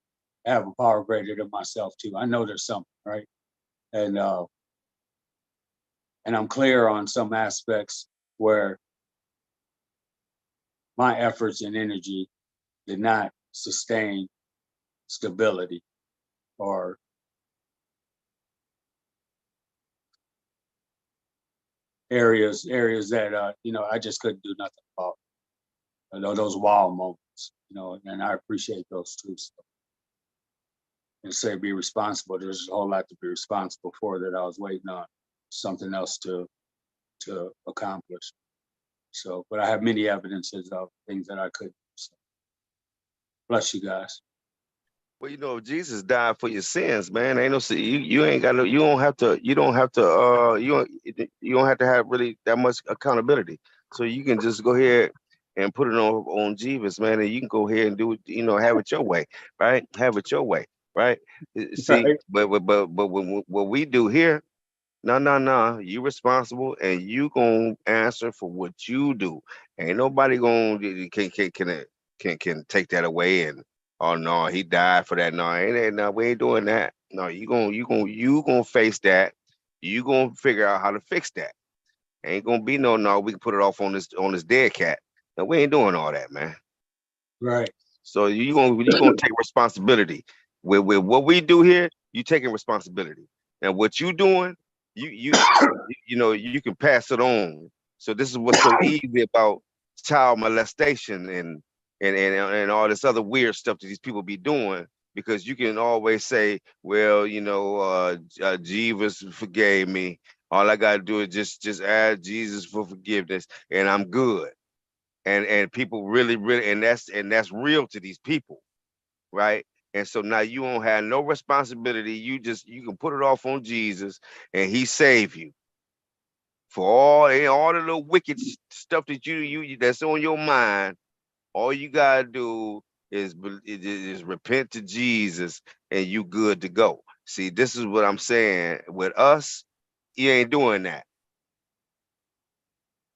have a power greater than myself too. I know there's something, right? And I'm clear on some aspects where my efforts and energy did not sustain stability or areas that I just couldn't do nothing about. Those wow moments, and I appreciate those too. So, and say be responsible. There's a whole lot to be responsible for that I was waiting on something else to accomplish. So, but I have many evidences of things that I could do. So, bless you guys. Well, Jesus died for your sins, man. Ain't no you ain't got no, you don't have to you don't have to have really that much accountability. So you can just go ahead and put it on Jesus, man, and you can go ahead and do it, have it your way, right? Have it your way, right? See, Right. but what we do here, no, you responsible and you gonna answer for what you do. Ain't nobody gonna can take that away and oh no, he died for that. No, we ain't doing that. No, you gonna face that. You gonna figure out how to fix that. Ain't gonna be no, we can put it off on this dead cat. No, we ain't doing all that, man. Right. So you gonna take responsibility. With what we do here, you taking responsibility. And what you doing, you can pass it on. So this is what's so easy about child molestation and all this other weird stuff that these people be doing, because you can always say, well, Jesus forgave me. All I gotta do is just ask Jesus for forgiveness, and I'm good. And people really, and that's real to these people, right? And so now you don't have no responsibility. You can put it off on Jesus, and He save you for all the little wicked stuff that you that's on your mind. All you gotta do is repent to Jesus, and you good to go. See, this is what I'm saying. With us, you ain't doing that.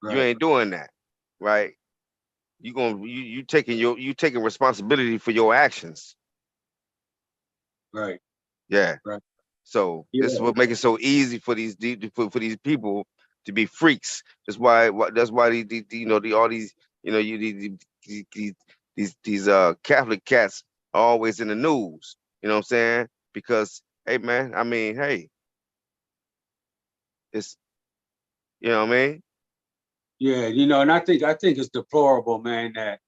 Right. You ain't doing that, right? You taking responsibility for your actions. Right. Yeah. Right. So Yeah. this is what makes it so easy for these people to be freaks. That's why all these these Catholic cats are always in the news. You know what I'm saying? Because hey man, I mean, hey, it's what I mean? Yeah, and I think it's deplorable, man, that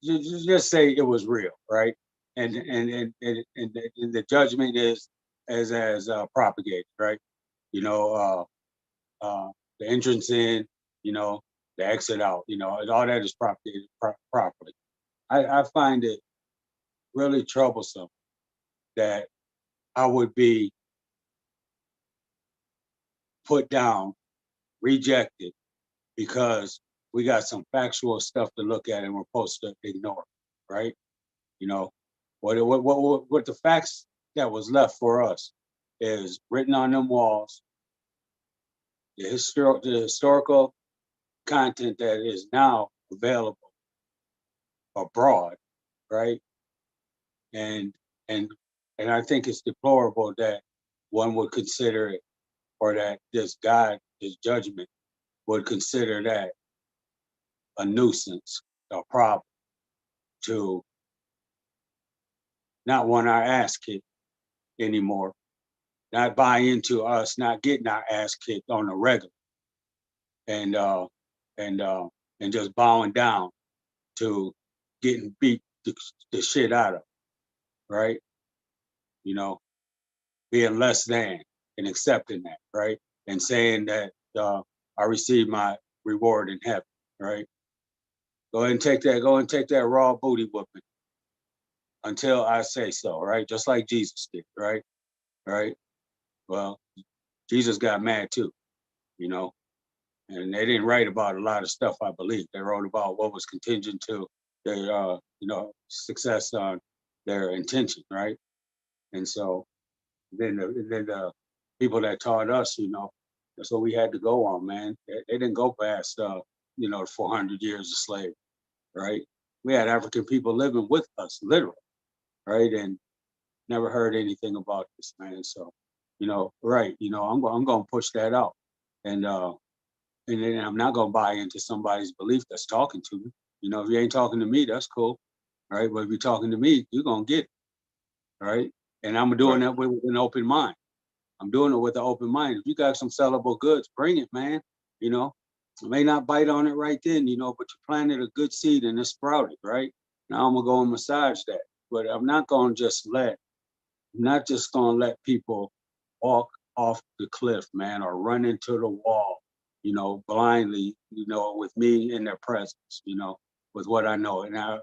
just say it was real, right? And the judgment is as propagated, right? You know, the entrance in, the exit out, and all that is propagated properly. I find it really troublesome that I would be put down, rejected, because we got some factual stuff to look at and we're supposed to ignore, right? What the facts that was left for us is written on them walls, the historical content that is now available abroad, right? And and and I think it's deplorable that one would consider it, or that this God, this judgment, would consider that a nuisance, a problem, to not want our ass kicked anymore, not buy into us not getting our ass kicked on the regular, and and uh, and just bowing down to getting beat the shit out of, right? Being less than and accepting that, right? And saying that I received my reward in heaven, right? Go ahead and take that. Go and take that raw booty whooping until I say so, right? Just like Jesus did, right? Right. Well, Jesus got mad too, you know, and they didn't write about a lot of stuff. I believe they wrote about what was contingent to their, success on their intention, right? And so then the people that taught us, that's what we had to go on, man. They didn't go past, 400 years of slavery, right? We had African people living with us, literally, right? And never heard anything about this, man. So, right, I'm going to push that out, and then I'm not going to buy into somebody's belief that's talking to me. If you ain't talking to me, that's cool, right? But if you're talking to me, you're going to get it, right? And I'm doing that with an open mind. I'm doing it with an open mind. If you got some sellable goods, bring it, man. I may not bite on it right then, but you planted a good seed and it sprouted, right? Now I'm gonna go and massage that. But I'm not gonna let people walk off the cliff, man, or run into the wall, blindly, with me in their presence, with what I know. And I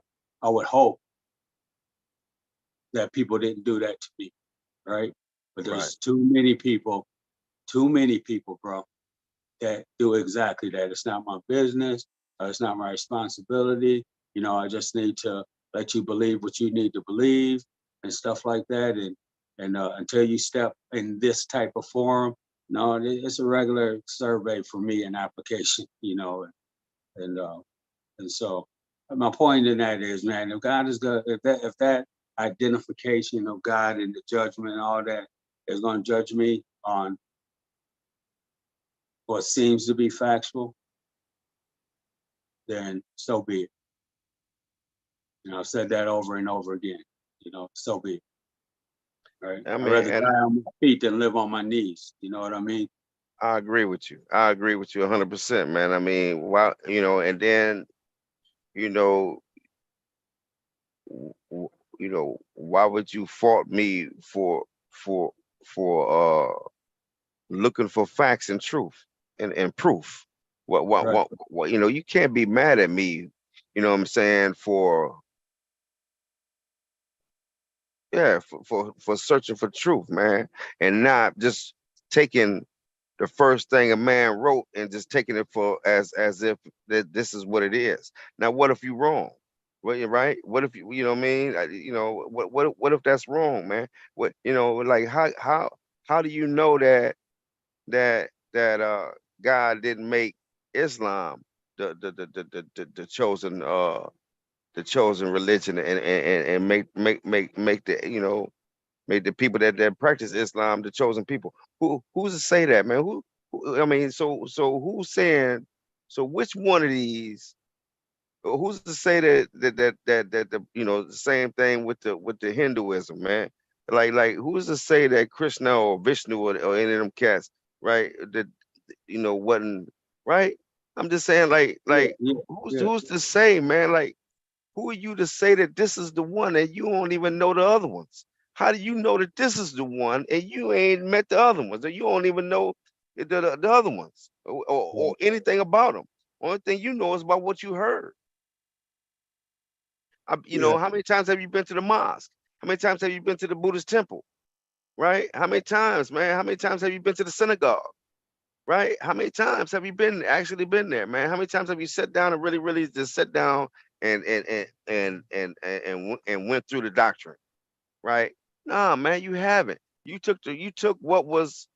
would hope that people didn't do that to me, right? But there's too many people, bro, that do exactly that. It's not my business. It's not my responsibility. I just need to let you believe what you need to believe and stuff like that. And until you step in this type of forum, no, it's a regular survey for me, an application, and so my point in that is, man, if God is good, if that identification of God and the judgment and all that is going to judge me on what seems to be factual, then so be it. I've said that over and over again. So be it. Right? I I'd mean, rather die and on my feet than live on my knees. You know what I mean? I agree with you. I agree with you 100%, man. I mean, why, and then, you know, why would you fault me for looking for facts and truth and proof? Right. What, you can't be mad at me, what I'm saying, for searching for truth, man, and not just taking the first thing a man wrote and just taking it for as if that this is what it is. Now, what if you wrong? Well, you're right. What if you know what I mean? What if that's wrong, man? What like how do you know that God didn't make Islam the chosen religion and make the make the people that practice Islam the chosen people. Who's to say that, man? I mean, so who's saying? So which one of these? Who's to say that the the same thing with the Hinduism, man? Like who's to say that Krishna or Vishnu or any of them cats, right? That wasn't right. I'm just saying, Yeah, like yeah, yeah, who's to say, man? Like who are you to say that this is the one and you don't even know the other ones? How do you know that this is the one and you ain't met the other ones, or you don't even know the other ones or anything about them? Only thing you know is about what you heard. yeah, How many times have you been to the mosque? How many times have you been to the Buddhist temple? Right? How many times, man? How many times have you been to the synagogue? Right? How many times have you actually been there, man? How many times have you sat down and really, really just sat down and went through the doctrine? Right? Nah, man, you haven't. You took what was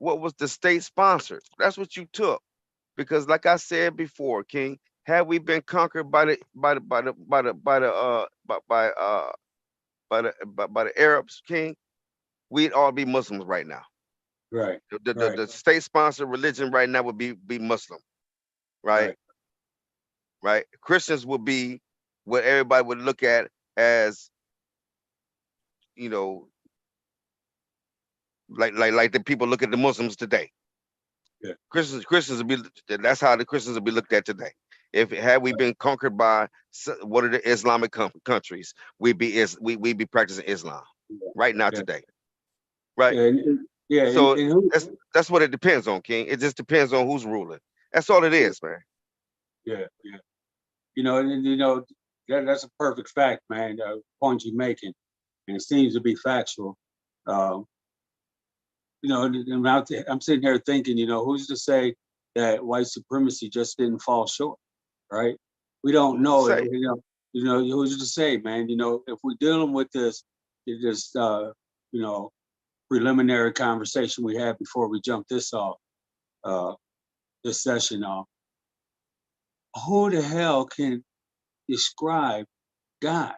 the state sponsored. That's what you took. Because like I said before, King, had we been conquered by the Arabs, King, we'd all be Muslims right now. right, The state sponsored religion right now would be Muslim, right? right, Right. Christians would be what everybody would look at as, you know, like the people look at the Muslims today. yeah, Christians would be, that's how the Christians would be looked at today. If had we been conquered by one of the Islamic countries, we'd be practicing Islam right now yeah, today. Right. yeah, yeah, So and who? that's what it depends on, King. It just depends on who's ruling. That's all it Yeah, is, man. yeah, yeah. you know, and you know, that's a perfect fact, man. The point you're making, and it seems to be factual. Um, you know, and I'm sitting here thinking, you know, who's to say that white supremacy just didn't fall short, right? We don't Who's to know. say? You know, who's to say, man? You know, if we're dealing with this, you know, preliminary conversation we had before we jumped this off, uh, this session off, who the hell can describe God,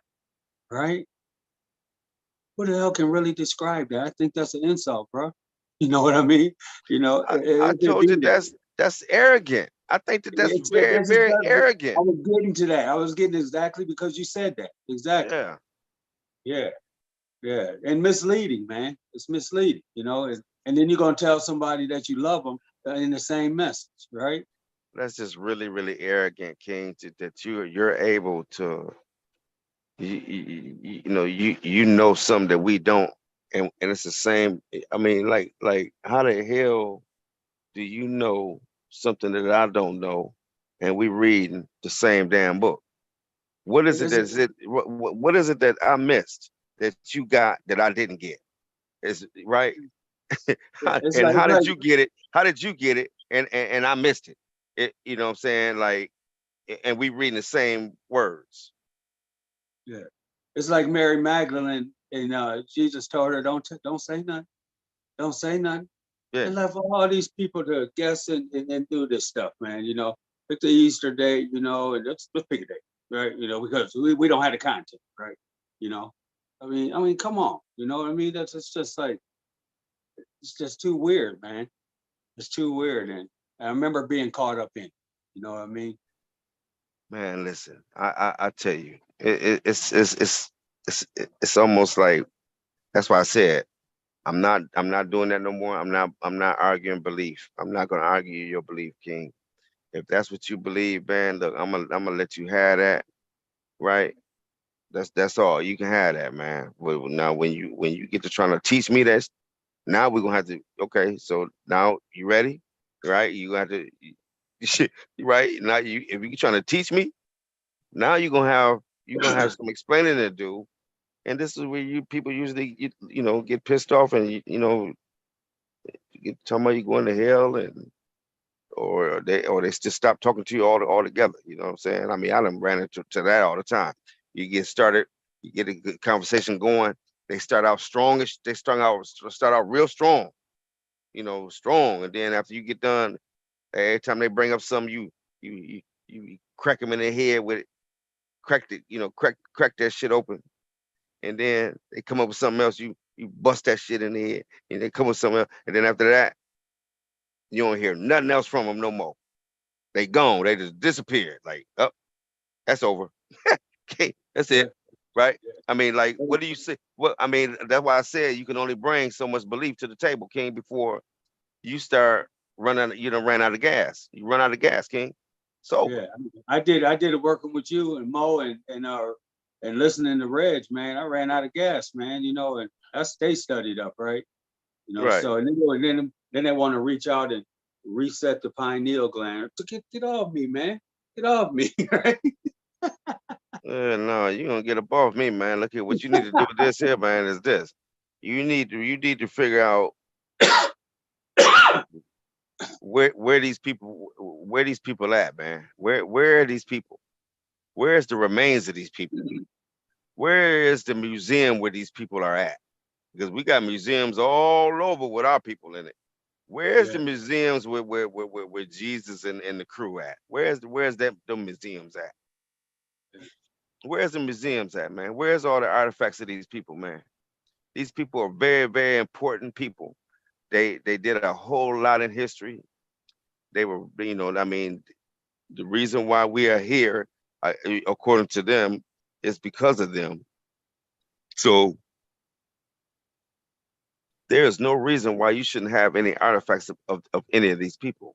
right? Who the hell can really describe that? I think that's an insult, bro. You know what I mean? You know, I if it told you be, that's arrogant. I think that that's very, this is very I arrogant. was getting to that. I was getting exactly because you said that. Exactly. Yeah. Yeah. Yeah. And misleading, man. It's misleading, you know, and then you're going to tell somebody that you love them in the same message, right? That's just really, really arrogant, King, that you're able to you know something that we don't, and it's the same. I mean, like how the hell do you know something that I don't know, and we reading the same damn book? What is it It's, that is it? What is it that I missed that you got that I didn't get? Is right? it's And like, how did you get it? How did you get it? And I missed it. You know what I'm saying? Like, and we reading the same words. yeah. It's like Mary Magdalene and Jesus told her, don't say nothing. Don't say nothing. Yeah. And left all these people to guess and do this stuff, man. You know, pick the Easter date, you know, and let's pick a date, right? You know, because we don't have the content, right? You know, I mean, come on, you know what I mean? That's it's just like it's just too weird, man. It's too weird, and I remember being caught up in, it, you know what I mean? Man, listen, I tell you, it's almost like that's why I said I'm not doing that no more. I'm not arguing belief. I'm not gonna argue your belief, King. If that's what you believe, man, look, I'm gonna let you have that, right? That's all. You can have that, man. But now when you get to trying to teach me that, now we're gonna have to. Okay, so now you ready, right? You got to, right? Now if you're trying to teach me. Now you're gonna have some explaining to do, and this is where you people usually get pissed off and you get talking about you going to hell and or they just stop talking to you altogether. You know what I'm saying? I mean, I done ran into that all the time. You get started, you get a good conversation going. They start out strongish. They start out real strong. Strong, and then after you get done, every time they bring up something, you crack them in the head with it, crack it, crack that shit open, and then they come up with something else. You bust that shit in the head, and they come with something else, and then after that, you don't hear nothing else from them no more. They gone. They just disappeared. Like, oh, that's over. Okay, that's Yeah, it, right? yeah. I mean, like, what do you say? Well, I mean, that's why I said you can only bring so much belief to the table, King, before you start running. You done ran out of gas. You run out of gas, King. It's over. Yeah, I did it working with you and Mo and listening to Reg, man. I ran out of gas, man. You know, and I stay studied up, right? You know, Right. so and then they want to reach out and reset the pineal gland. To get off me, man. Get off me, right? No, you gonna get above me, man. Look at what you need to do with this here, man. Is this? You need to figure out where these people at, man. Where are these people? Where's the remains of these people? Where is the museum where these people are at? Because we got museums all over with our people in it. Where's Yeah, the museums where Jesus and the crew at? Where's that the museums at? Where's the museums at, man? Where's all the artifacts of these people, man? These people are very, very important people. They did a whole lot in history. They were, I mean, the reason why we are here, according to them, is because of them. So there is no reason why you shouldn't have any artifacts of any of these people.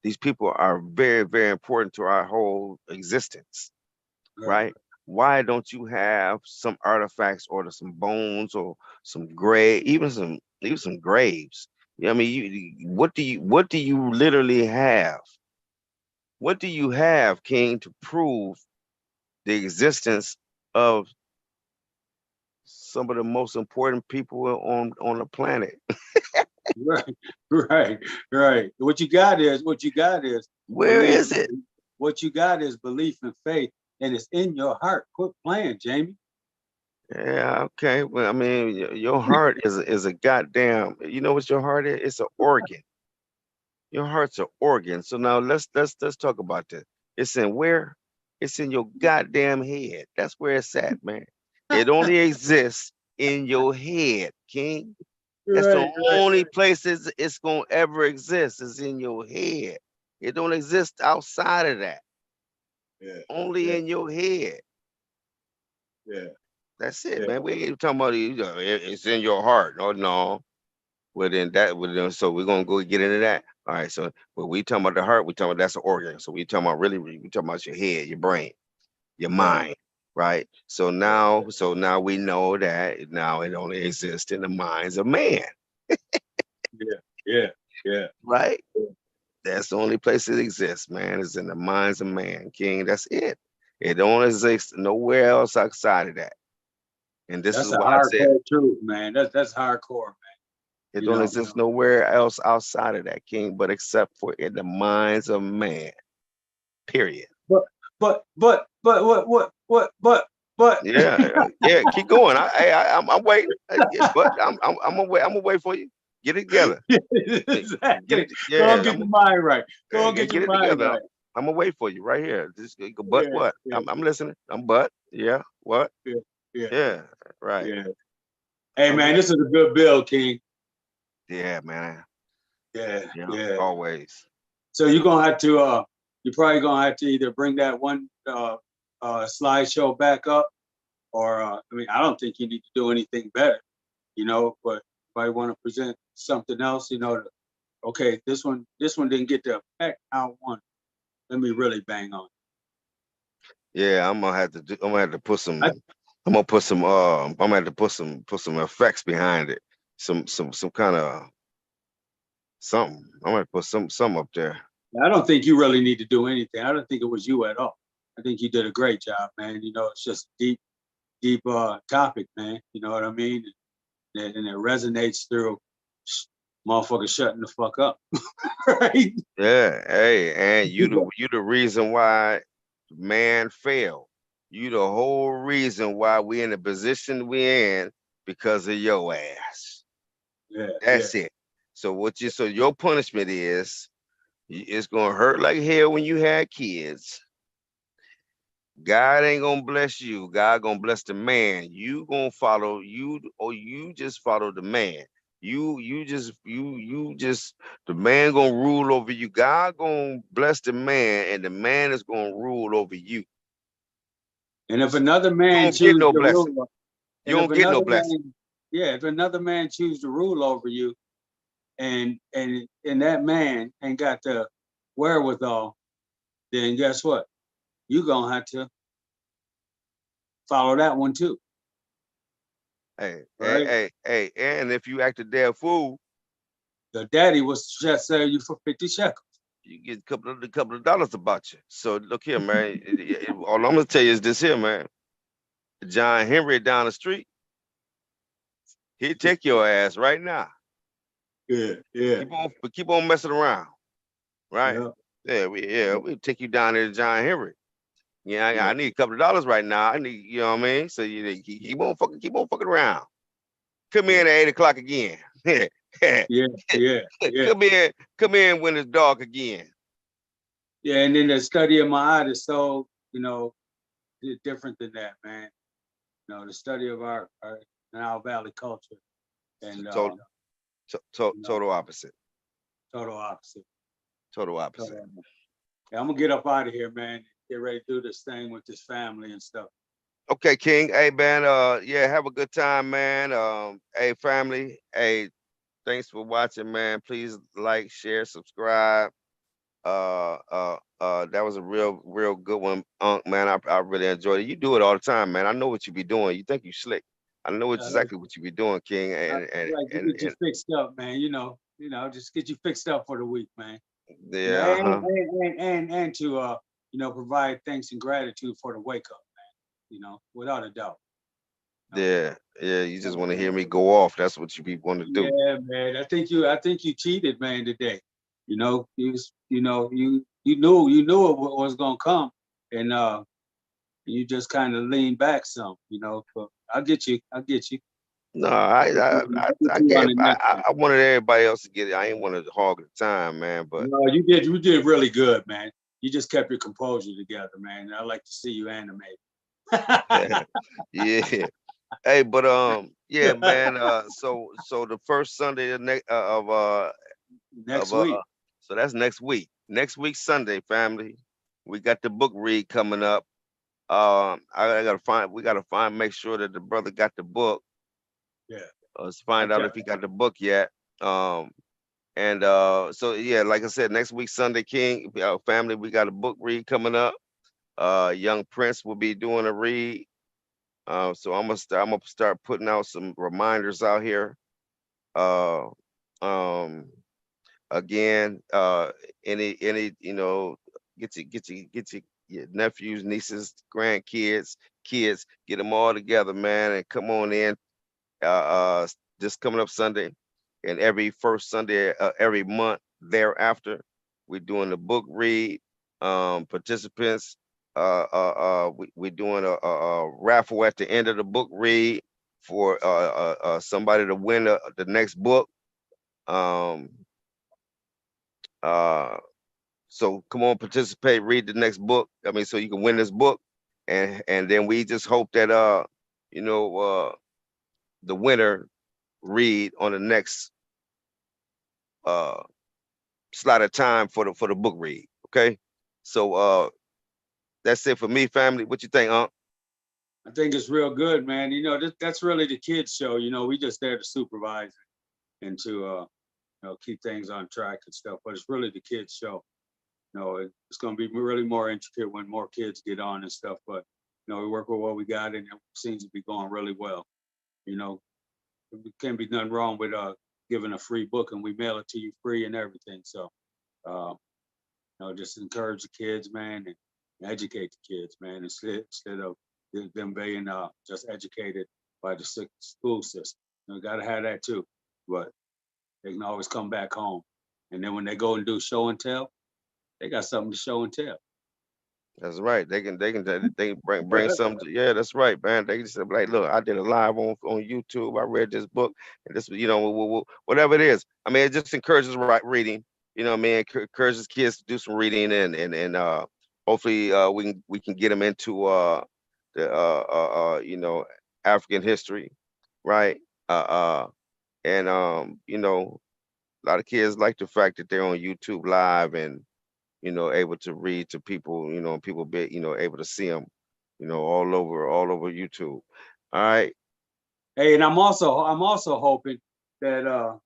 These people are very, very important to our whole existence, right. right? Why don't you have some artifacts or some bones or some grave, even some graves? I mean, what do you literally have? What do you have, King, to prove the existence of some of the most important people on the planet. Right, right. What you got is Where belief. is it? What you got is belief and faith, and it's in your heart. Quit playing, Jamie. Yeah, okay. Well, I mean, your heart is a goddamn. You know what your heart is? It's an organ. Your heart's an organ. So now let's talk about this. It's in where? It's in your goddamn head. That's where it's at, man. It only exists in your head, King. That's the Right. only place it's gonna ever exist is in your head. It don't exist outside of that. Yeah, Only in your head. yeah, That's it, yeah. man. We ain't talking about it's in your heart. Oh no. So we're gonna go get into that. All right. So when we talking about the heart, we talking about that's an organ. So we talking about we talking about your head, your brain, your mind, right? So now we know that now it only exists in the minds of man, Yeah. right? That's the only place it exists, man. Is in the minds of man, King. That's it. It don't exist nowhere else outside of that. And this That's is a why I said hardcore truth, man. That's hardcore, man. it You don't know. exist nowhere else outside of that, King, but except for in the minds of man. Period. But. Yeah. Keep going. I'm waiting. Yeah, but I'm gonna wait. I'm gonna wait for you. Get it together. Get Exactly. it. Go and Yeah. get your mind right. Go and get Get your it mind together. right. I'm gonna wait for you right here. But Yeah, what? yeah, I'm listening. But yeah. What? yeah, yeah, Yeah. Right. yeah. Hey I'm man, listening. this is a good bill, King. Yeah, man. Yeah, Yeah. yeah. Always. So you're gonna have to you're probably gonna have to either bring that one slideshow back up, or I mean, I don't think you need to do anything better, but if I want to present something else, okay, this one didn't get the effect I want. Let me really bang on. Yeah. I'm gonna have to put some. I, I'm gonna put some. I'm gonna have to put some effects behind it. Some kind of something. I'm gonna put some up there. I don't think you really need to do anything. I don't think it was you at all. I think you did a great job, man. It's just deep topic, man. You know what I mean? And it resonates through motherfuckers shutting the fuck up. Right? Yeah, hey, and you the reason why man failed. You the whole reason why we in the position we in because of your ass. Yeah. That's it. So your punishment is it's gonna hurt like hell when you had kids. God ain't gonna bless you. God gonna bless the man. You gonna follow you, or you just follow the man. You just the man gonna rule over you. God gonna bless the man, and the man is gonna rule over you. And if another You man don't get chooses no to blessing. rule, You and if don't get no another blessing. man, yeah, if another man chooses to rule over you, and that man ain't got the wherewithal, then guess what? You're gonna have to follow that one too. Right? Hey, and if you act a damn fool, The daddy was just sell you for 50 shekels. you get a couple of dollars about you. So look here, man. All I'm gonna tell you is this here, man. John Henry down the street, he'd take your ass right now. Yeah. Keep on messing around, right? Yeah. We take you down there to John Henry. Yeah, Yeah. I need a couple of dollars right now. I need, you know what I mean? So you keep on fucking around. Come in at 8 o'clock again. Yeah. Come in when it's dark again. Yeah, and then the study of my art is so, different than that, man. The study of our Nile Valley culture, and Total opposite. total opposite. Total opposite. So, yeah, I'm gonna get up out of here, man. Get ready to do this thing with this family and stuff. Okay, King. Hey, man. Yeah, have a good time, man. Hey, family. Hey, thanks for watching, man. Please like, share, subscribe. That was a real good one, man. I really enjoyed it. You do it all the time, man. I know what you be doing. You think you slick. I know exactly what you be doing, King. Like to get you fixed up, man. Just get you fixed up for the week, man. Yeah, And to provide thanks and gratitude for the wake up. without a doubt. Yeah, yeah. You just want to hear me go off. That's what you people want to do. Yeah, man. I think you cheated, man, today. You knew it was gonna come, and you just kind of leaned back some, But I get you. No, I'll get I you on gave the next one. I wanted everybody else to get it. I ain't want to hog the time, man. But No, you did really good, man. You just kept your composure together, man. I like to see you animate. yeah. Hey, but yeah, man. So the first Sunday Next of week. so that's next week. Next week Sunday, family. We got the book read coming up. I gotta find, make sure that the brother got the book. Yeah. Let's find out Okay. if he got the book yet. And so yeah, like I said, next week Sunday, King family, we got a book read coming up. Young Prince will be doing a read. So I'm gonna start putting out some reminders out here. Uh, um, Again, any get your nephews, nieces, grandkids, kids, get them all together, man, and come on in. This coming up Sunday, and every first Sunday every month thereafter, we're doing the book read. Participants, we're doing a raffle at the end of the book read for somebody to win the next book. Um, uh, so come on, participate, read the next book. I mean, so you can win this book, and then we just hope that you know, the winner read on the next uh slot of time for the book read. Okay, so that's it for me, family. What you think, Unc? I think it's real good, man. That's really the kids show. We just there to supervise and to keep things on track and stuff. But it's really the kids show. It's going to be really more intricate when more kids get on and stuff. But we work with what we got, and it seems to be going really well. There can't be nothing wrong with giving a free book, and we mail it to you free and everything. So, uh, just encourage the kids, man, and educate the kids, man, instead of them being just educated by the school system. Got to have that too, but they can always come back home, and then when they go and do show and tell, they got something to show and tell. That's right. They can bring some. Yeah, that's right, man. They can just be like, look, I did a live on YouTube. I read this book, and this, whatever it is. I mean, it just encourages reading. I mean, encourages kids to do some reading, and hopefully we can get them into the African history, right? And a lot of kids like the fact that they're on YouTube live and able to read to people, people be, able to see them, all over YouTube. All right. Hey, and I'm also hoping that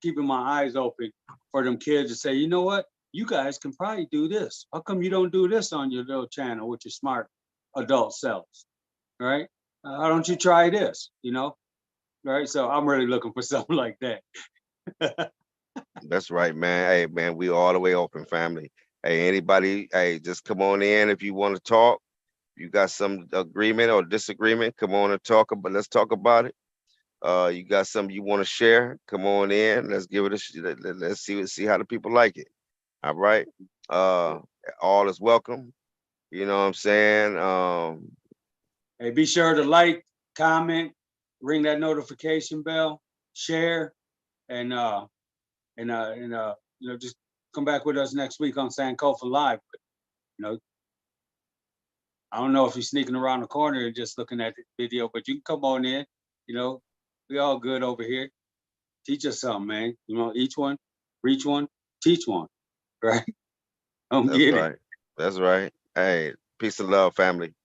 keeping my eyes open for them kids to say, you know what, you guys can probably do this. How come you don't do this on your little channel with your smart adult selves? Right? Why don't you try this? Right? So I'm really looking for something like that. That's right, man. Hey, man, we all the way open, family. Hey, anybody, hey, just come on in if you want to talk. You got some agreement or disagreement, come on and talk about. Let's talk about it. You got something you want to share? Come on in. Let's give it let's see how the people like it. All right. All is welcome. You know what I'm saying? Hey, be sure to like, comment, ring that notification bell, share, and just come back with us next week on Sankofa Live. I don't know if you're sneaking around the corner and just looking at the video, but you can come on in. We all good over here. Teach us something, man. Each one, reach one, teach one, right? Don't That's get it. right. That's right. Hey, peace and love, family.